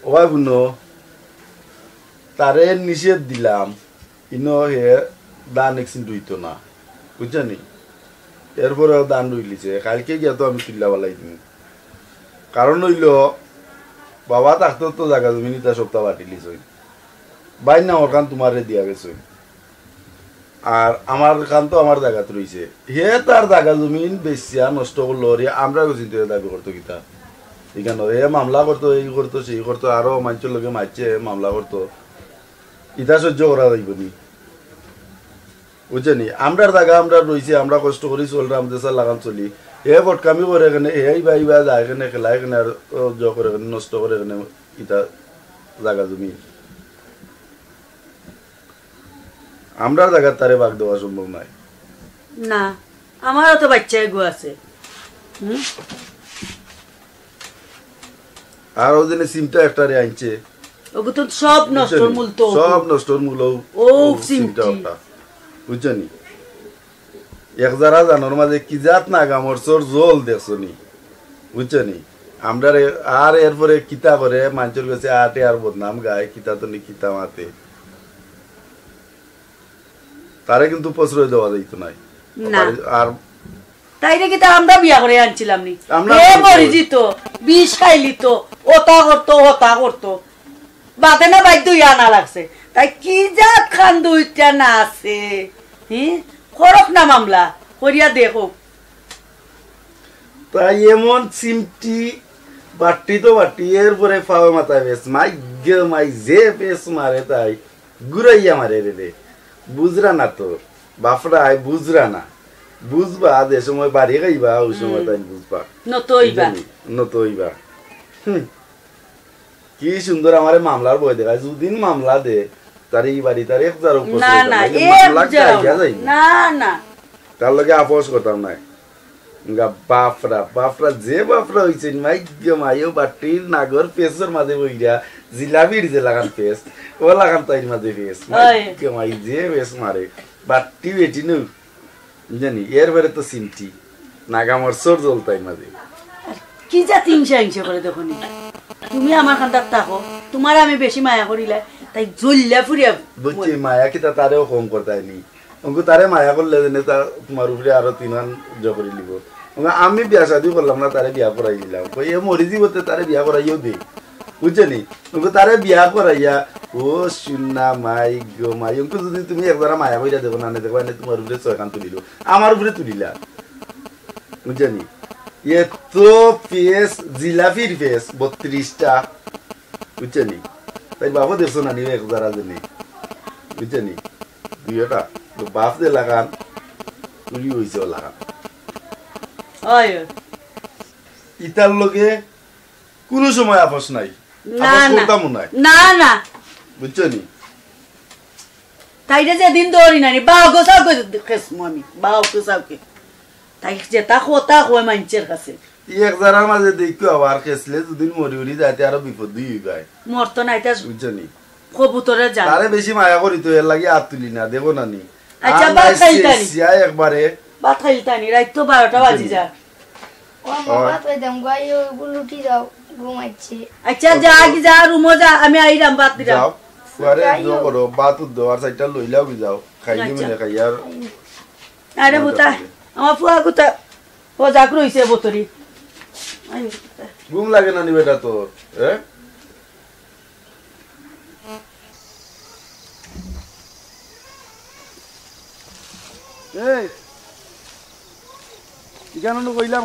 ওই বুনো তারে নিষেধ দিলাম ইনো হে দান এক্সিডেন্ট হইতো না বুঝছনি এরপরেও দান রইলিছে কালকে গিয়া তো আমি তুল্লা বালাই দিন কারণ হইল বাবা থাকতো তো জায়গা জমি নিতা সপ্তাহ বাটিলিছ বাইর না ওর কান তোমারে দিয়া গেছে আর আমার কান তো আমার জায়গাত রয়েছে হে তার জায়গা জমিন বেশিয়া নষ্ট করলো আমরা চিন্তা দাবি করতো কিতা এখানে এ মামলা করতো এই করতো সেই করতো আরো মানুষের লোকে মারছে মামলা করতো ইটা সহ্য করা যাইব নি বুঝছেনি আমরার জায়গা আমরা রয়েছি আমরা কষ্ট করি চললাম দেশার লাগান চলি হে বটকামি করে এখানে এই বা যায় এখানে খেলা এখানে আর করে নষ্ট করে এখানে এটা জায়গা জমি আমরা জায়গা তারে ভাগ দেওয়া সম্ভব নয় না আমারও তো বাচ্চা এগো আছে আর ওদিনে সিমটা একটা রে আনছে ওগো তো সব নষ্টর মূল তো সব নষ্টর মূল ও সিমটা ওটা বুঝছনি এক যারা জানোর মাঝে কি জাত না গামর চোর জল দেখছনি বুঝছনি আমরা আর এরপরে কিতা করে মানুষের কাছে আটে আর বদনাম গায় কিতা তো নি কিতা মাতে তারে কিন্তু প্রশ্রয় দেওয়া যাইত নাই আর তাইরে কি তা আমরা বিয়া করে আনছিলাম নি এ মরিজিত বিষ খাইলিত ওটা করতো বাদে না বাইদ্য আনা লাগছে তাই কি জাত খান দুইটা না আছে খরক না মামলা করিয়া দেখো তাই এমন চিমটি বাটি তো বাটি এরপরে পাওয়া মাথায় বেশ মাই যে পেস মারে তাই ঘুরাইয়া মারে রে বুঝরা না তো বাপরা বুঝরা না বুঝবা যে সময় বাড়ি গাইবা ওই সময় তাই বুঝবা নতইবা কি সুন্দর আমার মামলার বই দেখায় দুদিন মামলা দে তার এই বাড়ি তার 1000 উপর না তার লগে আপোষ করতাম নাই বাপরা যে বাপরা হয়েছে মাইও বাটির নাগর পেসের মাঝে বইরা জিলাপির যে লাগান পেস ও লাগান তাইর মাঝে পেস মাই যে পেস মারে বাটি বেটি নু জানি এরবারে তো সিমটি নাগামর সর জল তাই মাঝে কি জাতি হিংসা করে দেখুন তুমি আমার খান্দার থাকো তোমার আমি বেশি মায়া করিলে তাই জ্বললা ফুরিয়া বুঝছি মায়া কি তারেও কম করতাই নি অঙ্কু তারে মায়া করলে জানে তা তোমার উপরে আরো 3 জবরি লিব আমি বিয়া শাদি করলাম না তারে বিয়া করাই দিলাম কই এ মরি জীবতে তারে বিয়া করাইও দে বুঝছনি অঙ্কু তারে বিয়া করাইয়া ও সুন্না মাই গো মাই অঙ্কু যদি তুমি একবার মায়া কইরা দেব না দেখবা না তোমার উপরে 6 খান তুলিল আমার উপরে তুলিলা বুঝছনি এ তো পেস জিলাপির পেস 32টা বুঝছনি তাই বাবু দেখছো না নিয়ে 1000 জনে বুঝছনি দুইটা তো বাপ দে লাগান তুলি হইছে লাগান ইতার লগে কোনো সময় আপোষ নাই না বুঝছনি তাইরে যে দিন দৌড়ি নানি বাও গোসাও খেসমু আমি বাও গোসাওকে তাই যেটা কথা কয় মানুষের কাছে এক জারার মাঝে দেখো আবার খেসলে দুদিন মরি উড়ি যাইতে আরো বিপদ দুই গায় মরতো না এটা বুঝছনি কবুতরে যা তারে বেশি মায়া করি তো এর লাগি হাত তুলি না দেব না নি আচ্ছা বাত খাইতানি একবারে বাত খাইতানি রাত তো 12টা বাজি যা ও বাবা তো দেম গাইও লুটি যাও ঘুমাইছে আচ্ছা যা রুমো যা আমি আইরাম বাত দিলাম যাও পরে দো করো বাত দোয়ার সাইডটা লইলাও কি যাও খাইলি মনে খাইয়ার আরে বুতা আমার ফুয়া কুতা ও জাক রইছে বতরি ঘুম লাগে না নি বেটা তোর হ্যাঁ এই কেন কইলাম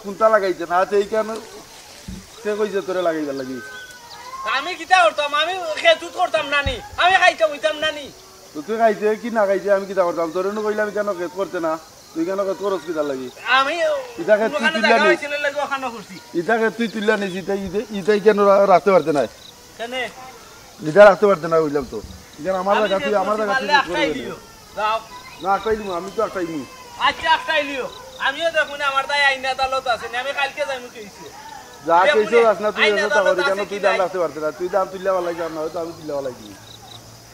কোনটা লাগাইছে না আছে এইখানে কে কইছে তোরে লাগাইবার লাগি আমি কিতা করতাম আমি খেতুত করতাম নানি আমি খাইতাম হইতাম নানি তো তুই খাইছে কি না খাইছে আমি কিতা করতাম তোরে কইলাম কেন খেত করতে না তুই কেন খেত করস কিতা লাগি আমি ইটাকে তুই তুইলা নি ইটাকে তুই তুইলা নিছি ইটাই কেন রাখতে পারতে না কেন ইটা রাখতে পারতে না কইলাম তো কেন আমার জায়গা তুই আমার জায়গা তুই যাও না একটাই দিমু আমি তো একটাই নি আচ্ছা একটাই লিও আমিও দেখুন আমার দাই আইনা আদালত আছে আমি কালকে যাইমু কইছি যা কইছো রাসনা তুই এসে তাহলে কেন তুই দাম রাখতে পারতে না তুই দাম তুইলা ভালাই জান না তো আমি তুইলা ভালাই দিই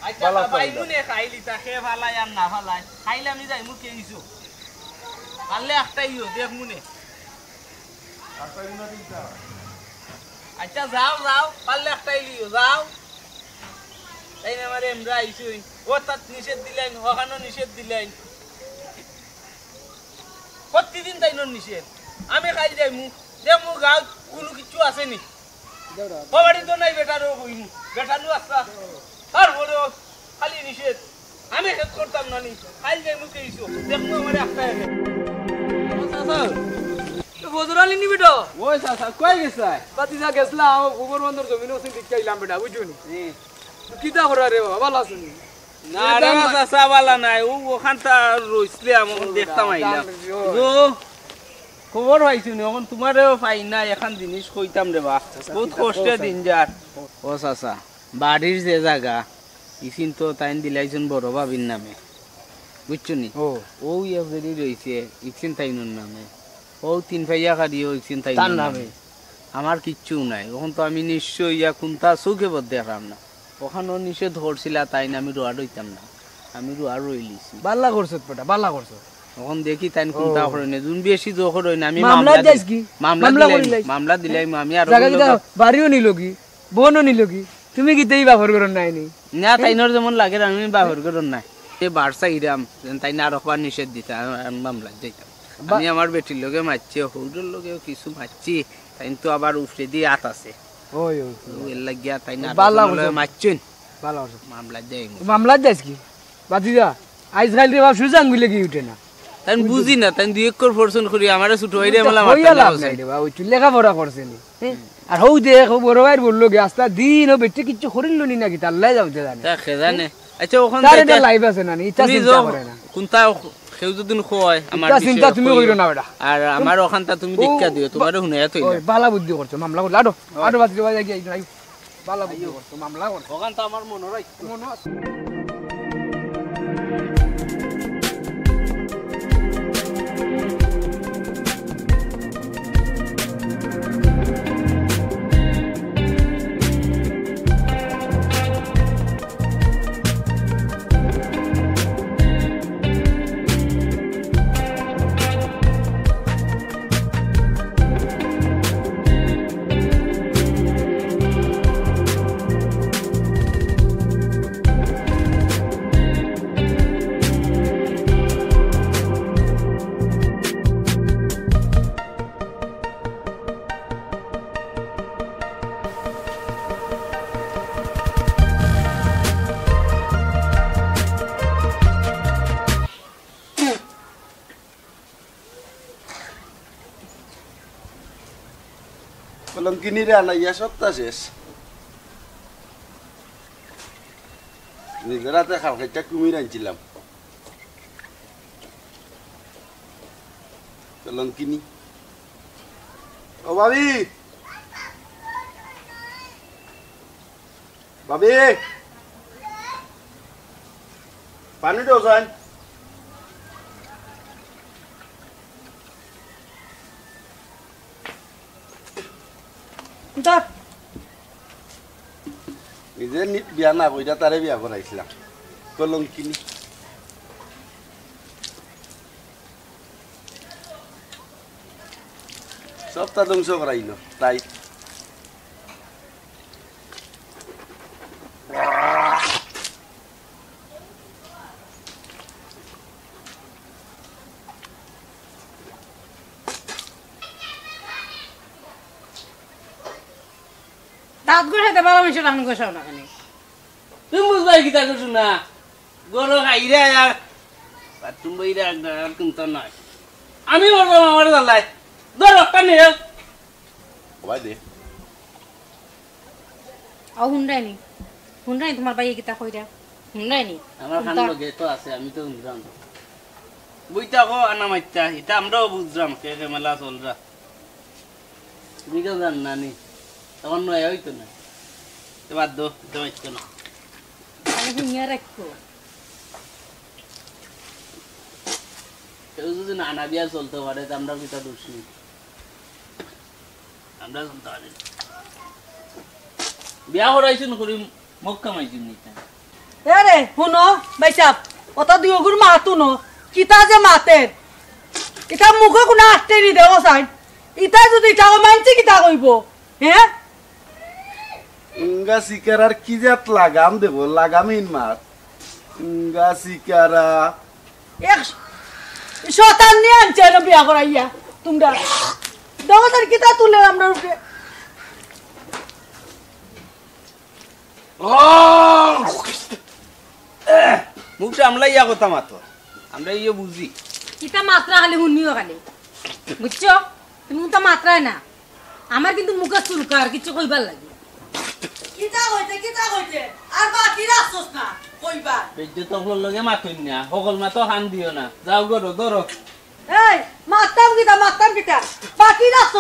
আচ্ছা বাইমু নে খাইলি তা খে ভালাই আর না ভালাই খাইলে আমি যাইমু কইছো পারলে একটাইও দেখমু নে একটাই না দিতা আচ্ছা যাও পারলে একটাই লিও যাও তাই না আমারে এমরা আইছুই ও তাত নিষেধ দিলেন ওখানে নিষেধ দিলেন প্রতিদিন তাই নিষেধ আমি খাই যাইমু দেখমু গাঁত কোনো কিছু আছে নি বাড়ি তো নাই বেটারও বইমু বেটারও আসা তারপরে খালি নিষেধ আমি খেত করতাম না নি খাই যাইমু কেইছো দেখমু আমার একটাই বজরালি নি বেটা ওই সাসা কই গেছাই পাতিজা গেছলাম গোবর বন্দর জমিন ওসিন দিকাইলাম বেটা বুঝুনি কিতা করা রে বাবা ভালো আছেন না রে চাচা বালা নাই ও ওখানটা রইছলে আমি দেখতাম আইলাম গো খবর পাইছো নি এখন তোমারও পাই না এখন জিনিস কইতাম রে বা বহুত কষ্টে দিন যার ও চাচা বাড়ির যে জায়গা ইসিন তো তাইন দিলাইছেন বড় বাবির নামে বুঝছো নি ও ইয়ে রয়েছে ইসিন তাইনুর নামে ও 3 ভাইয়া কারিও ইসিন তাইনুর নামে আমার কিচ্ছু নাই এখন তো আমি নিশ্চয় ইয়া কোনটা চোখে বদ দেখাম না ওখানেও নিষেধ করছিলা তাই না আমি রোয়া রইতাম না আমি রোয়া রইলিছি বাল্লা করছো বেটা বাল্লা করছো এখন দেখি তাই কোনটা করে না যোন বেশি জোখ রই না আমি মামলা দিলাই আমি আর বাড়িও নিল কি বোনও নিল কি তুমি কি তেই বাফর করন নাই নি না তাইনর যেমন লাগে আমি বাফর করন নাই এই বারসা ইরাম তাই না আরো নিষেধ দিতা মামলা যাইতাম আমি আমার বেটির লগে মারছি হৌডর লগে কিছু মারছি তাই তো আবার উফরে দিয়ে আত আছে ওই এর লাগিয়া তাই না বাল্লা মারছেন বাল্লা মামলা যাই মামলা যাইস কি বাতিদা আইজ খাইলে বাপ সুজাং গুলে কি উঠে না তাই বুঝি না তাই 2 একর ফরসন করি আমারে ছোট হইরে মালা মারতে নাই রে বাবা ওই লেখা পড়া করছে নি আর হউ দেখ বড় ভাইর বললো কি আস্তা দিন ও বেটি কিচ্ছু করিল নি নাকি তার লাই যাওতে জানে তা জানে আচ্ছা ওখানে তার লাইভ আছে না ইচ্ছা চিন্তা করে না কোনটা কেউ যদি কয় আমার চিন্তা তুমি কইরো না বেটা আর আমার ওখানটা তুমি দেখা দিও তোমারে হুনায়া তৈরি ওই বালা বুদ্ধি করছো মামলা করলা আডো আডো বাতি বাজা গিয়ে আই বালা বুদ্ধি করছো মামলা করছো ওখানটা আমার মনে রাখ মনে আছে কলঙ্কিনীরে আনাইয়া সপ্তাহ শেষ নিজের হাতে খালখাইটা কুমির আনছিলাম কলঙ্কিনী ও ভাবি ভাবি পানি দোসান নিজে বিয়া না কইরা তারে বিয়া করাইছিলাম কলঙ্কিনী সবটা ধ্বংস করাইল তাই দাঁত গুড় খেতে পারো মিশো রাখুন গোসাও না কেন তুমি বুঝবাই কি তা করছো না গরো খাইরা আর বাথরুম বইরা আর কিন্তু নয় আমি বলবো আমার দালাই ধর একটা নিয়ে ভাই দে ও হুন্ডাইনি হুন্ডাই তোমার ভাই কিতা কইরা হুন্ডাইনি আমার খান লগে তো আছে আমি তো বুঝলাম বুইতা কো আনা মাইতা এটা আমরাও বুঝলাম কে কে মেলা চলরা তুমি কেন জান না নি তখন নয় হইতো না তো বাদ দো তো হইতো না আমি হুনিয়া রাখবো কেউ যদি নানা বিয়া চলতে পারে তো আমরা কিতা দোষ নেই আমরা চলতে পারি বিয়া করাইছুন করি মক কামাইছুন নিতা এরে শুনো বাইসাব অত দুগুর মাতু ন কিতা যে মাতের এটা মুখে কোনো আটতে নি দেও চাই ইটা যদি ইটা মানছি কিতা কইব হ্যাঁ ইংগা শিকারার কি জাত লাগাম দেব লাগামিন মাত ইংগা শিকারা এক শতান নিয়ে আনছে না বিয়া করাইয়া তোমরা দোকানের কিতা তুলে আমরা উপরে মুখটা আমলা ইয়া কথা মাতো আমরা ইয়ে বুঝি কিতা মাত্রা খালি শুনিও খালি বুঝছো তুমি তো মাত্রাই না আমার কিন্তু মুখে চুলকা আর কিছু কইবার লাগে কিতা হইতে আর বাকি রাখছস না কইবা বেজে তো হল লগে মাতুন না সকল মাতো হান দিও না যাও গরো ধরো এই মাথা মারতাম কিটা বাকি রাখছো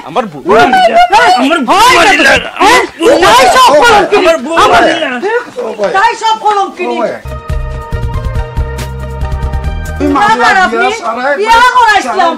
আমার সব কলম কিনি বিয়া করাইছিলাম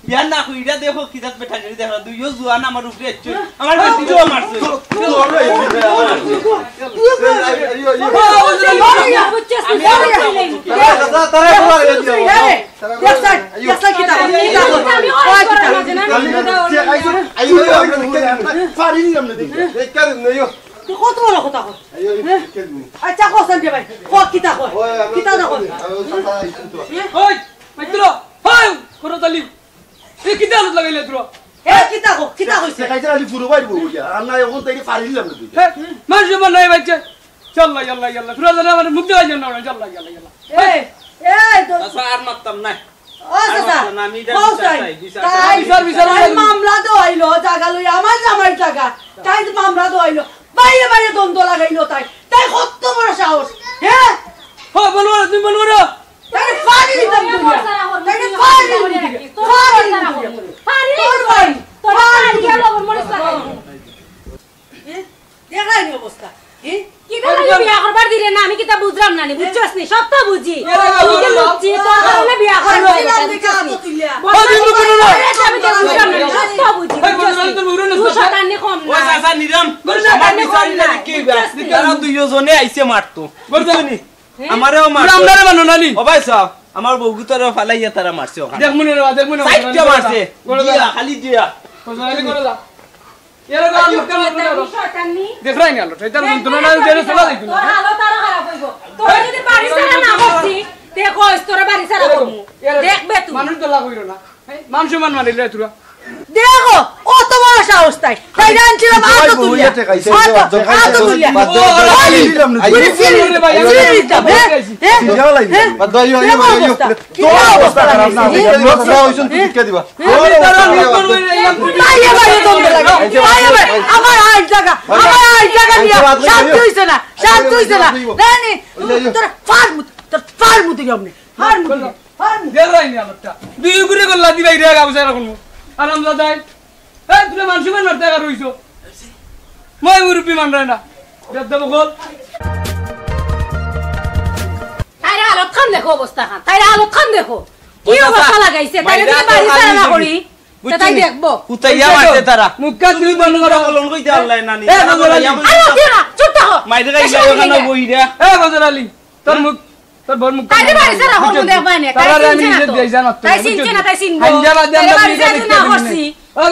বিয়ার না কইরা দেখো কিদাত বেটা গরি দেখো দুইও জুয়ান আমার উপরে এচ্ছে আমার বেটিও মারছে কত বড় কথা আচ্ছা কোসেন দে ভাই কিতা দেখো ওই মাইত্র হাই করতালি এ কিতা হালত লাগাইলে তুই এ কিতা কইছে খাইছে আলি পুরো বাইর বইয়া আর না এখন তাই পারিলাম না তুই মানুষ মান নাই বাচ্চা চল ইয়াল্লা ইয়াল্লা তুই জানা মানে মুখ দেওয়া জানা চল ইয়াল্লা ইয়াল্লা এ তো আর মারতাম না ও চাচা তাই মামলা তো আইলো জায়গা লই আমার জামাই জায়গা তাই মামলা তো আইলো বাইরে বাইরে দ্বন্দ্ব লাগাইলো তাই কত বড় সাহস হ্যাঁ বলবো তুমি বলবো তাই ফাড়ি দিতাম দুনিয়া তাই ফাড়ি তোর বাড়ি গেল মরে সারা দেখাই নি অবস্থা কি বেলা বিয়া করবার দিলে না আমি কিতা বুঝলাম না বুঝছস নি সব তো বুঝি তুই বুঝছি তোর কারণে বিয়া করবার দিলে আমি তো বুঝলাম না সব তো বুঝি তুই শতানি কম না ওই চাচা নিরাম আমার বিচারিলে কি তারা দুইও জনে আইছে মারতো বুঝছনি আমারও মারতো আমরারে মানো নালি ও ভাই সাহেব আমার বউগুতরে ফালাইয়া তারা মারছে ওখানে দেখ মনে সাইডটা মারছে জিয়া খালি জিয়া কোজালি করে দা এর গাল শতানি দেখ রাই না এটা যন্ত্রণা না দেরে চলা যাইতো তোর হালত আরো খারাপ হইব তোর যদি বাড়ি ছাড়া না করছি তে কইস তোর বাড়ি ছাড়া করমু দেখবে তুই মানুষ তো লাগ হইলো না মানুষ মান মারিলে তুই দেখো অত বড় সাহস তাই জানছিলাম আতো তুলিয়া আতো তুলিয়া আমার আট জায়গা নিয়ে শান্তি হইছে না তোর ফার মুতি যাবনি ফার মুতি দেখাই নি আমারটা দুই ঘুরে গল্লা দিবাই রে গাবসা রাখুন আরাম দাদাই এই তুই মানুষ মান মারতে গা রইছো মই মুরুপি মান রাই না বেদ বগল তাইরা হালত খান দেখো অবস্থা খান তাইরা হালত খান দেখো কি অবস্থা লাগাইছে তাইরা যদি বাড়ি ছাড়া না করি তাই দেখবো কুতাইয়া মারতে তারা মুক্কা তুমি বন্ধ করো বলন কইতে আল্লাহ নানি আরে দিরা চুপ থাকো মাইরে গাইলা ওখানে বইরা এ গজর আলী তোর মুখ তোর বড় মুখ তাইরা বাড়ি ছাড়া হল দেখবা না তাই চিনছে না তাই চিনবো হাঞ্জাবা দেন তাইরা বাড়ি ছাড়া না করছি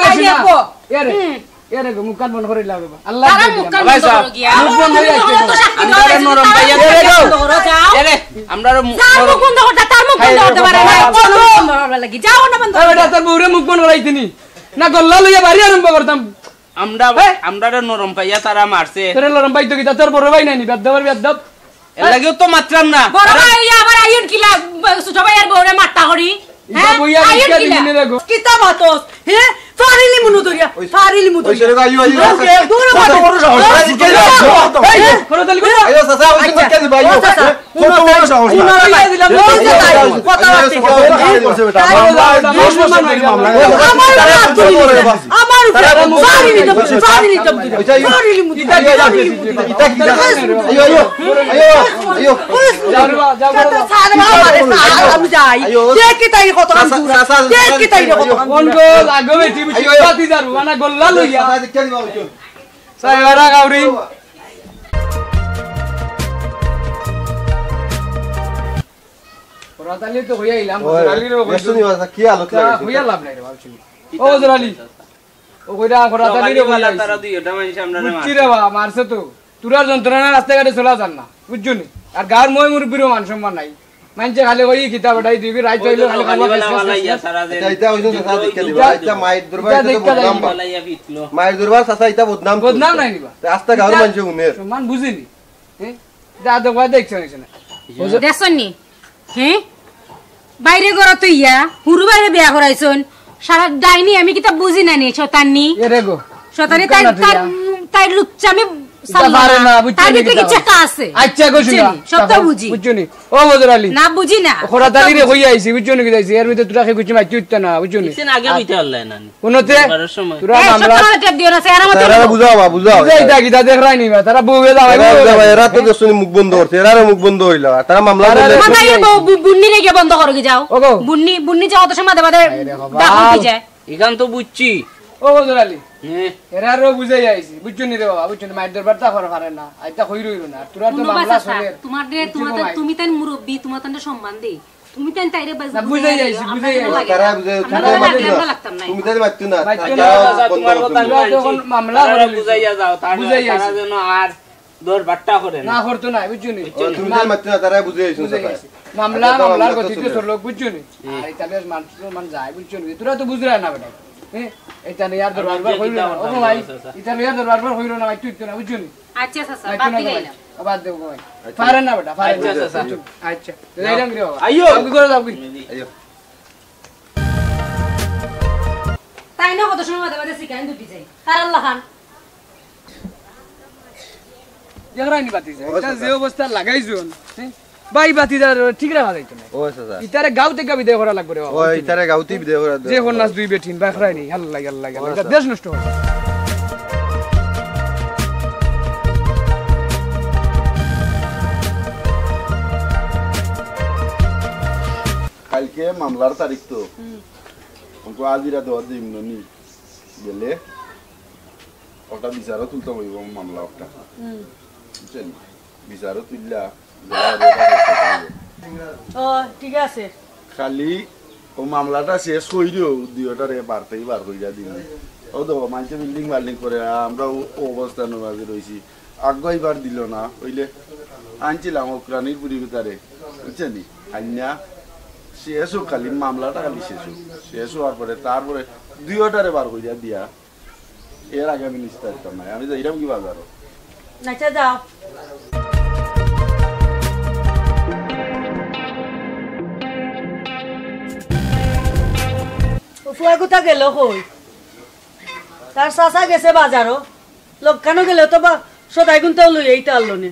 তাই দেখবো এরে গো মুখ কান বন্ধ করে লাগবে আল্লাহ তারা মুখ কান বন্ধ করে গিয়া মুখ বন্ধ হয়ে আসছে আমরা নরম পাইয়া এরে আমরা মুখ বন্ধ করতে তার মুখ বন্ধ করতে পারে না বন্ধ করতে লাগি যাও না বন্ধ বেটা তোর বউরে মুখ বন্ধ করাইতিনি না গল্লা লইয়া বাড়ি আরম্ভ করতাম আমরা নরম পাইয়া তারা মারছে তোর নরম পাইতো কি তোর বড় ভাই নাইনি বেদ এর লাগেও তো মাত্রাম না বড় ভাই আবার আইন কিলা ছোট ভাই আর বউরে মারতা করি হ্যাঁ আইন কিলা কিতা বাতস হ্যাঁ ফারিলি মুনু দরিয়া ফারিলি মুনু ওইসরে গো আইও দূর কত বড় সাহস করো তালি করো আইও চাচা ওই তো কে দিবা আইও কত বড় সাহস উনারা দিলাম কথা বলতে করছে বেটা মামলা 10 বছর ধরে মামলা আমার রাতালি তো হইয়া ইলাম রাতালির কি আলোচনা হইয়া লাভ নাই রে বাবু ও জরালি ও কইরা রাতালির হইয়া তারা দুইটা মানুষ আমরা বুঝছি রে বাবা মারছে তো তুরার যন্ত্রণা রাস্তাঘাটে চলা যান না বুঝছো নি আর গার মই মুরব্বিরও মান সম্মান নাই মানছে খালি কই কিতাব বাড়াই দিবি রাইত হইলো খালি বালাইয়া সারা দে এটা হইছে সাসা দেখে দিবা এটা মাইর দরবার এটা বদনাম বালাইয়া ফিটলো মাইর দরবার সাসা এটা বদনাম নাই নিবা রাস্তা গার মানুষ উমের সম্মান বুঝিনি হ্যাঁ যা তো কই দেখছ না দেখছনি হ্যাঁ বাইরে গড় তো ইয়া হুরু বাইরে বিয়া করাইছন সারা ডাইনি আমি কিতা বুঝি না নি শতানি এরে গো শতানি তাই লুচ্চামি আচ্ছা কইছি না সব বুঝি বুঝছনি ও বদরালি না বুঝি না খরাতালি রে হই আইছি বুঝছনি কি যাইছি এর ভিতর তুরা কে কইছি মাইতি উঠতে না বুঝছনি কিছেন আগে হইতে আল্লাহ না কোনতে তুরা মামলা সব দিও না সেরা মত তারা বুঝাও বুঝাও এইটা কি তা দেখ রাইনি বা তারা বউয়ে দাও এরা তো দসনি মুখ বন্ধ করতে এরা মুখ বন্ধ হইল তারা মামলা করলে মাথায় বুন্নি রে কে বন্ধ করো কি যাও বুন্নি যাও তো সময় দেবাদে ডাকুন কি যায় ইগান তো বুঝছি ও বদরালি এরারও বুঝাই আইছি বুঝছনি রে বাবা বুঝছনি মাইর দরবার তা করা পারে না আইতা কই রইলো না তুরা তো মামলা চলে তোমার রে তুমি তাই মুরব্বি তোমার তান্ডে সম্মান দেই তুমি তাই তাইরে বুঝাই আইছি তারা বুঝাই তুমি তাই মারতো না তোমার কথা তখন মামলা করে বুঝাইয়া যাও তারা যেন আর দরবারটা করে না করতো না বুঝছনি তুমি তাই মারতো না তারা বুঝাই আইছো মামলার গতিতে চললো বুঝছনি আর ইতালে মান যায় বুঝছনি তুরা তো বুঝরা না বেটা এটা নিয়ার দরবার হইল না ও ভাই এটা নিয়ার দরবার হইল না তুই তো না বুঝছনি আচ্ছা চাচা বাদ দিলাম বাদ দেব ভাই পারেন না বেটা পারেন আচ্ছা চাচা আচ্ছা যাইরাম রে বাবা আইও আমি করে যাবি আইও তাই না কত সময় বাদে শিখাইন দুটি যাই কার আল্লাহ খান জগরানি বাতি যায় এটা যে অবস্থা লাগাইছুন বাই বাতি ঠিক রাখা যাইতো না ও চাচা ইতারে গাঁও থেকে বিদায় করা লাগবে রে বাবা ও ইতারে গাউতি বিদায় করা যে কোন নাচ দুই বেঠিন বাখরাইনি আল্লাহ আল্লাহ এটা দেশ নষ্ট হবে কালকে মামলার তারিখ তো আমাকে আজিরা দেওয়া দিম নি গেলে ওটা বিচারও তুলতে হইব মামলা ওটা বুঝছেন বিচারও তুললা ও ঠিক আছে খালি ও মামলাটা শেষ কইরিও দুইটারে বারতেই বার কইরা দিন ও তো মানুষ বিল্ডিং বাল্ডিং করে আমরা অবস্থান মাঝে রয়েছি আগাইবার দিল না হইলে আনছিলাম ওকরানির পুরী ভিতরে বুঝছেন আন্যা শেষ হোক খালি মামলাটা খালি শেষ হওয়ার পরে তারপরে দুইটারে বার কইরা দিয়া এর আগে আমি নিস্তারিত নাই আমি যাইরাম কি বাজারও নাচা যাও ফুয়া কোথা গেল কই তার চাচা গেছে বাজারও লোক কেন গেল তো বা সদাই গুনতে লই এইটা আনলো নে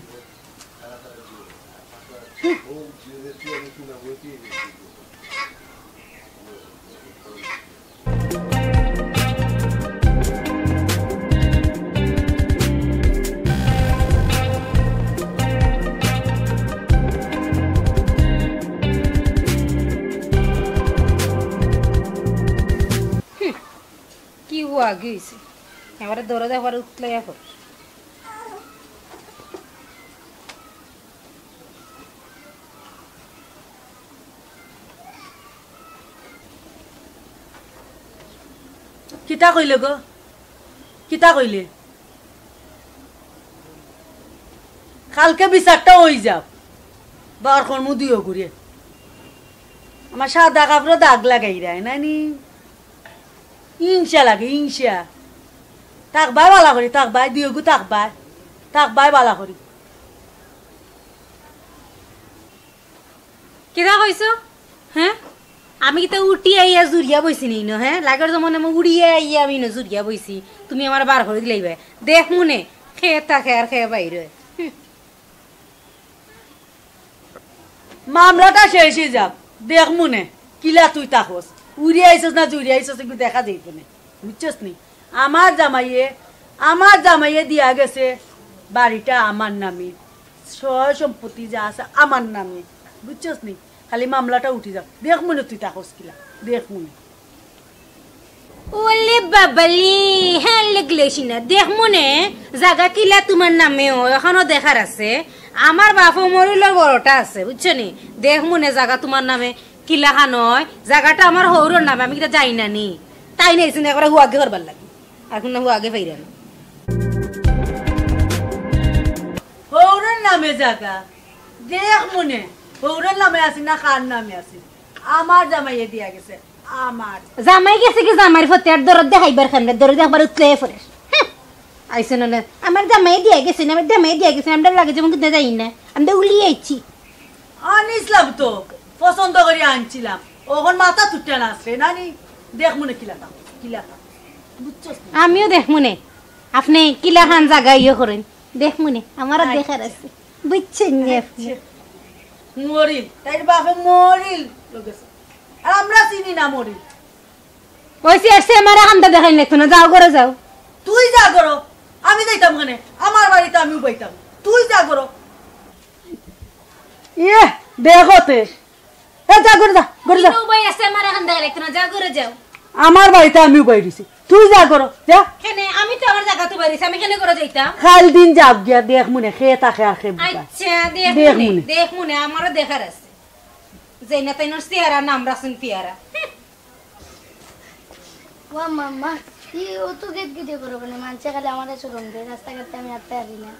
কি হুয়া গেছে এবারে দৌড়ে দেওয়ার উঠলে এখন কিতা কইলে গো কিতা কইলে কালকে বিচারটা হই যাও বার কর্ম দিও ঘুরে আমার সাদা কাপড়ে দাগ লাগাই রায় নানি ইনশা লাগে ইনশা তাকবাই বালা করি তাকবাই দিও তাকবাই বালা করি কিতা কইছো হ্যাঁ আমি কিতা উঠি আইয়া জুরিয়া বইছি নি ন হ্যাঁ লাগের জমনে আমি উড়িয়া আইয়া আমি ন জুরিয়া বইছি তুমি আমার বার করে দিলাইবে দেখ মনে খেয়ে থাকে আর খেয়ে বাইরে মামলাটা শেষে যাক দেখ মনে কিলা তুই তাকস উড়িয়া আইছস না জুরিয়া আইছস একটু দেখা যাইত না বুঝছস নি আমার জামাইয়ে দিয়া গেছে বাড়িটা আমার নামে, সয় সম্পত্তি যা আছে আমার নামে, বুঝছস নি? খালি মামলাটা উঠি যাও, দেখ মনে তুই তাকস কিলা, দেখ মনে। ওলে বাবালি, হ্যাঁ লেগলেছি না, দেখ মনে জাগা কিলা তোমার নামেও এখনো দেখার আছে। আমার বাপু মরিলের বড়টা আছে, বুঝছো নি? দেখ মনে জাগা তোমার নামে কিলা নয়, জায়গাটা আমার হৌরর নামে, আমি কিটা যাই না নি, তাই নাইছি না, একবার হুয়াগে করবার লাগে, এখন না হুয়াগে পাইরা না। হৌরের নামে জায়গা, দেখ মনে হৌরের নামে আছে না কার নামে আছে? আমার জামাইয়ে দিয়া গেছে, আমার জামাই গেছে কি জামাই ফতের দরদ দেখাইবার খামনে দরদ একবার উতলে পড়ে আইছে না, আমার জামাই দিয়া গেছে না, আমার জামাই দিয়া গেছে, আমরা লাগে যেমন কিনা যাই না, আমরা উলিয়ে আইছি। আনিসলাম তো, পছন্দ করে আনছিলাম, ওখন মাথা তুটে না আসছে নানি, দেখ মনে কিলা বুঝছস? আমিও দেখ মনে আপনি কিলা খান জায়গা ইয়ে করেন, দেখ মনে আমারও দেখার আছে, বুঝছেন? মরিল তাই বাপে মরিল আর আমরা চিনি না মরিল। ওইসে আসছে আমার হামদা দেখাই না, না যাও করে যাও, তুই যা করো, আমি যাইতাম কেন? আমার বাড়িতে আমিও পাইতাম, তুই যা করো। ইয়ে দেখতে যা করে যা করে যা, ভাই আসছে আমার হামদা দেখাই না, যা করে যাও। আমার বাড়িতে আমিও পাইছি, তুই যা করো যা। কেন আমি তো আমার জায়গা তো বাইরেছি, আমি কেন করে যাইতাম? খাল দিন যাব গিয়া দেখ মনে খেয়ে থাকে আর খেয়ে। আচ্ছা দেখ মনে আমারও দেখার আছে, যেই না তাই চেহারা নাম রাখছেন পেয়ারা। ওয়া মাম্মা ই ও তো গেট গিয়ে করবে না, মানুষে খালি আমাদের শোরুম দে, রাস্তাঘাটে আমি হাঁটতে পারি না।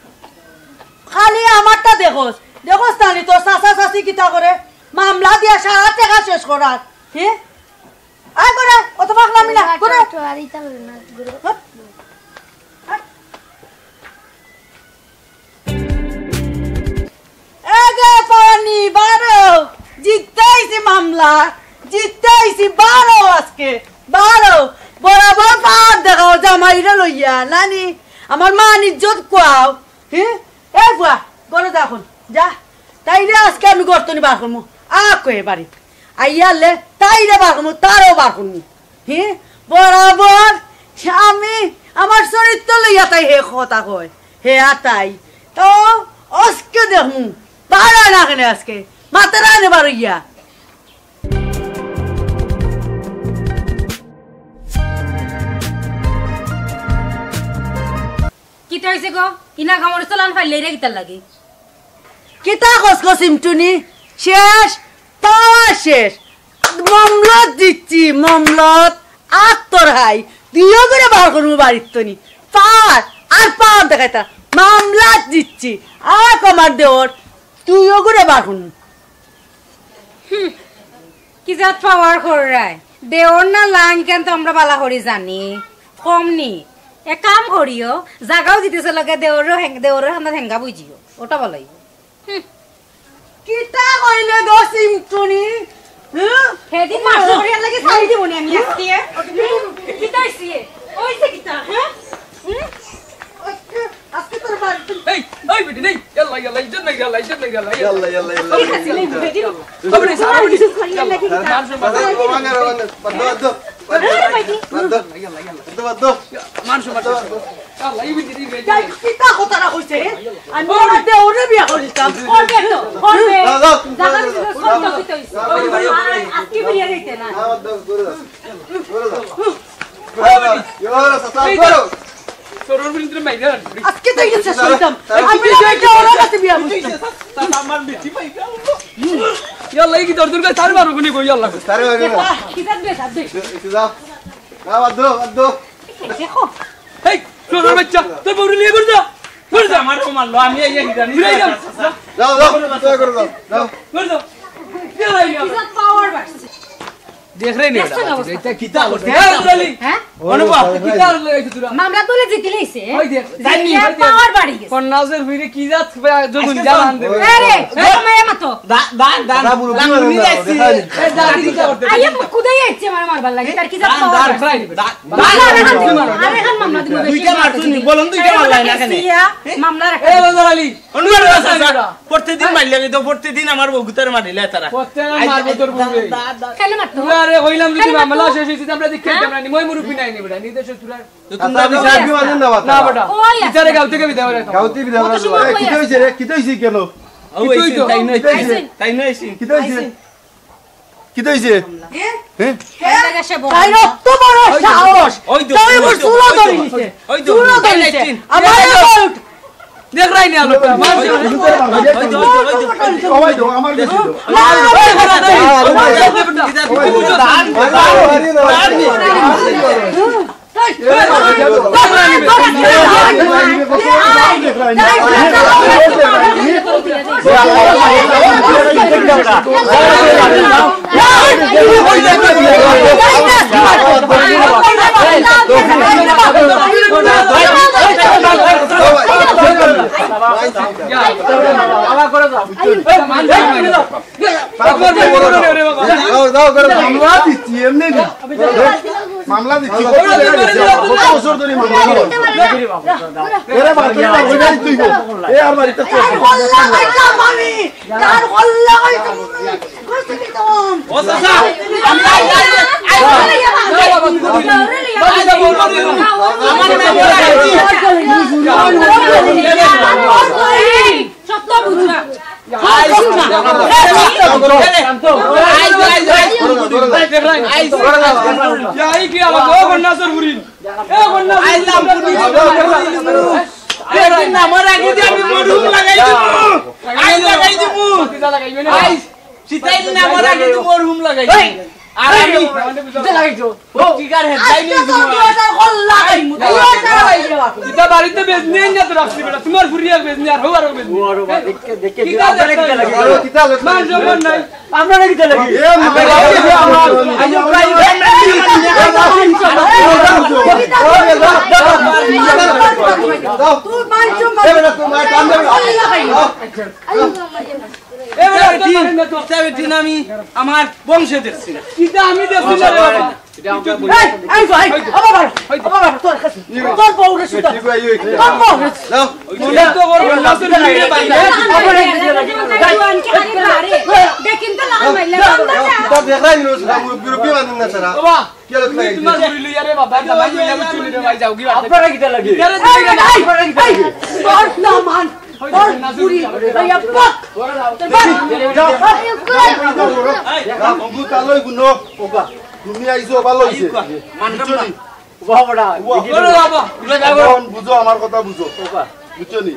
খালি আমারটা দেখোস দেখোস তানি তোর চাচা চাচি কিতা করে মামলা দিয়া সারা টাকা শেষ করার। হ্যাঁ আয় করে অত পাগলামি না করে আর ইতা করে না গুরু। এগে পানি বারো জিততেইছি মামলা, জিততেইছি বারো, আজকে বারো বরাবর পার দেখাও জামাইরা লইয়া নানি, আমার মান ইজ্জত কোয়াও। হ্যাঁ এ বুয়া গরো দেখুন যা, তাইলে আজকে আমি গর্তনি বার করবো, কয়ে বাড়িতে আইয়ালে তাইরে বার করবো, তারও বার করবো। হ্যাঁ বরাবর আমি আমার চরিত্র লইয়া তাই হে কথা কয়, হে তাই তো আজকে দেখুন পারা না কেন, আজকে মাতারা নেবার ইয়া। কিতা হইছে গো? ইনা কামড় চলান ফাইলে রে কিতা লাগে? কিতা কস কস সিমটুনি শেষ পাওয়া শেষ, মামলত দিচ্ছি মামলত আত্তর হাই দিও করে বার করবো বাড়ির তনি পার আর পাওয়ার দেখাইতা মামলা দিচ্ছি আর কমার দেওয়ার তুইও করে বার করবো। কি জাত পাওয়ার করায় দেওর না লাং কেন তো আমরা বালা করি জানি কম নি, এক কাম করিও জাগাও দিতেছে লগে দেওরের হামদা হেঙ্গা বুঝিও, ওটা বলাই। কিতা কইলে গো সিমটুনি? হেদিন মারছো করিয়া লাগি ছাড়ি দিবনি আমি আজকে। কিতা হইছে? ওইছে কিতা? হ্যাঁ আজকে তোর বাড়ি এই ওই বিটি নেই, ইয়াল্লা ইয়াল্লা ইজ্জত নাই, ইয়াল্লা ইজ্জত নাই, ইয়াল্লা ইয়াল্লা ইয়াল্লা ইয়াল্লা খবর নেই সারা বিটি মানুষ মাথা মানুষ মাথা আল্লাহ এই বিটি রে যাই কিতা কথা না কইছে আমি আমার দেওরে বিয়া করিতাম করবে তো করবে দাও জাগা দিতে সব তো কিতা হইছে আজকে বিয়া দিতে না সরোর বিটি মাইরা আজকে তাই গেছে শুনতাম আমি দেওরে কাছে বিয়া করিতাম আমার বিটি পাই গেল ইয়াল্লা এই কি দর দর করে তার মারো কোনি কই ইয়াল্লা তারে কিতা দে সাথে যাও আদো দেখো এই সরোর বাচ্চা তুই বড় নিয়ে করে যা করে যা আমার মারলো আমি এই জানি যাও তুই করে যাও করে যাও কিতা পাওয়ার বাড়ছে দেখ রে নে এটা কিতা করতে হ্যাঁ অনুভব কিতা লাগাইছ তুই মামলা তোলে জিতে লইছে ওই দেখ জানি পাওয়ার বাড়ি গেছে কন্নাজের ফিরে কি জাত যখন জানান দেবে আরে মায়া মতো দান দান বুড়ি যাইছি এই দাদি কিতা করতে আইয়া কুদাই ইচ্ছে আমার মারবার লাগে তার কি যা আরে খান মামলা দিব দুইটা মারছুনি বলুন দুইটা মারলাই না কেন মামলা রাখ এ বাজার আলী প্রতিদিন মারলে তো প্রতিদিন আমার বগুতার মারিলে তারা প্রত্যেক মারবো তোর বুবে কেন মারতো আরে কইলাম যদি মামলা শেষ হইছে আমরা দেখি আমরা নি মই মুরুবি নাই নি বেটা নিতে তুই তোমরা বিচার কি বাজেন না না বেটা বিচারে গাঁও থেকে বিদায় করে গাউতি বিদায় করে কি হইছে রে কি হইছে কেন তাই নয় কি হইছে কি হইছে হ্যাঁ এই জায়গা সে বড় তাই রক্ত বড় সাহস ওই তো তাই মোর চুলো ধরে নিছে ওই তো চুলো ধরে নিছে আমার দেখ রাই নি আলোটা ওই তো আমার বেশি মামলা দিচ্ছি কত বছর ধরে মামলা এরে বাকি তুই এ আর বাড়িতে ও চাচা সত্য বুঝা আর আমি লাগাইছো টিকার হেডলাইন এটা বাড়িতে বেজনি না তো রাখছি বেটা তোমার ফুরিয়া বেজনি আর হওয়ার বেজনি দেখে কি আপনারা কি লাগে কিতা মান জমন নাই আপনারা কি লাগে আমার আইও প্রাই তুই মান জমন এবারে তোমার কাম দেবে আমি আমার বংশে দেখছি না এটা আমি দেখছি না রে বাবা এটা আমরা বলি এই ভাই আবার তোর কাছে তোর বউরে সুতা তোর বউরে দাও মনে তো করব না তো নিয়ে ভাই আবার দেখিন তো লাগা মাইলা কিতা দেখাই নো বিরুপি বানিন না সারা বাবা কি হলো লাগে তোমার বলি লইয়া রে বাবা না ভাই লইয়া বুঝছি রে ভাই যাও কি আপনারা কিটা লাগে তোর না মান তোর পুরি ভাইয়া পক অঙ্গু তালই গুনো ওকা তুমি আইছো ভালো হইছে বুঝছনি বুঝো আমার কথা বুঝো বুঝছনি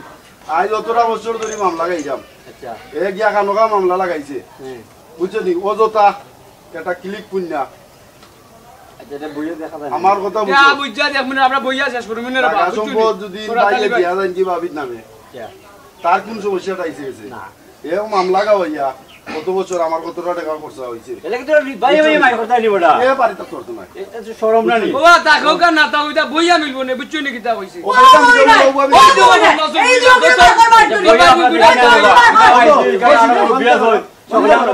আজ অতটা বছর ধরে মামলা লাগাইলাম আচ্ছা এ গিয়া কানকা মামলা লাগাইছে বুঝছনি অযথা এটা ক্লিক পুণ্যা আমার কথা বুঝো বুঝা দেখ মানে আমরা বইয়া শেষ করব না রে বাবা সম্পদ যদি বাইরে দিয়া যান কি ভাবিত নামে তার কোন সমস্যাটা আইছে গেছে না এ মামলা গাওয়া কত বছর আমার কতটা টাকা খরচা হইছে এলাকে তো ভাই ভাই মাই কথা নি বড়া এ বাড়িতে করতে না এটা তো শরম না নি বাবা তাকো কা না তাও এটা বইয়া মিলবো না বুঝছনি কিটা কইছে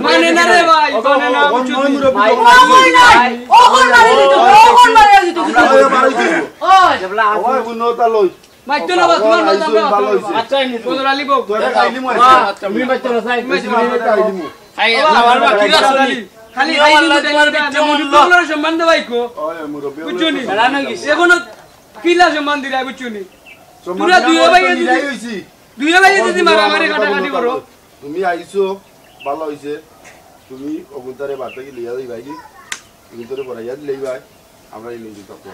মানে না রে ভাই মানে না বুঝছনি ও কোন মারি দিত ও কোন মারি দিত ওই জবলা ওই গুনটা লই মাইতো না বাস তোমার মাথা ভালো হইছে আচ্ছা নি বদর আলী বউ তোরা খাইলি মো আচ্ছা আমি মাইতো না সাই খাইলি মো খাই আমার বা কি রাসলি খালি খাই দিতে তোমার বিচ্ছে মুল্লার সম্বন্ধ ভাইকো ওই মুরব্বি বুঝছনি জানা গিস এখনো কিলা সম্বন্ধ দিরা বুঝছনি তোরা দুই ভাই হইছি দুই ভাই যদি মারামারি কাটাকাটি করো তুমি আইছো ভালো হইছে তুমি অগুতারে বাতে কি লিয়া দিই ভাই তুমি তোরে পড়াইয়া দিলেই ভাই আমরা এই লইছি তক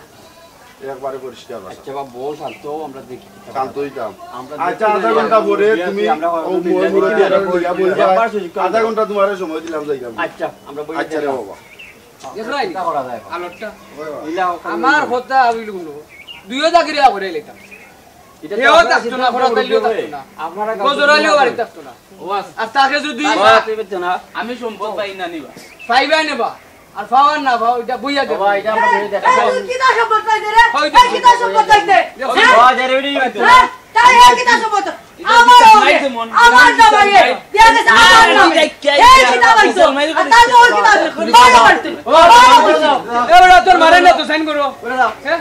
একবারে পরিষ্কার আচ্ছা বাবা বল শান্ত আমরা দেখি শান্ত হইতাম আচ্ছা আধা ঘন্টা পরে তুমি ও মুরব্বি আর বইয়া বলবা আধা ঘন্টা তোমারে সময় দিলাম যাইতাম আচ্ছা আমরা বই আচ্ছা রে বাবা দেখলাই তা করা যায় আলোটা ইলাও আমার কথা আবিলগুলো দুইও দাগিরে করে লইতাম এটা এও থাকতো না ঘর তাইলেও থাকতো না আপনারা গজরালিও বাড়ি থাকতো না ওয়াস আর তাকে যদি আমি সম্পদ পাই না নিবা পাইবাই নেবা আর পাওয়ার না পাও এটা বইয়া দেবা এটা আমরা বই দেখা কিটা সম্পদ পাইতে রে এই কিটা সম্পদ পাইতে বাজার রেডি হইতো তাই এই কিটা সম্পদ আমার না ভাই দিয়া গেছে আমার না এই কিটা পাইছো আর তার বউ কিটা এ বেটা তোর মারে না তো সাইন করো হ্যাঁ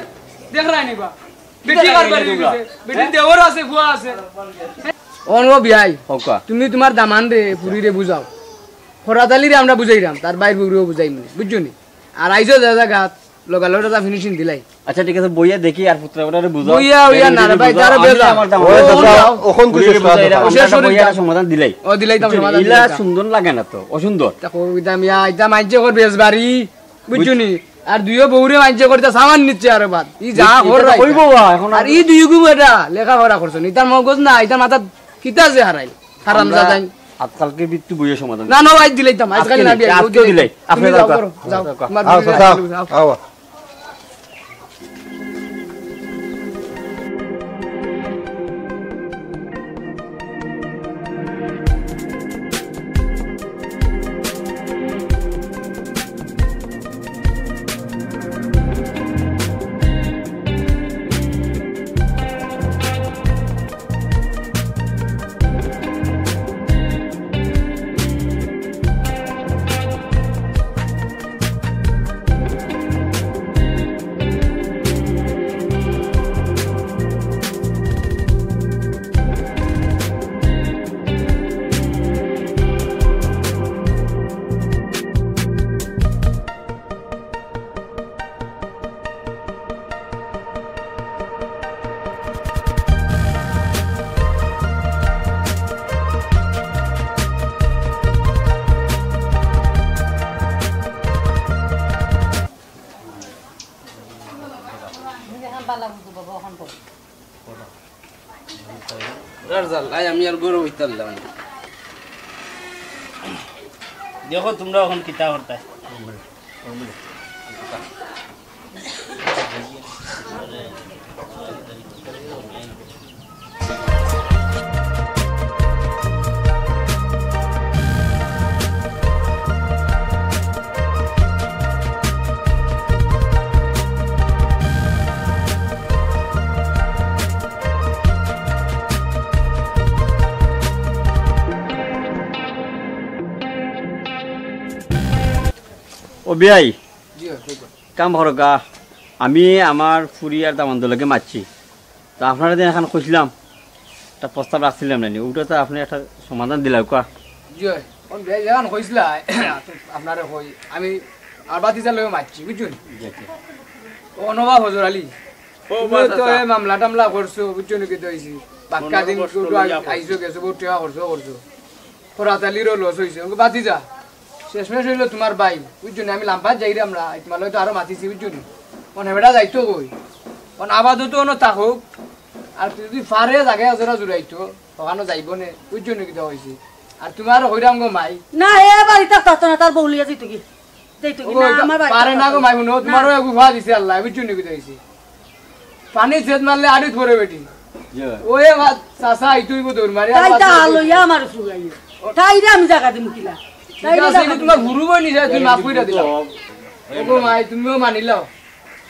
দেখ রাই নিবা বেটি কারবার হইছে বেটি দেওর আছে ফুয়া আছে অনগো বিয়াই হোকা তুমি তোমার দামান রে পুরি রে বুঝাও খরাতালিরে আমরা বুঝাইরাম তার বাইর বুড়িও বুঝাইম বুঝছো নি আর আইজো দাদা গাত লগালো দাদা ফিনিশিং দিলাই আচ্ছা ঠিক আছে বইয়া দেখি আর পুত্রটারে বুঝাও বইয়া না রে ভাই তার বেজা আমার দাম ওখন কইছে বইয়া সমাধান দিলাই ও দিলাই তো সমাধান ইলা সুন্দর লাগে না তো অসুন্দর দেখো ইদাম ইয়া ইদাম মাইজে কর বেজবাড়ি বুঝছো নি আর দুইও বউরে মাইজে করতে সামান নিচ্ছে আর বাদ ই যা কর কইব এখন আর ই দুই গু এটা লেখা পড়া করছ নি তার মগজ না ইতার মাথা কিতা যে হারাইল হারাম জাদাই আজকালকে বিট্টু বইয়া সমাধান না না ভাই দিলাই তো আজকাল না বিয়া আজকে দিলাই আপনি যাও যাও আও আমি আর গরু হইতাম দেখো তোমরা এখন কিতা করতে ও বিয়াই কাম করগা আমি আমার ফুরি আর দামান্দলকে মারছি তা আপনারা দিন এখন কইছিলাম একটা প্রস্তাব রাখছিলাম না ওটা তো আপনি একটা সমাধান দিলাম কা জয় কোন বিয়াই যখন কইছিলা আপনারে কই আমি আর বাতিজা লয়ে মারছি বুঝুন ও নবাব হযর আলী ও তো এই মামলা টামলা করছো বুঝুন কি দইছি বাক্কা দিন শুরু আইছো গেছো বহুত টাকা করছো খরাতালিরও লস হইছে বাতিজা শেষমেশ হইলো তোমার ভাই বুঝছো আমি লাম্পাত যাই রে আমরা তোমার তো আরো মাতিছি বুঝছো কোন হেবেটা যাইতো কই কোন আবাদও তো অন্য থাকুক আর তুই যদি ফারে জাগে আজরা জুড়াইতো ওখানে যাইব নে বুঝছো নাকি দেওয়া হয়েছে আর তোমার হইরাম গো মাই না এ বাড়িতে থাকতো না তার বউলিয়া যাইতো কি পারে না গো মাই মনে তোমারও একু ভা দিছে আল্লাহ বুঝছো নাকি দেওয়া পানি ছেদ মারলে আড়িত পরে বেটি ওই চাষা আইতুই দৌড় মারি তাই তা লইয়া আমার ফুগাই তাই রে আমি জায়গা দিমু কিলা তোমার গুরু বই নিছে তুমি মাফ কইরা দিলাম ওগো মাই তুমিও মানিলাও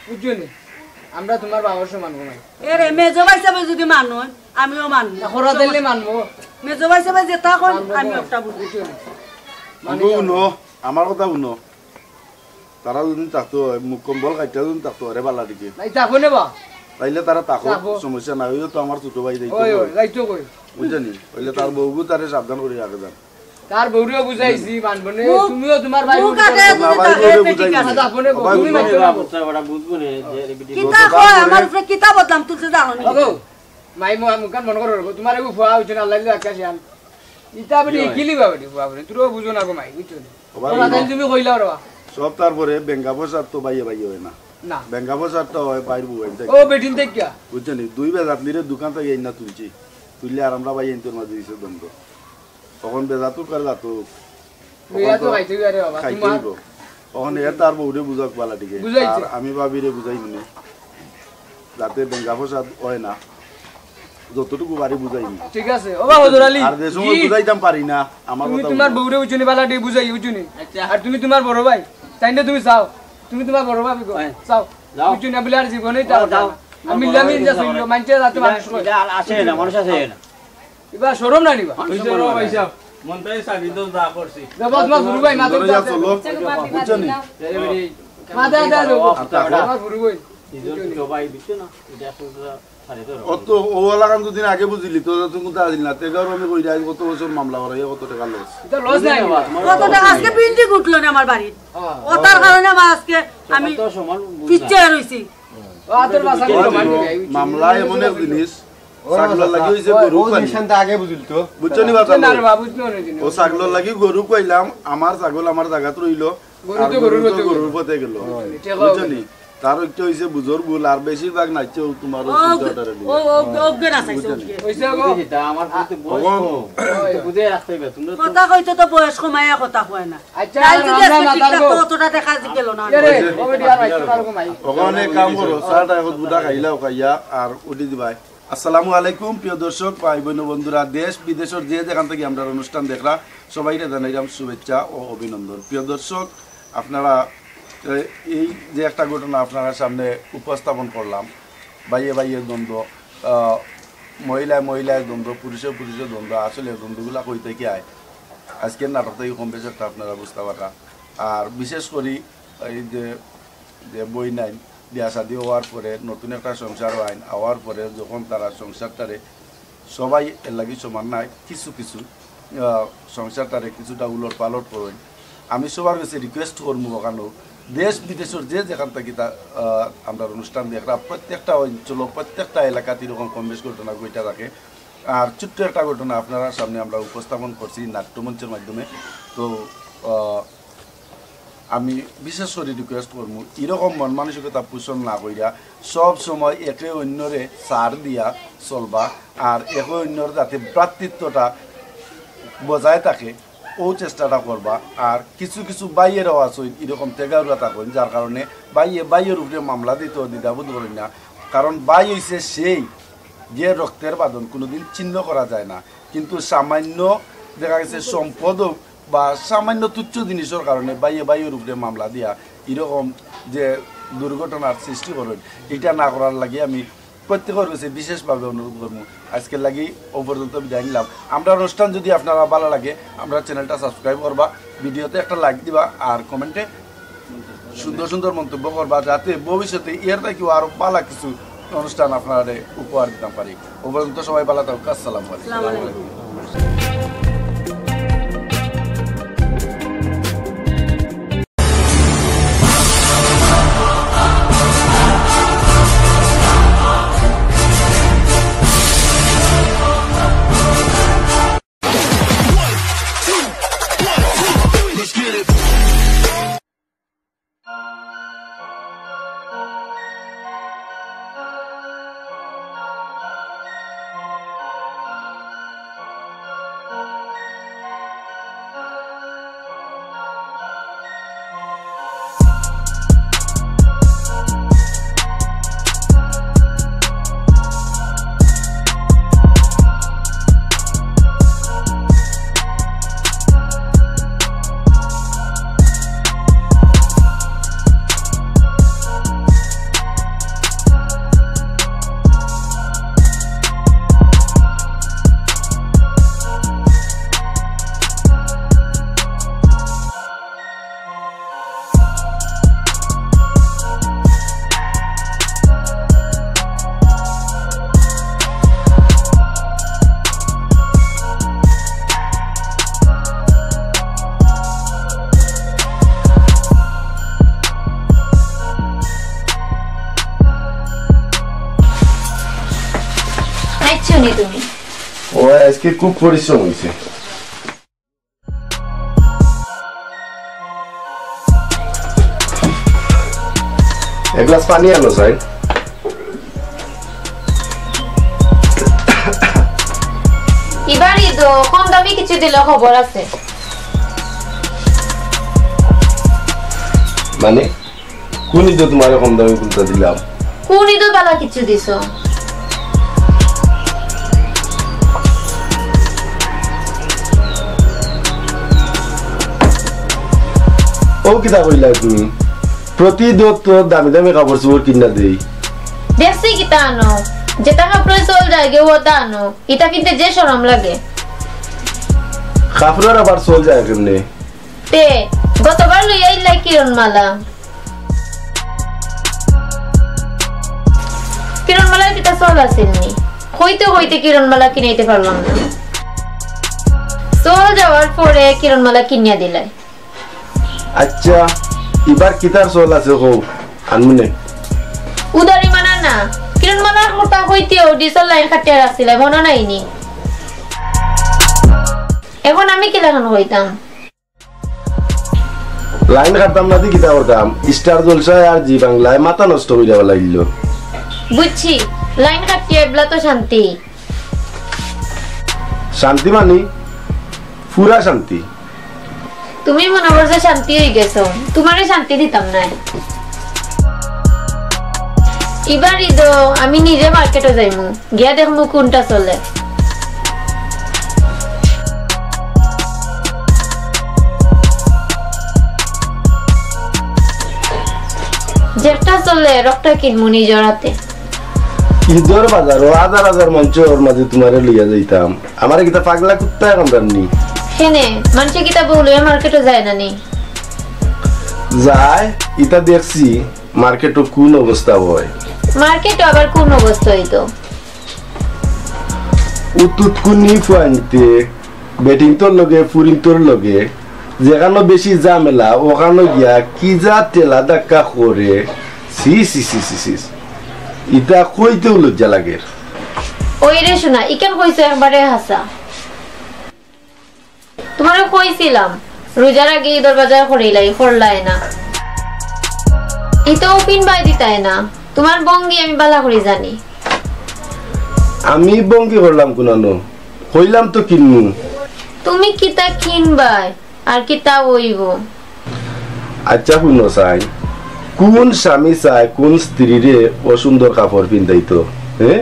বুঝছো নি আমরা তোমার বাবার সমান মাই এরে মেজো ভাই সাহেব যদি মানো আমিও মানব খরা দিলে মানবো মেজো ভাই সাহেব যেটা কোন আমি একটা বুঝছো মানবো উনো আমার কথা উনো তারা যদি থাকতো মুখ কম্বল কাইটা যদি থাকতো আরে বালা দিকে নাই থাকো নে বা তাইলে তারা থাকো সমস্যা নাই হইও তো আমার ছোট ভাই যাইতো ওই ওই যাইতো কই বুঝছনি হইলে তার বউগু তারে সাবধান করে আগে যান তার বউরিও বুঝাইছি মানবনে তুমিও তোমার ভাই মুকাতে তুমি বুঝবো না কিতা কয় আমার উপরে কিতা বদলাম তুই জানো নি ওগো মাই মুকান মন করো তোমার এগু ফুয়া হইছে না আল্লাহ আকাশিয়ান ইতা বলি কিলি বাবডি ফুয়া বলে তুইও বুঝো না গো মাই বুঝছো ওরা তাই তুমি কইলাও রে সব তারপরে বেঙ্গা বসার তো বাইয়ে বাইয়ে হয় না না বেঙ্গা বসার তো হয় বাইর বুয়াই ও বেটিন দেখ কি বুঝছনি দুই বেজাতলিরে দোকান থেকে এই না তুলছি তুললে আর আমরা বাইয়ে তোর মাঝে দিছে দন্ড তখন বেজাতু করে যাতো তখন এ তার বউরে বুঝাক পালা ঠিক আর আমি ভাবিরে বুঝাই মনে যাতে বেঙ্গা ফসা হয় না যতটুকু বাড়ি বুঝাই ঠিক আছে ও বাবা দরালি আর যে সময় বুঝাইতাম পারি না আমার কথা তুমি তোমার বউরে উচুনি বালা ডি বুঝাই উচুনি আর তুমি তোমার বড় ভাই তাইনে তুমি যাও তুমি তোমার বড় ভাই গো যাও উচুনি বলে আর জীবনেই যাও আমি লামি যা শুনলো মানছে যাতে মানুষ আসে না মানুষ আসে না ইবা শরম না নিবা হইছে রে ভাই সাহেব মনটাই সাগি তো যা করছি জবাব মা গুরু ভাই মাদক চলো বুঝছনি মাদা দা আমার গুরু কই ইজন তো ভাই দিছে না এটা এখন সারে তো অত ওলা কাম দুদিন আগে বুঝিলি তো তুমি তো আসিল না তেগার আমি কই যাই কত বছর মামলা করে কত টাকা লস এটা লস নাই কত টাকা আজকে বিল্ডিং উঠলো না আমার বাড়ি ওটার কারণে মা আজকে আমি পিছে রইছি আদর বাসা মামলা এমন এক জিনিস ছাগল লাগি হইছে গরু নিশানটা আগে বুঝিল তো বুঝছনি বাবা না রে বাবু বুঝলো না ও ছাগল লাগি গরু কইলাম আমার ছাগল আমার জায়গাত রইলো গরুর পথে গেল বুঝছনি তার একটু হইছে বুঝর ভুল আর বেশিরভাগ নাচছে তোমার আমার বুঝে রাখতে হবে তোমরা কথা কইতো তো বয়স কমায়া কথা কয় না অতটা দেখা গেল না ওখানে কাম করো চাটা এখন বুড়া খাইলাও খাইয়া আর উঠি দিবাই আসসালামু আলাইকুম প্রিয় দর্শক ভাই বোন বন্ধুরা দেশ বিদেশের যে যেখান থেকে আমরা অনুষ্ঠান দেখরা সবাইকে জানাইলাম শুভেচ্ছা ও অভিনন্দন প্রিয় দর্শক আপনারা এই যে একটা ঘটনা আপনারা সামনে উপস্থাপন করলাম বাইয়ে বাইয়ে দ্বন্দ্ব মহিলায় মহিলায় দ্বন্দ্ব পুরুষে পুরুষের দ্বন্দ্ব আসলে দ্বন্দ্বগুলা কই থেকে আয় আজকের নাটক থেকে কম বেশ একটা আপনারা বুঝতে পারা আর বিশেষ করে এই যে বই নাইন বিয়া শাদী হওয়ার পরে নতুন একটা সংসার আইন হওয়ার পরে যখন তারা সংসারটারে সবাই এর লাগি সমান নাই কিছু কিছু সংসারটারে কিছুটা উলট পালট করেন আমি সবার কাছে রিকোয়েস্ট করবো ওখানেও দেশ বিদেশের যে যেখান থেকে আমরা অনুষ্ঠান দেখলাম প্রত্যেকটা অঞ্চল প্রত্যেকটা এলাকাতে এরকম কম বেশ ঘটনা ঘটে থাকে আর ছোট্ট একটা ঘটনা আপনারা সামনে আমরা উপস্থাপন করছি নাট্যমঞ্চের মাধ্যমে তো আমি বিশেষ করে রিকোয়েস্ট করবো এরকম মন মানসিকতা পোষণ না করিয়া সব সময় একে অন্যরে ছাড় দিয়া চলবা আর একে অন্যর যাতে ভ্রাতৃত্বটা বজায় থাকে ও চেষ্টাটা করবা আর কিছু কিছু বাইয়েরও আছে এরকম তেগাউরা থাকেন যার কারণে বাইয়ের উপরে মামলা দিতেও দ্বিধাবোধ করেন না কারণ বাই হইছে সেই যে রক্তের বাঁধন কোনোদিন চিহ্ন করা যায় না কিন্তু সামান্য দেখা গেছে সম্পদ বা সামান্য তুচ্ছ জিনিসের কারণে বাইয়ের উপরে মামলা দিয়া এরকম যে দুর্ঘটনার সৃষ্টি করেন এটা না করার লাগে আমি প্রত্যেকের কাছে বিশেষভাবে অনুরোধ করবো আজকের লাগি ও পর্যন্ত বিদায় নিলাম আমরা অনুষ্ঠান যদি আপনারা ভালো লাগে আমরা চ্যানেলটা সাবস্ক্রাইব করবা ভিডিওতে একটা লাইক দিবা আর কমেন্টে সুন্দর সুন্দর মন্তব্য করবা যাতে ভবিষ্যতে এর থেকেও আরো ভালো কিছু অনুষ্ঠান আপনারা উপহার দিতে পারি ও পর্যন্ত সবাই ভালো থাকুক আসসালামু আলাইকুম তুমি ও আজকে খুব পরিশ্রম হয়েছে এক গ্লাস পানি আনো সাইড এবার ঈদ কম দামি কিছু দিলে খবর আছে মানে কোন ঈদ তোমার কম দামি কুলতা দিলাম কোন ঈদ বালা কিছু দিছো ও কিতা কইলা তুমি প্রতি দত্ত দামি দামি কাপড় চোপড় কিনা দেই দেখছি কিতা আনো যেটা কাপড়ে চল যায় গে ওটা আনো এটা কিনতে যে শরম লাগে কাপড়ের আবার চল যায় কেমনে তে গতবার লইয়া ইলাই কিরণ মালা চল আসেননি হইতে হইতে কিরণমালা কিনাইতে পারলাম না চল যাওয়ার পরে কিরণমালা কিনিয়া দিলাই আচ্ছা এবার কিতার চল আছে হো আনমনে উদারি মানা না কিরণমালার কথা হইতেও ডিজেল লাইন কাটিয়ে রাখছিলাম মনে নাইনি এখন আমি কি লাগানো হইতাম লাইন কাটতাম না দি কিতা করতাম স্টার জলসায় আর জি বাংলায় মাথা নষ্ট হয়ে যাওয়া লাগিল বুঝছি লাইন কাটিয়ে এবলা তো শান্তি শান্তি মানে পুরা শান্তি তুমি মনে করছো শান্তি হয়ে গেছো তোমারে শান্তি দিতাম না এবার ঈদো আমি নিজে মার্কেটে যাইমু গিয়া দেখমু কোনটা চলে যেটা চলে রক্ত কিনমু নিজের হাতে ঈদের বাজারও হাজার হাজার মঞ্চের মাঝে তোমারে লইয়া যাইতাম আমার কিতা পাগলা কুত্তা এখন রান্নি হেনে মানুষে কিতা বলে মার্কেটে যায় না নি যায় ইটা দেখছি মার্কেটও কোন অবস্থা হয় মার্কেটে আবার কোন অবস্থা হইতো উতুত কুনি ফুয়াইতে বেটিং তোর লগে ফুরিং তোর লগে যেখানে বেশি ঝামেলা ওখানে গিয়া কি যা টেলা ধাক্কা করে সি সি সি সি সি ইটা কইতেও লজ্জা লাগে ওই রে শোনা ইকেন কইছে একবারে হাসা তোমারে কইছিলাম রোজার আগে ঈদের বাজার করিলাই করলাই না ইতো পিন বাই দিতাই না তোমার বঙ্গি আমি বালা করে জানি আমি বঙ্গি করলাম কোনানো কইলাম তো কিনমু তুমি কিতা কিনবাই আর কিতা হইব আচ্ছা শুনো চাই কোন স্বামী চাই কোন স্ত্রীরে অসুন্দর কাপড় পিন্ধাইতো হ্যাঁ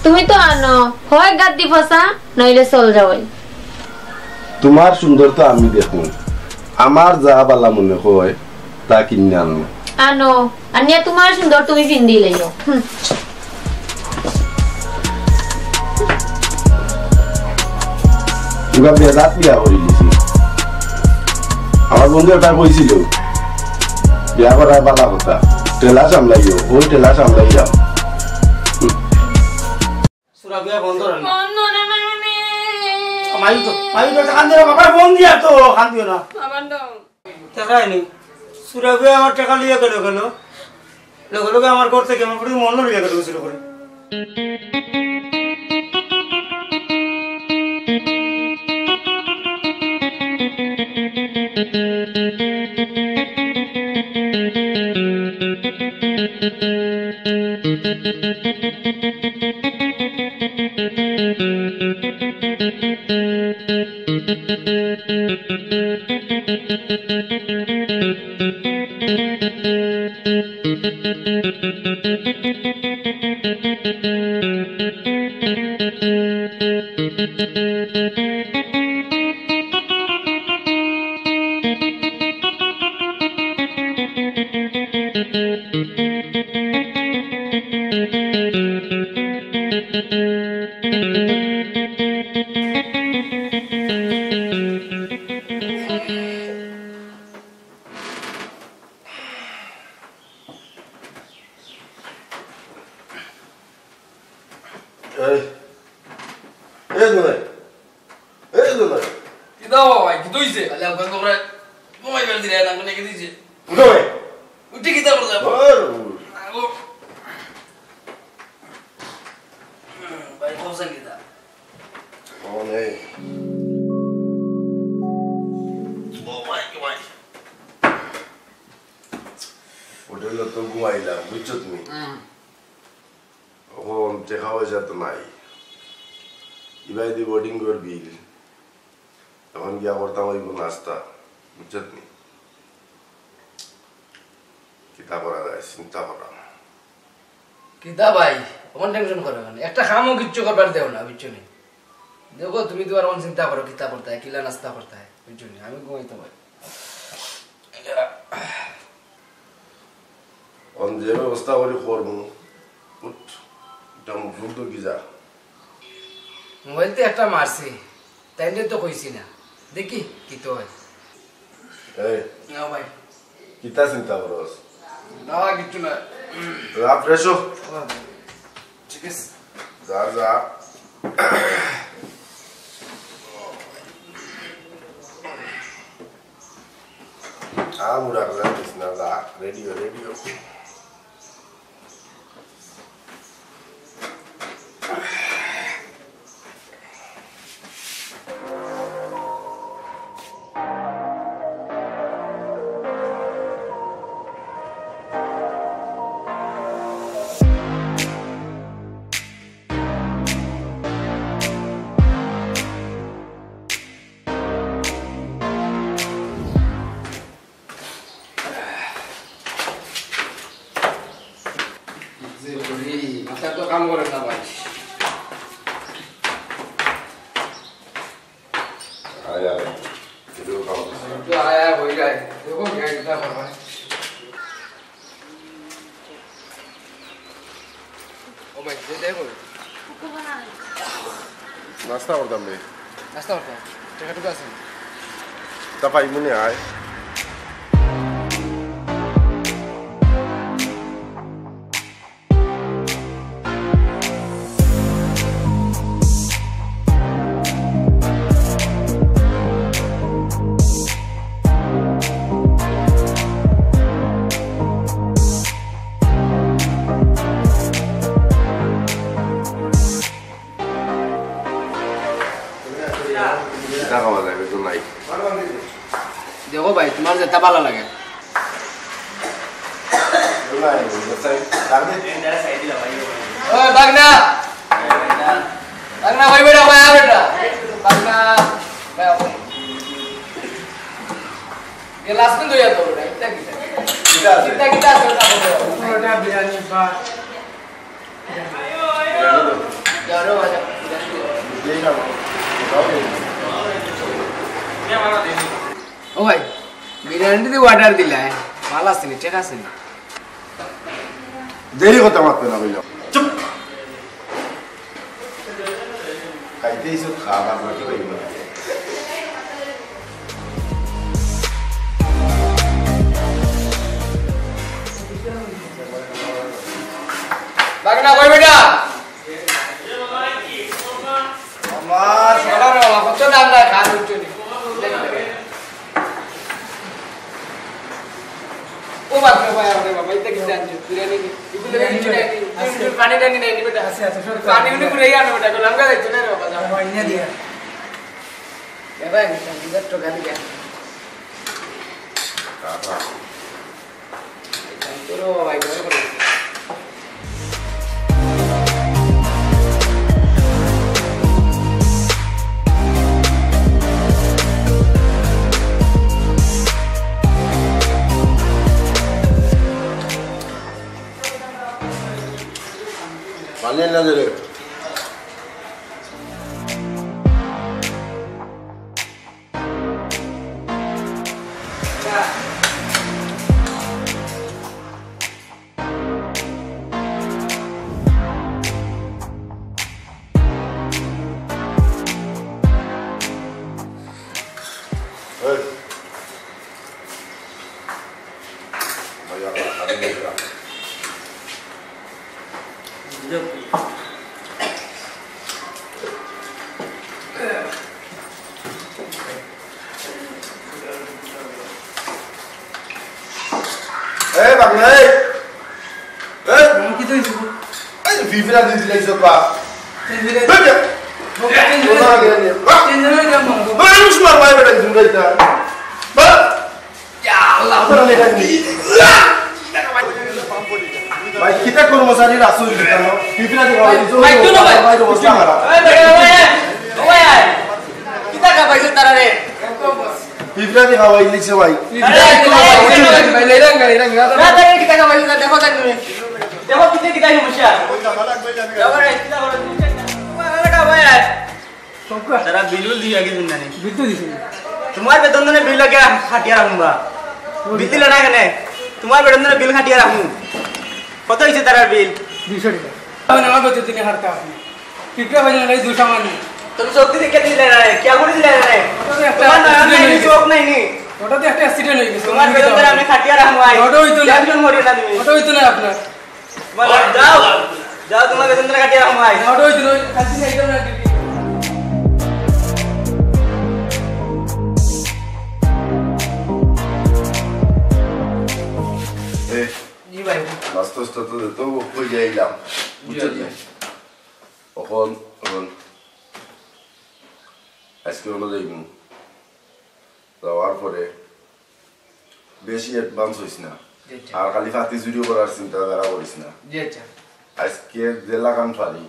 তুমি তো আনো হয় গাদ দি ফসা নইলে চল যাওই তোমার সুন্দর তো আমি দেখুন আমার যা বালা মনে হয় তা কিনে আনো আনো আনিয়া তোমার সুন্দর তুমি পিন্দি লইও এবার বেজাত বিয়া করে দিছি আমার বন্ধু একটা কইছিল বিয়া করার বালা কথা টেলা সামলাইও ওই টেলা সামলাই যাও সুরা বিয়া বন্ধ রে মাই তো কান দিও বাবা ফোন দিয়া তো কান দিও না টাকাই নেই সুরা বিয়া আমার টাকা লিয়ে গেল লগে আমার ঘর থেকে আমার পুরো মন লিয়ে গেল শুরু করে হোটেলে তো ঘুমাইলাম বুঝছো তুমি এখন দেখা হয়ে যেত নাই ইবাই দি বোর্ডিং কর বিল এখন গিয়া করতাম ওই নাস্তা বুঝছো তুমি কিতা করা যায় চিন্তা করা কিতা ভাই অমন টেনশন করো কেন একটা কামও কিচ্ছু করবার দেও না বুঝছো নি দেখো তুমি তো আর অমন চিন্তা করো কিতা করতে হয় কিলা নাস্তা করতে হয় বুঝছো নি আমি ঘুমাইতে ভাই অন যে ব্যবস্থা করে করবো উঠ এটা মুখ তো কি যা মোবাইল তো একটা মারছি তাই তো কইছি না দেখি কি তো হয় এই না ভাই কিতা চিন্তা করস না কিচ্ছু না রাত ফ্রেশ ঠিক আছে যা যা মুড়া রাখিস না যা রেডিও রেডিও কাম করে না ভাই আয়া এটো কাম তো আয়া হই যায় দেখো গেটটা করবা ও ভাই দেখো নাস্তা করতাম রে নাস্তা করতে টাকা আছে তা পাই মনে আয় দেখো ভাই তোমার যেটা ভালো লাগে বাগনা বাগনা ভাই বেটা ভাই বেটা বাগনা গ্লাস কিন্তু ইয়া তো বেটা কিটা কিটা কিটা ওটা বিরিয়ানি বা যারো বাজা ও ভাই বিরিয়ানি দিয়ে অর্ডার দিলা ভালো আছে নি ঠিক আছে নি দেরি করতে পারতো না বুঝলাম চুপ খাইতেই সব খাবার বাকি পাইব না বাগনা কই বেটা আমার সকালে বাবা কত দাম না খান হচ্ছে নি ও বাগনা ভাই আরে বাবা এটা কি জানছো বিরিয়ানি এগুলো আজকে পানি টানি নাই নি বেটা আছে আছে পানি উনি পুরো ইয়ানো বেটা গোলাম গা যাচ্ছে না রে বাবা যা ভাই নিয়ে দিয়া এ ভাই এটা তো গালি গা কাকা তোর ভাই ধরে করে পানি না দে Eh, Bang Nay. Kita itu. Vivira di sini siapa? Vivira. Betul. Baru semua main pada di sini kita. Ya Allah, apa lagi ni? Baik kita kalau masih rasul kita, Vivira di bawah itu. Baik tu nak. Baik tu baik. Kita kah baik setara ni? Vivira di bawah ini siapa? kita kah baik setara? Dekho tadi. Dekho kita ini musya. তারা বিলুল দিয়ে আগে দিন না বিদ্যুৎ দিছি তোমার বেতন দিনে বিল লাগে খাটিয়া রাখুবা বিল দিলে না কেন তোমার বেতন দিনে বিল খাটিয়া রাখু কত হইছে তার বিল 200 টাকা আমি আমার বেতন দিনে হারতা আপনি কিটা বাজে নাই 200 মানি তুমি চোখ দিকে দিলে না কি করে দিলে না তোমার না নাই চোখ নাই নি ওটাতে একটা অ্যাক্সিডেন্ট হয়ে গেছে তোমার বেতন দিনে আমি খাটিয়া রাখু আই ওটা হইতো না একজন মরি না তুমি ওটা হইতো না আপনার বল দাও যাও তোমার বেতন কাটিয়ে রাখো ভাই ওটা হইতো না কালকে একদম না দিবি জি ভাই নাস্তা তো তো কই যাইলাম বুঝলি এখন আজকে হলো যাইব যাওয়ার পরে বেশি অ্যাডভান্স হইস না আর খালি ফাতি চুরি করার চিন্তাধারা করিস না জি আচ্ছা আজকে যে লাগান পারি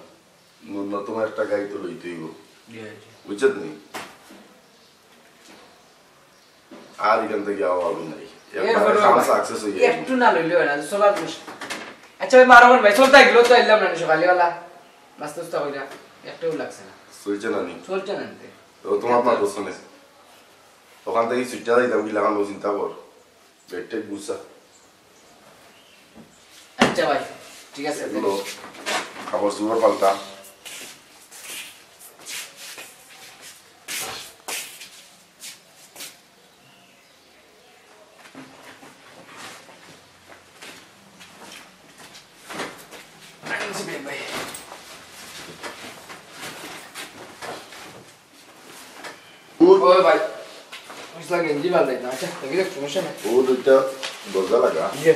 ন্যূনতম একটা গাড়ি তো লইতেই বুঝছত নি আর এখান থেকে আওয়াজ নাই একটু না লইলে হয় না সবার আচ্ছা ভাই মারো ভাই চলতে গেলো তো এলাম না সকালবেলা মাস্ত তো হইরা একটাও লাগছে না চলছে না নি চলছে না তো তোমার মা দোষ নেই ওখান থেকে ছুটে যাইতাম কি লাগানো চিন্তা কর বেটে বুঝা আচ্ছা ভাই ঠিক আছে এগুলো খাবার সুবার পাল্টা ওই ভাই মুসলা গেঞ্জি বাঁধাই না আচ্ছা দেখি দেখ সমস্যা নাই ও দুইটা দরজা লাগা ইয়ে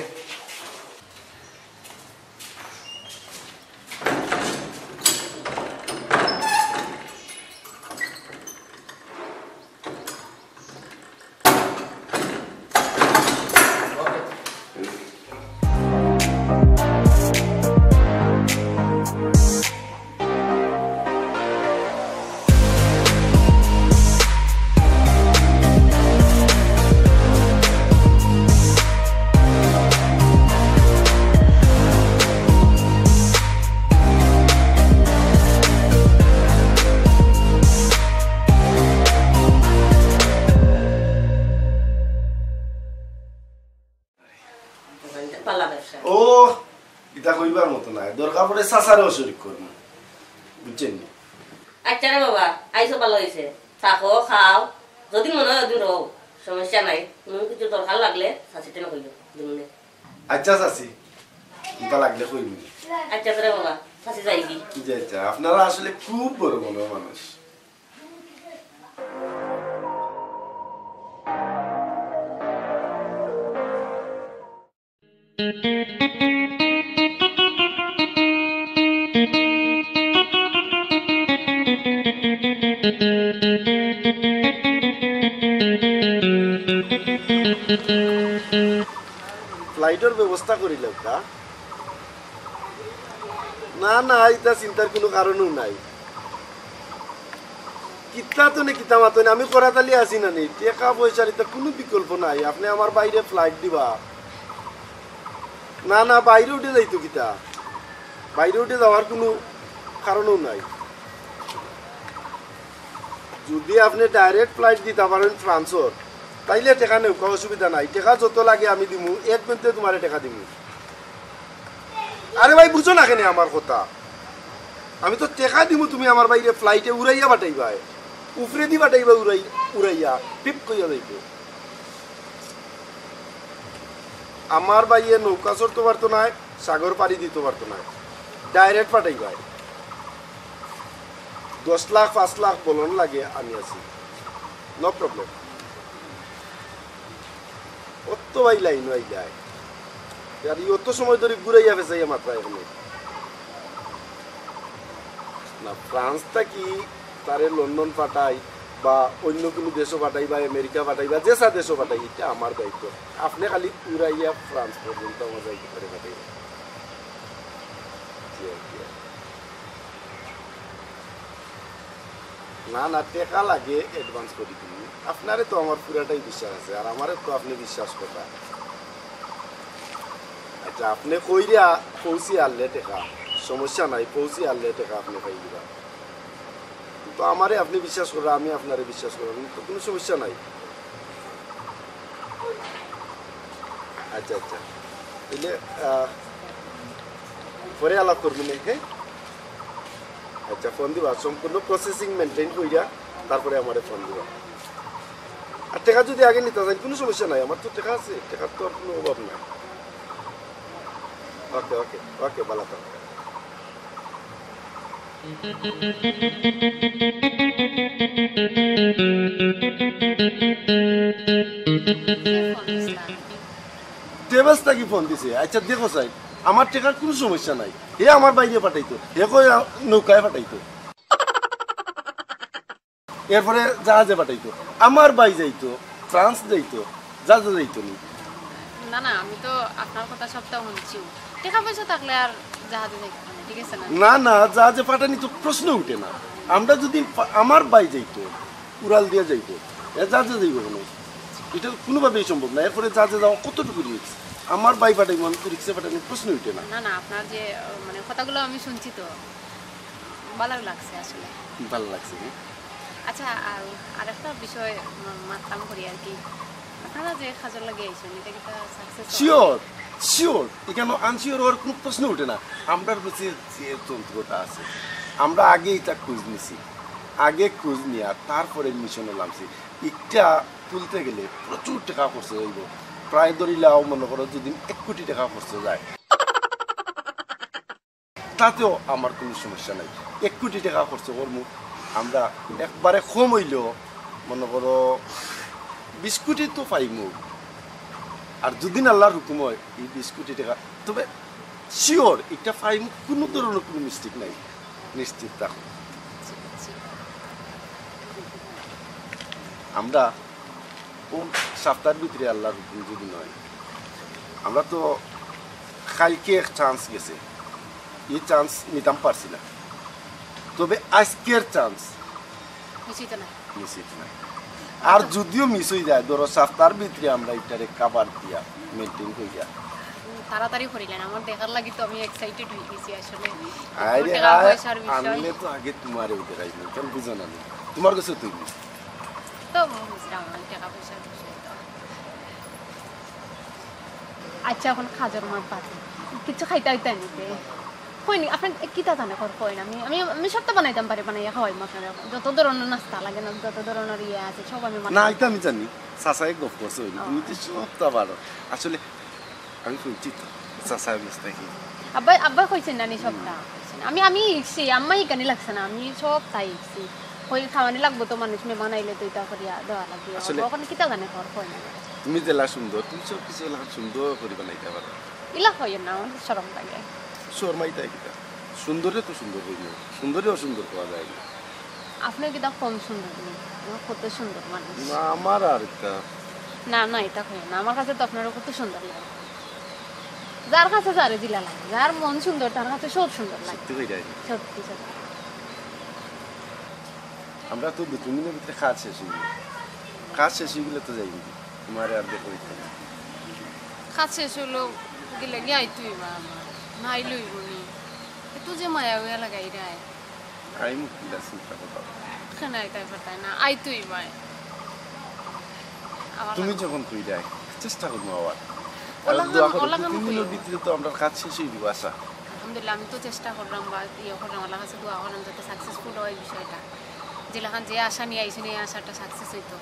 ও এটা কইবার মতো না দরকার পড়ে সাসারেও শরীক করবো বুঝছেন আচ্ছা রে বাবা আইসো ভালো হয়েছে থাকো খাও যদি মনে হয় দূর হও সমস্যা নাই কোনো কিছু দরকার লাগলে শাসিতে না কইও দুমনে আচ্ছা চাচি এটা লাগলে কইবি আচ্ছা রে বাবা শাসি যাইবি জি আচ্ছা আপনারা আসলে খুব বড় মনের মানুষ ফ্লাইটের ব্যবস্থা করিল না না এটা চিন্তার কোনো কারণও নাই কিতা তো নেই কিতা মাতো আমি করাতালি আছি না নেই টাকা পয়সার এটা কোনো বিকল্প নাই আপনি আমার বাইরে ফ্লাইট দিবা না না বাইরে উঠে যাইতো কিতা বাইরে উঠে যাওয়ার কোনো কারণও নাই যদি আপনি ডাইরেক্ট ফ্লাইট দিতে পারেন ফ্রান্সর তাইলে টাকা নেই কোনো অসুবিধা নাই টাকা যত লাগে আমি দিমু এক মিনিটে তোমার টাকা দিমু আরে ভাই বুঝো না কেন আমার কথা আমি তো টাকা দিমু তুমি আমার বাইরে ফ্লাইটে উড়াইয়া পাঠাইবা উপরে দি পাঠাইবা উড়াইয়া টিপ কইয়া যাইব আমার বাইয়ে নৌকা চড়তে পারতো না সাগর পাড়ি দিতে পারতো না ডাইরেক্ট পাঠাইবা 10 লাখ 5 লাখ বলন লাগে আমি আছি নো প্রবলেম অত ভাই লাইন হয়ে যায় আর অত সময় ধরে ঘুরাইয়া ফেসাইয়া মাত্রা এখানে না ফ্রান্সটা কি তারে লন্ডন পাঠাই বা অন্য কোনো দেশও পাঠাই বা আমেরিকা পাঠাই বা যেসা দেশও পাঠাই এটা আমার দায়িত্ব আপনি খালি উড়াইয়া ফ্রান্স পর্যন্ত আমার দায়িত্ব করে পাঠাই না না টাকা লাগে অ্যাডভান্স করে দিন আপনারে তো আমার পুরাটাই বিশ্বাস আছে আর আমারে তো আপনি বিশ্বাস করবা আচ্ছা আপনি কইরা পৌঁছে আনলে টাকা সমস্যা নাই পৌঁছে আনলে টাকা আপনি পাই দিবা তো আমারে আপনি বিশ্বাস করেন আমি আপনারে বিশ্বাস করেন তো কোনো সমস্যা নাই আচ্ছা আচ্ছা তাহলে পরে আলাপ করবেন হ্যাঁ আচ্ছা ফোন দিবা সম্পূর্ণ প্রসেসিং মেনটেন কইরা তারপরে আমারে ফোন দিবা আর টাকা যদি আগে নিতে চান কোনো সমস্যা নাই আমার তো টাকা আছে টাকার তো কোনো অভাব নাই ওকে ওকে ওকে ভালো থাকবেন টেবাসটা কি ফোন দিছে? আচ্ছা দেখো সাই, আমার টাকার কোনো সমস্যা নাই। হে আমার বাইরে পাঠাইতো, হে কই নৌকায় পাঠাইতো, এরপরে জাহাজে পাঠাইতো। আমার বাই যাইতো, ফ্রান্স যাইতো, জাহাজে যাইতো নি। না না, আমি তো আপনার কথা সবটা শুনছি। টাকা পয়সা থাকলে আর জাহাজে যাইতো না, ঠিক আছে না? না না, জাহাজে পাঠানি তো প্রশ্ন উঠে না। আমরা যদি আমার বাই যাইতো, উড়াল দিয়ে যাইতো, জাহাজে যাইব কেন? এটা কোনোভাবেই সম্ভব না। এরপরে জাহাজে যাওয়া কতটুকু রিক্স? আমার বাই পাঠাইব, আমি তো রিক্সে পাঠানি, প্রশ্ন উঠে না। না না, আপনার যে মানে কথাগুলো আমি শুনছি তো ভালো লাগছে আসলে। ভালো লাগছে। আচ্ছা, আর একটা বিষয় মাতলাম করি আর কি, আপনারা যে খাজর লাগিয়ে আইছেন এটা কি সাকসেস? শিওর শিওর, এখানে আনশিওর হওয়ার কোনো প্রশ্ন উঠে না। আমরা কাছে যে তন্ত্রটা আছে, আমরা আগে এটা খোঁজ নিছি, আগে খোঁজ নিয়ে তারপরে মিশনে নামছি। এটা তুলতে গেলে প্রচুর টাকা খরচ হইব, প্রায় ধরিলাও মনে করো যদি 1 কোটি টাকা খরচ যায়, তাতেও আমার কোনো সমস্যা নাই। 1 কোটি টাকা খরচ করবো আমরা, একবারে কম হইলেও মনে করো 20 কোটি তো পাইমু। আর যদি আল্লাহর হুকুম হয় এই 20 কোটি টাকা, তবে শিওর এটা পাইমু, কোনো ধরনের কোনো মিস্টেক নাই, নিশ্চিত থাকো। আমরা ও সপ্তাহের ভিতরে আল্লাহর হুকুম যদি নয়, আমরা তো কালকে এক চান্স গেছে, এই চান্স নিতাম পারছি না, তবে আজকের চান্স মিস না। আর যদিও মিস হয়ে যায়, ধরো সপ্তাহের ভিতরে আমরা এটারে কাভার দিয়া মেনটেন করিয়া তাড়াতাড়ি করিলেন, আমার দেখার লাগি তো আমি এক্সাইটেড হয়ে গেছি আসলে। আনলে তো আগে তোমার ওদের আইনি, কেন বুঝো না? তোমার কাছে তুই তো টাকা পয়সার বিষয় তো। আচ্ছা, এখন খাজর মাছ পাতি কিছু খাইতে হইতে নিতে হয়নি। আপনার কিতা জানে করেন? আমি আমি আমি সবটা বানাইতাম পারি, বানাইয়া খাওয়াই আপনার যত ধরনের নাস্তা লাগে না, যত ধরনের ইয়ে আছে সব আমি না। এটা আমি জানি, চাচাই গপ করছো, তুমি তো সবটা পারো। আসলে আমি শুনছি তো চাচা অবস্থা কি। আব্বা কইছেন না নি সবটা? আমি আমি ইচ্ছি, আম্মা ইকানি লাগছে না, আমি সব তাই ইচ্ছি। কই খাওয়ানি লাগবো তো, মানুষ মে বানাইলে তো এটা করিয়া দেওয়া লাগবে। ওখানে কিতা জানে কয় না? তুমি জেলা সুন্দর, তুমি সব কিছু সুন্দর করে বানাইতে পারো। ইলা হয় না, আমার শরম লাগে। শর্মাইতে কিতা? সুন্দরে তো সুন্দর হইল, সুন্দরে অসুন্দর পাওয়া যায় না। আপনি কিতা কম সুন্দর নেই, আমার কত সুন্দর মানুষ। না আমার আর এটা না না, এটা হয় না। আমার কাছে তো আপনার কত সুন্দর লাগে। যার কাছে যারে দিলা লাগে, যার মন সুন্দর তার কাছে সব সুন্দর লাগে। সত্যি সত্যি। আমরা তো 2 দিনের ভিতরে কাজ শেষ হয়ে গেল, কাজ শেষ হয়ে গেলে তো যাইনি তোমার আর দেখো। কাজ শেষ হলো গেলে গাই তুই বা নাই লইবনি, একটু যে মায়া হইয়া লাগাই রায় আই মুখিলা চিন্তা করো কেন আইতাই পারতাই না? আই তুই ভাই, তুমি যখন তুই যাই চেষ্টা করবো আবার। ভিতরে তো আমরা কাজ শেষ হয়ে দিব। আশা আলহামদুলিল্লাহ, আমি তো চেষ্টা করলাম বা ইয়ে করলাম, আল্লাহ কাছে দোয়া করলাম যাতে সাকসেসফুল হয় বিষয়টা। যেলাখান যে আশা নিয়ে আইসি এই আশাটা সাকসেস হইতো।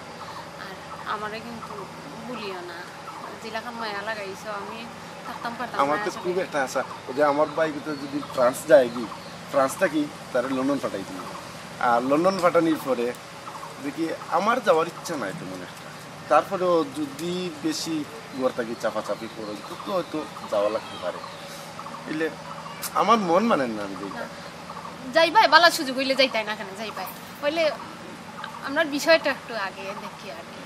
আর আমারে কিন্তু ভুলিও না, যেলাখান মায়া লাগাইছো আমি থাকতাম পারতাম। আমার তো খুব একটা আশা, যে আমার বাইক যদি ফ্রান্স যায় কি, ফ্রান্স থাকি তারা লন্ডন পাঠাই দিই। আর লন্ডন পাঠানোর পরে দেখি আমার যাওয়ার ইচ্ছা নাই তেমন একটা। তারপরেও যদি বেশি ঘর থাকি চাপাচাপি করে তো হয়তো যাওয়া লাগতে পারে। এলে আমার মন মানে না আমি যাই ভাই, ভালো সুযোগ হইলে যাইতাই না কেন? যাই ভাই হইলে আমরা বিষয়টা একটু আগে দেখি আর কি।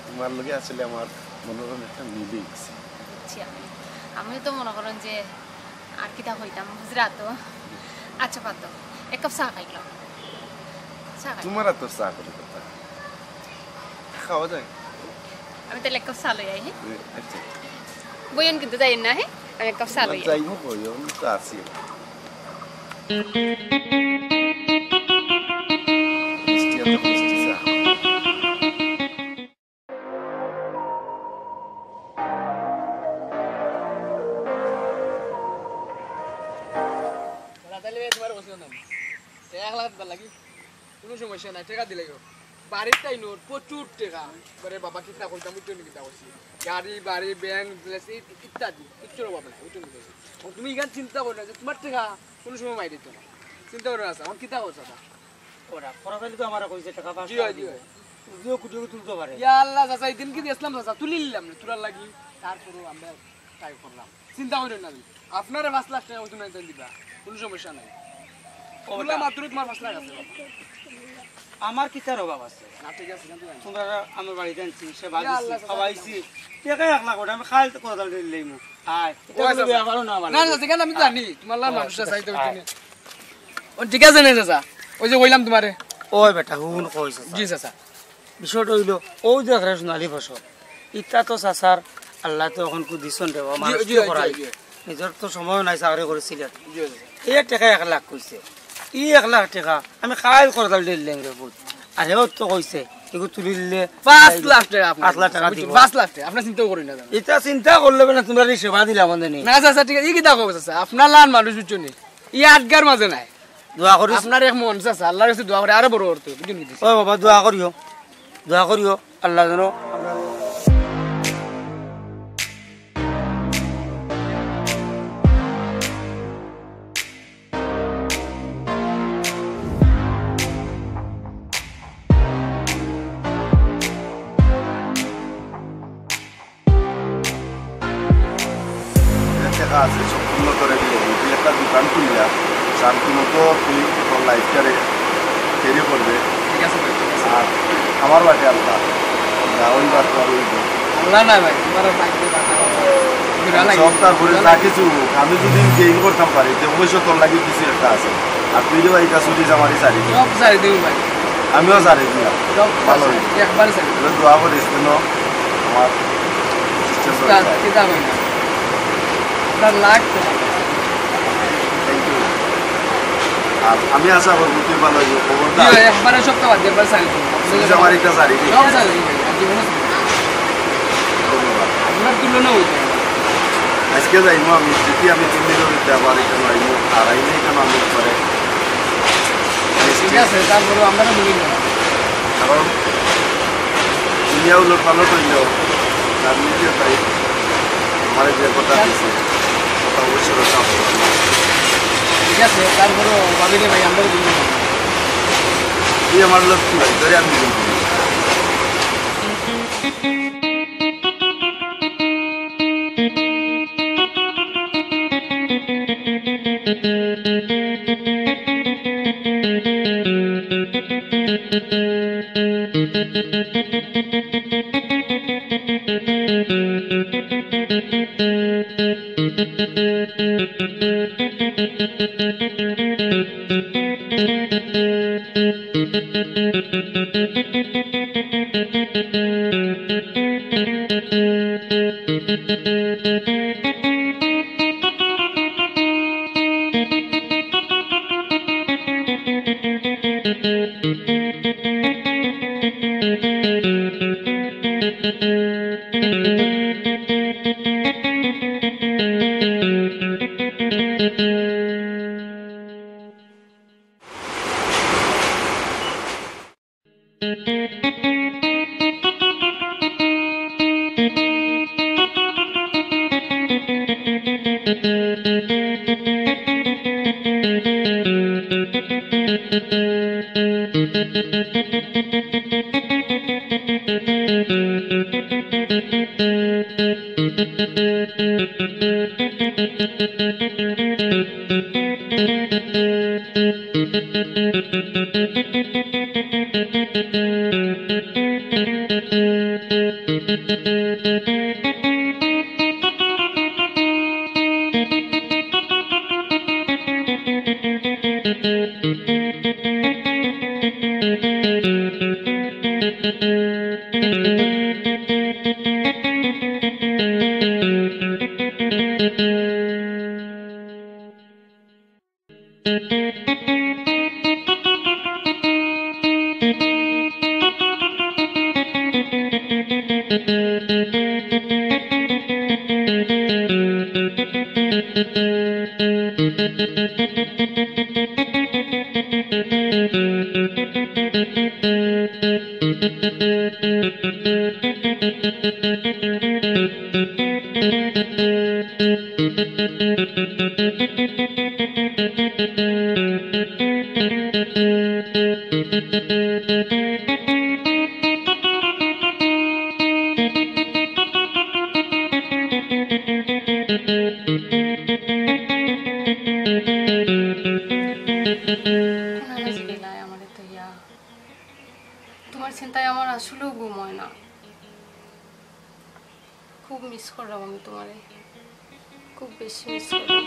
তোমার লগে আসলে আমার মনোরম একটা মিলে গেছে। আমি তো মনে করেন যে আর কিতা হইতাম গুজরাট। আচ্ছা পাত এক কাপ চা খাইলাম। তোমার তো চা করে কথা খাওয়া যায়। আমি তাহলে এক কাপ চা লই আই। আচ্ছা বইন কিন্তু যাই না। হ্যাঁ আমি এক কাপ চা লই যাইবো, বইন তো আছি। কোনো সমস্যা নাই, টাকা দিলে বাড়ির তাই নোট প্রচুর টাকা করে বাবা কিতা কইতাম উঠে কিতা করছি গাড়ি বাড়ি ব্যাংক ইত্যাদি কিচ্ছু অভাব নাই উঠে নিতে তুমি এখান চিন্তা করো না যে তোমার টাকা কোনো সময় মাই দিত না চিন্তা করে আছে আমার কিতা করছে ওরা খরচ তো আমার কইছে টাকা পাঁচ জি হয় জি হয় যদিও কুটি তুলতে পারে ইয়া আল্লাহ চাচা এদিন কি দিয়েছিলাম চাচা তুলি নিলাম না তোরার লাগি তারপরেও আমরা ট্রাই করলাম চিন্তা করেন না আপনারা 5 লাখ টাকা ওজন দিবা কোনো সমস্যা নাই ওগুলা মাত্র তোমার 5 লাখ আছে আমার কিতার অভাব আছে না ঠিক আছে তোমরা আমার বাড়িতে আনছি সে বাড়ি খাওয়াইছি টাকা 1 লাখ ওটা আমি খাইল কথা দিলাম আয় না না সেখানে আমি জানি তোমার লাল মানুষ আছে তো ও ঠিক আছে না চাচা ওই যে কইলাম তোমারে ওই বেটা হুন কইছে জি চাচা বিষয়টা হইলো ও যে ঘরে সোনালি ফসল ইটা তো চাচার আল্লাহ তো এখন কুদিছন দেব মানুষ করাই নিজের তো সময় নাই চাকরি করেছিল এই টাকা 1 লাখ কইছে ই 1 লাখ টাকা আমি খাইল কথা দিলাম রে বুঝ আর হেও তো কইছে এগো তুলি দিলে 5 লাখ টাকা 5 লাখ টাকা দিব 5 লাখ টাকা আপনি চিন্তা করেন না এটা চিন্তা করলে না তোমরা সেবা দিলা আমাদের নেই না চাচা ঠিক আছে ই কি দাও চাচা আপনার লাল মানুষ বুঝছনি ই আটগার মাঝে নাই দোয়া করি আপনার এক মন চাচা আল্লাহর কাছে দোয়া করে আরো বড় করতে বুঝুন কি ও বাবা দোয়া করিও আল্লাহ যেন টাকা আছে সম্পূর্ণ করে দিয়ে তুই একটা দোকান খুললা শান্তি মতো তুই তোর লাইফটারে ক্যারি করবে ঠিক আছে আর আমার বাড়ি আল্লাহ ওই বার তোর ওই আল্লাহ না ভাই তোমার সব তারপরে যা কিছু আমি যদি গেইন করতাম পারি যে অবশ্যই তোর লাগি কিছু একটা আছে আর তুই যে ভাইটা চুরি জামারি সারি সব সারি দিবি ভাই আমিও সারি দিয়া ভালো একবার সারি দোয়া করিস কেন আমার কিতা ভাই না আপনার লাখ আর আমি আশা করবো তুই ভালো হইব খবরটা একবারে সপ্তাহ বাদ একবার সারি চুরি জামারিটা সারি সব সারি আপনার তুলনা হইতে আজকে যাইমু আমি যদি আমি 3 দিনের ভিতরে আবার এখানে আইমু আর আইলে এখানে আমি পরে ঠিক আছে তারপরে আমরা বলি না কারণ দুনিয়া উলট পালট হইলেও তার নিজে তাই আমার যে কথা দিয়েছে কথা অবশ্যই রক্ষা করবো ঠিক আছে তারপরে ভাবিলে ভাই আমরা বলি না তুই আমার লক্ষ্য ভাই ধরে আমি বলবো তোমার চিন্তায় আমার আসলেও ঘুম হয় না। খুব মিস করলাম আমি তোমারে, খুব বেশি মিস করলাম।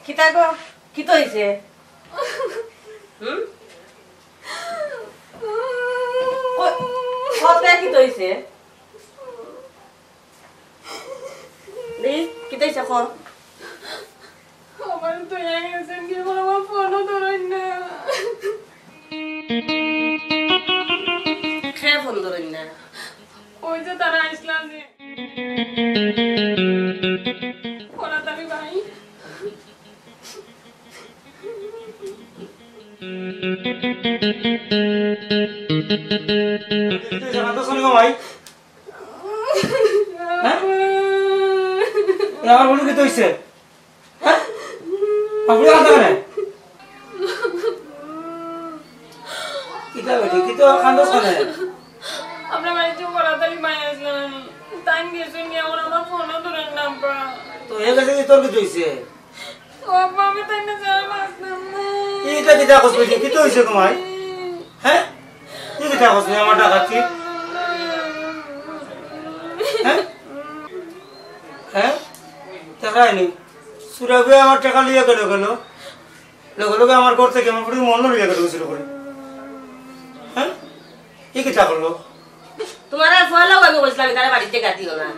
কিতা গো কি তো হইছে কত কি তো হইছে কি তো হইছে কর আমার তো গেছে কি বড় আমার ফোনও ধরেন না। কে ফোন ধরেন না? ওই যে তারা আসলাম যে কোলাতালি ভাই আমার বলু কি হইছে? আপনি কাঁদা কেন? কিতা বেটি কি তো কান্দছ কেন? আমরা বাড়িতে কোলাতালি ভাই আসলাম টাইম গেছে নি আমার ফোনও ধরেন না আব্বা। তো এ গেছে কি তোর কি হইছে? ও আব্বা আমি তাই না যাই আসলাম না। এইটা কিতা কস বেটি কি তো হইছে তোমার? হ্যাঁ কি কিতা কস আমার টাকা কি? হ্যাঁ হ্যাঁ টাকা আইনি সুরাবে আমার টাকা লিয়ে গেল লগে লগে আমার ঘর থেকে আমার পুরো মন লিয়ে গেল শুরু করে। হ্যাঁ কি কিতা করলো? তোমার আর ফলাও আমি বলছিলাম তারা বাড়িতে গাতিও না,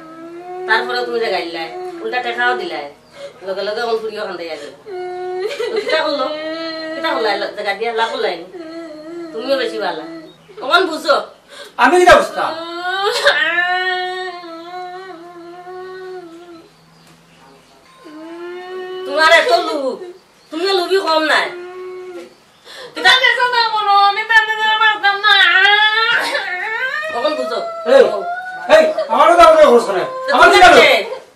তারপরে তুমি যে গাইলাই উল্টা টাকাও দিলাই লগে লগে আমার ফুরিও কান্দে গেল। কিতা করলো কিতা করলাই জায়গা দিয়া লাভ করলাই তুমিও বেশি ভালো অমন বুঝো। আমি কিতা বুঝতাম? তোমার এত লুভ তুমিও লুবি কম নাই। কিতা দেখো না মনো আমি তাই না যাই আসলাম না। অমন বুঝো। এই এই আমারও দাও রে বস করে আমার কি দাও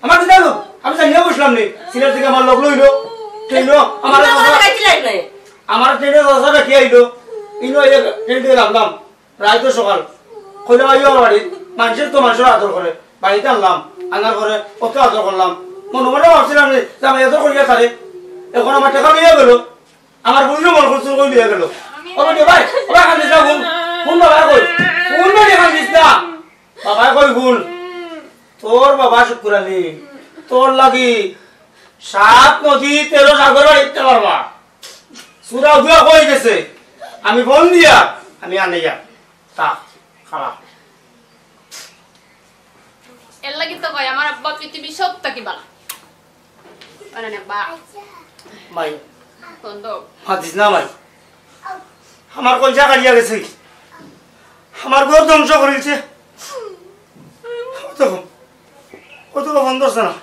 আমার কি দাও আমি জানিও বুঝলাম নি সিলেট থেকে আমার লোক লইলো ট্রেনও আমার আমার ট্রেনে দশা রাখি আইলো ইনো এই ট্রেন থেকে নামলাম রাত তো সকাল কইলাম আইও আমার বাড়ি মানুষের তো মানুষের আদর করে বাড়িতে আনলাম আনার পরে কত আদর করলাম মনে মনে ভাবছিলাম যে আমি আদর করিয়া ছাড়ে এখন আমার টাকা নিয়ে গেল আমার বুঝলো মন করছিল কই নিয়ে গেল। ও বেটি ভাই ওরা কান্দিস না ফোন বাবা কই ফোন বেটি কান্দিস না বাবা কই ভুল তোর বাবা শুক্রালি তোর লাগি 7 নদী 13 সাগর বাড়িতে পারবা সুরা দুয়া কই গেছে আমি ফোন দিয়া আমি আনিয়া থাক খালা এর লাগি তো কয় আমার আব্বা পৃথিবী সব থাকি বালা মানে না বা মাই বন্ধ হাদিস না মাই আমার কলজা কালিয়া গেছে আমার ঘর ধ্বংস করেছে কত বন্ধ আছে না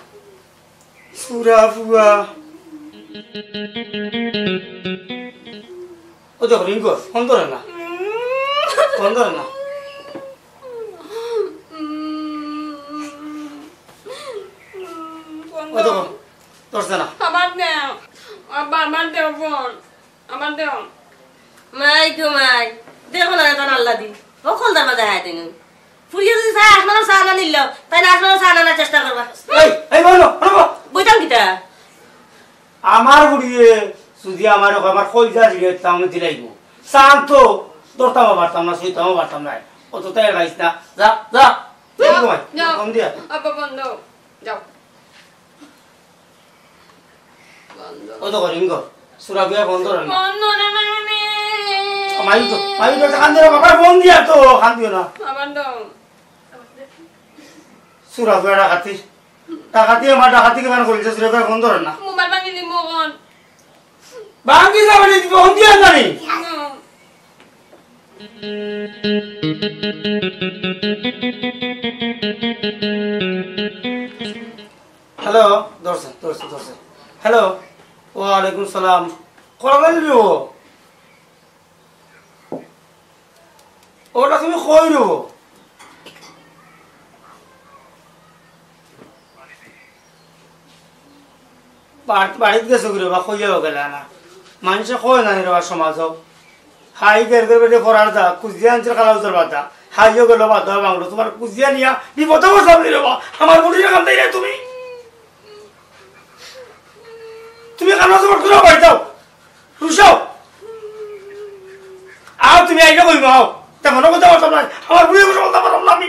সুরা ফুয়া ও দেখো রিঙ্কু ফোন ধরে না ফোন ধরে না ও দেখো ধরছে না আমার দেও আব্বা আমার দেও ফোন আমার দেও মাই গো মাই দেখো না এটা আল্লাহ দি ও খোল দরজা হাতে নি ফুরিয়ে যদি সারা আসমানো সানা নিল তাই না আসমানো সানা না চেষ্টা করবা এই বলো বইতাম কিটা আমার গুড়িয়ে যদি আমার কলজা দিয়ে তামে দিলাইব শান্ত দরতামও পারতাম না শুইতামও পারতাম না অত তাই গাইছ না যা যা কম দিয়া আব্বা বন্ধ যাও ও তো রিঙ্গ সুরা বিয়া বন্ধ রে না বন্ধ না মানে মাই তো কান দিও বাবা ফোন দিয়া তো কান দিও না আবার দাও সুরা বিয়া ডাকাতি আমার ডাকাতি কেমন করেছে সুরা বিয়া বন্ধ রে না মোবাইল ভাঙি দি মোগন বাঙ্গি যাবে ফোন দিয়া জানি হ্যালো দর্শন দর্শন দর্শন হ্যালো ওয়ালাইকুম সালাম করা গেলি ওটা তুমি কই রো বাড়িতে গেছো কি রে বা কইয়াও গেলে না মানুষে কয় না রে বা সমাজ হাই গের বেটে পড়ার দা কুজিয়া আনছে কালা উত্তর বাদা হাইও গেল বাদা বাংলো তোমার কুজিয়া নিয়া বিপদে বসাব রে বা আমার বুড়ির কাম দেই তুমি তুমি কাম তোমার করে বাড়ি যাও রুশাও আও তুমি আইনা কইবা আও তেমন কথা বলতাম না আমার বুড়ি বসে বলতে পারলাম না আমি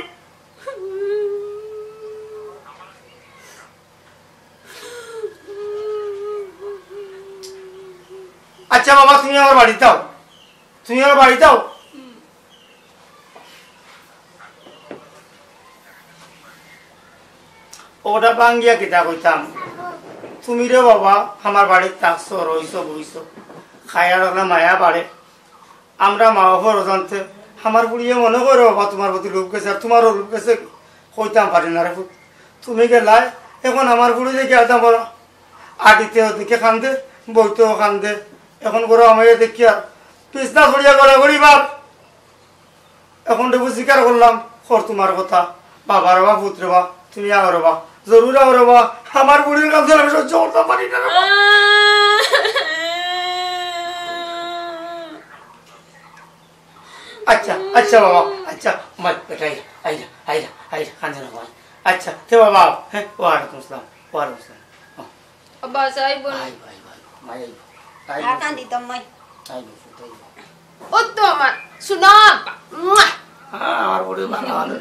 আচ্ছা বাবা তুমি আমার বাড়ি যাও তুমি আমার বাড়ি যাও ওটা বাঙ্গিয়া কিতা কইতাম তুমি রে বাবা আমার বাড়ির থাকছো রইছো বইছো খায়া রাখলে মায়া বাড়ে আমরা মা বাবার জানতে আমার বুড়িয়ে মনে করো বাবা তোমার প্রতি লোক গেছে আর তোমারও লোক গেছে কইতাম পারি না রে তুমি গেলাই এখন আমার বুড়ি দেখে আদাম বলো আটিতে ওদিকে কান্দে বইতেও কান্দে এখন করো আমি দেখি আর পিছনা ছড়িয়া গলা করি বাপ এখন দেখবো স্বীকার করলাম খর তোমার কথা বাবার বা পুত্রে বা তুমি আবার বা জরুর আবার বা আমার বুড়ির কাছে আমি সহ্য করতে পারি না আচ্ছা আচ্ছা বাবা আচ্ছা মাই বেটাই আইলা আইলা আইলা কান্দে না ভাই আচ্ছা তে বাবা হ্যাঁ ওয়ালাইকুম আসসালাম ওয়ালাইকুম আসসালাম আব্বা সাইব ভাই ভাই ভাই মাই আইব আর কান্দি তো মাই আইব ও তো আমার শোনা আব্বা আমার বড় ভালো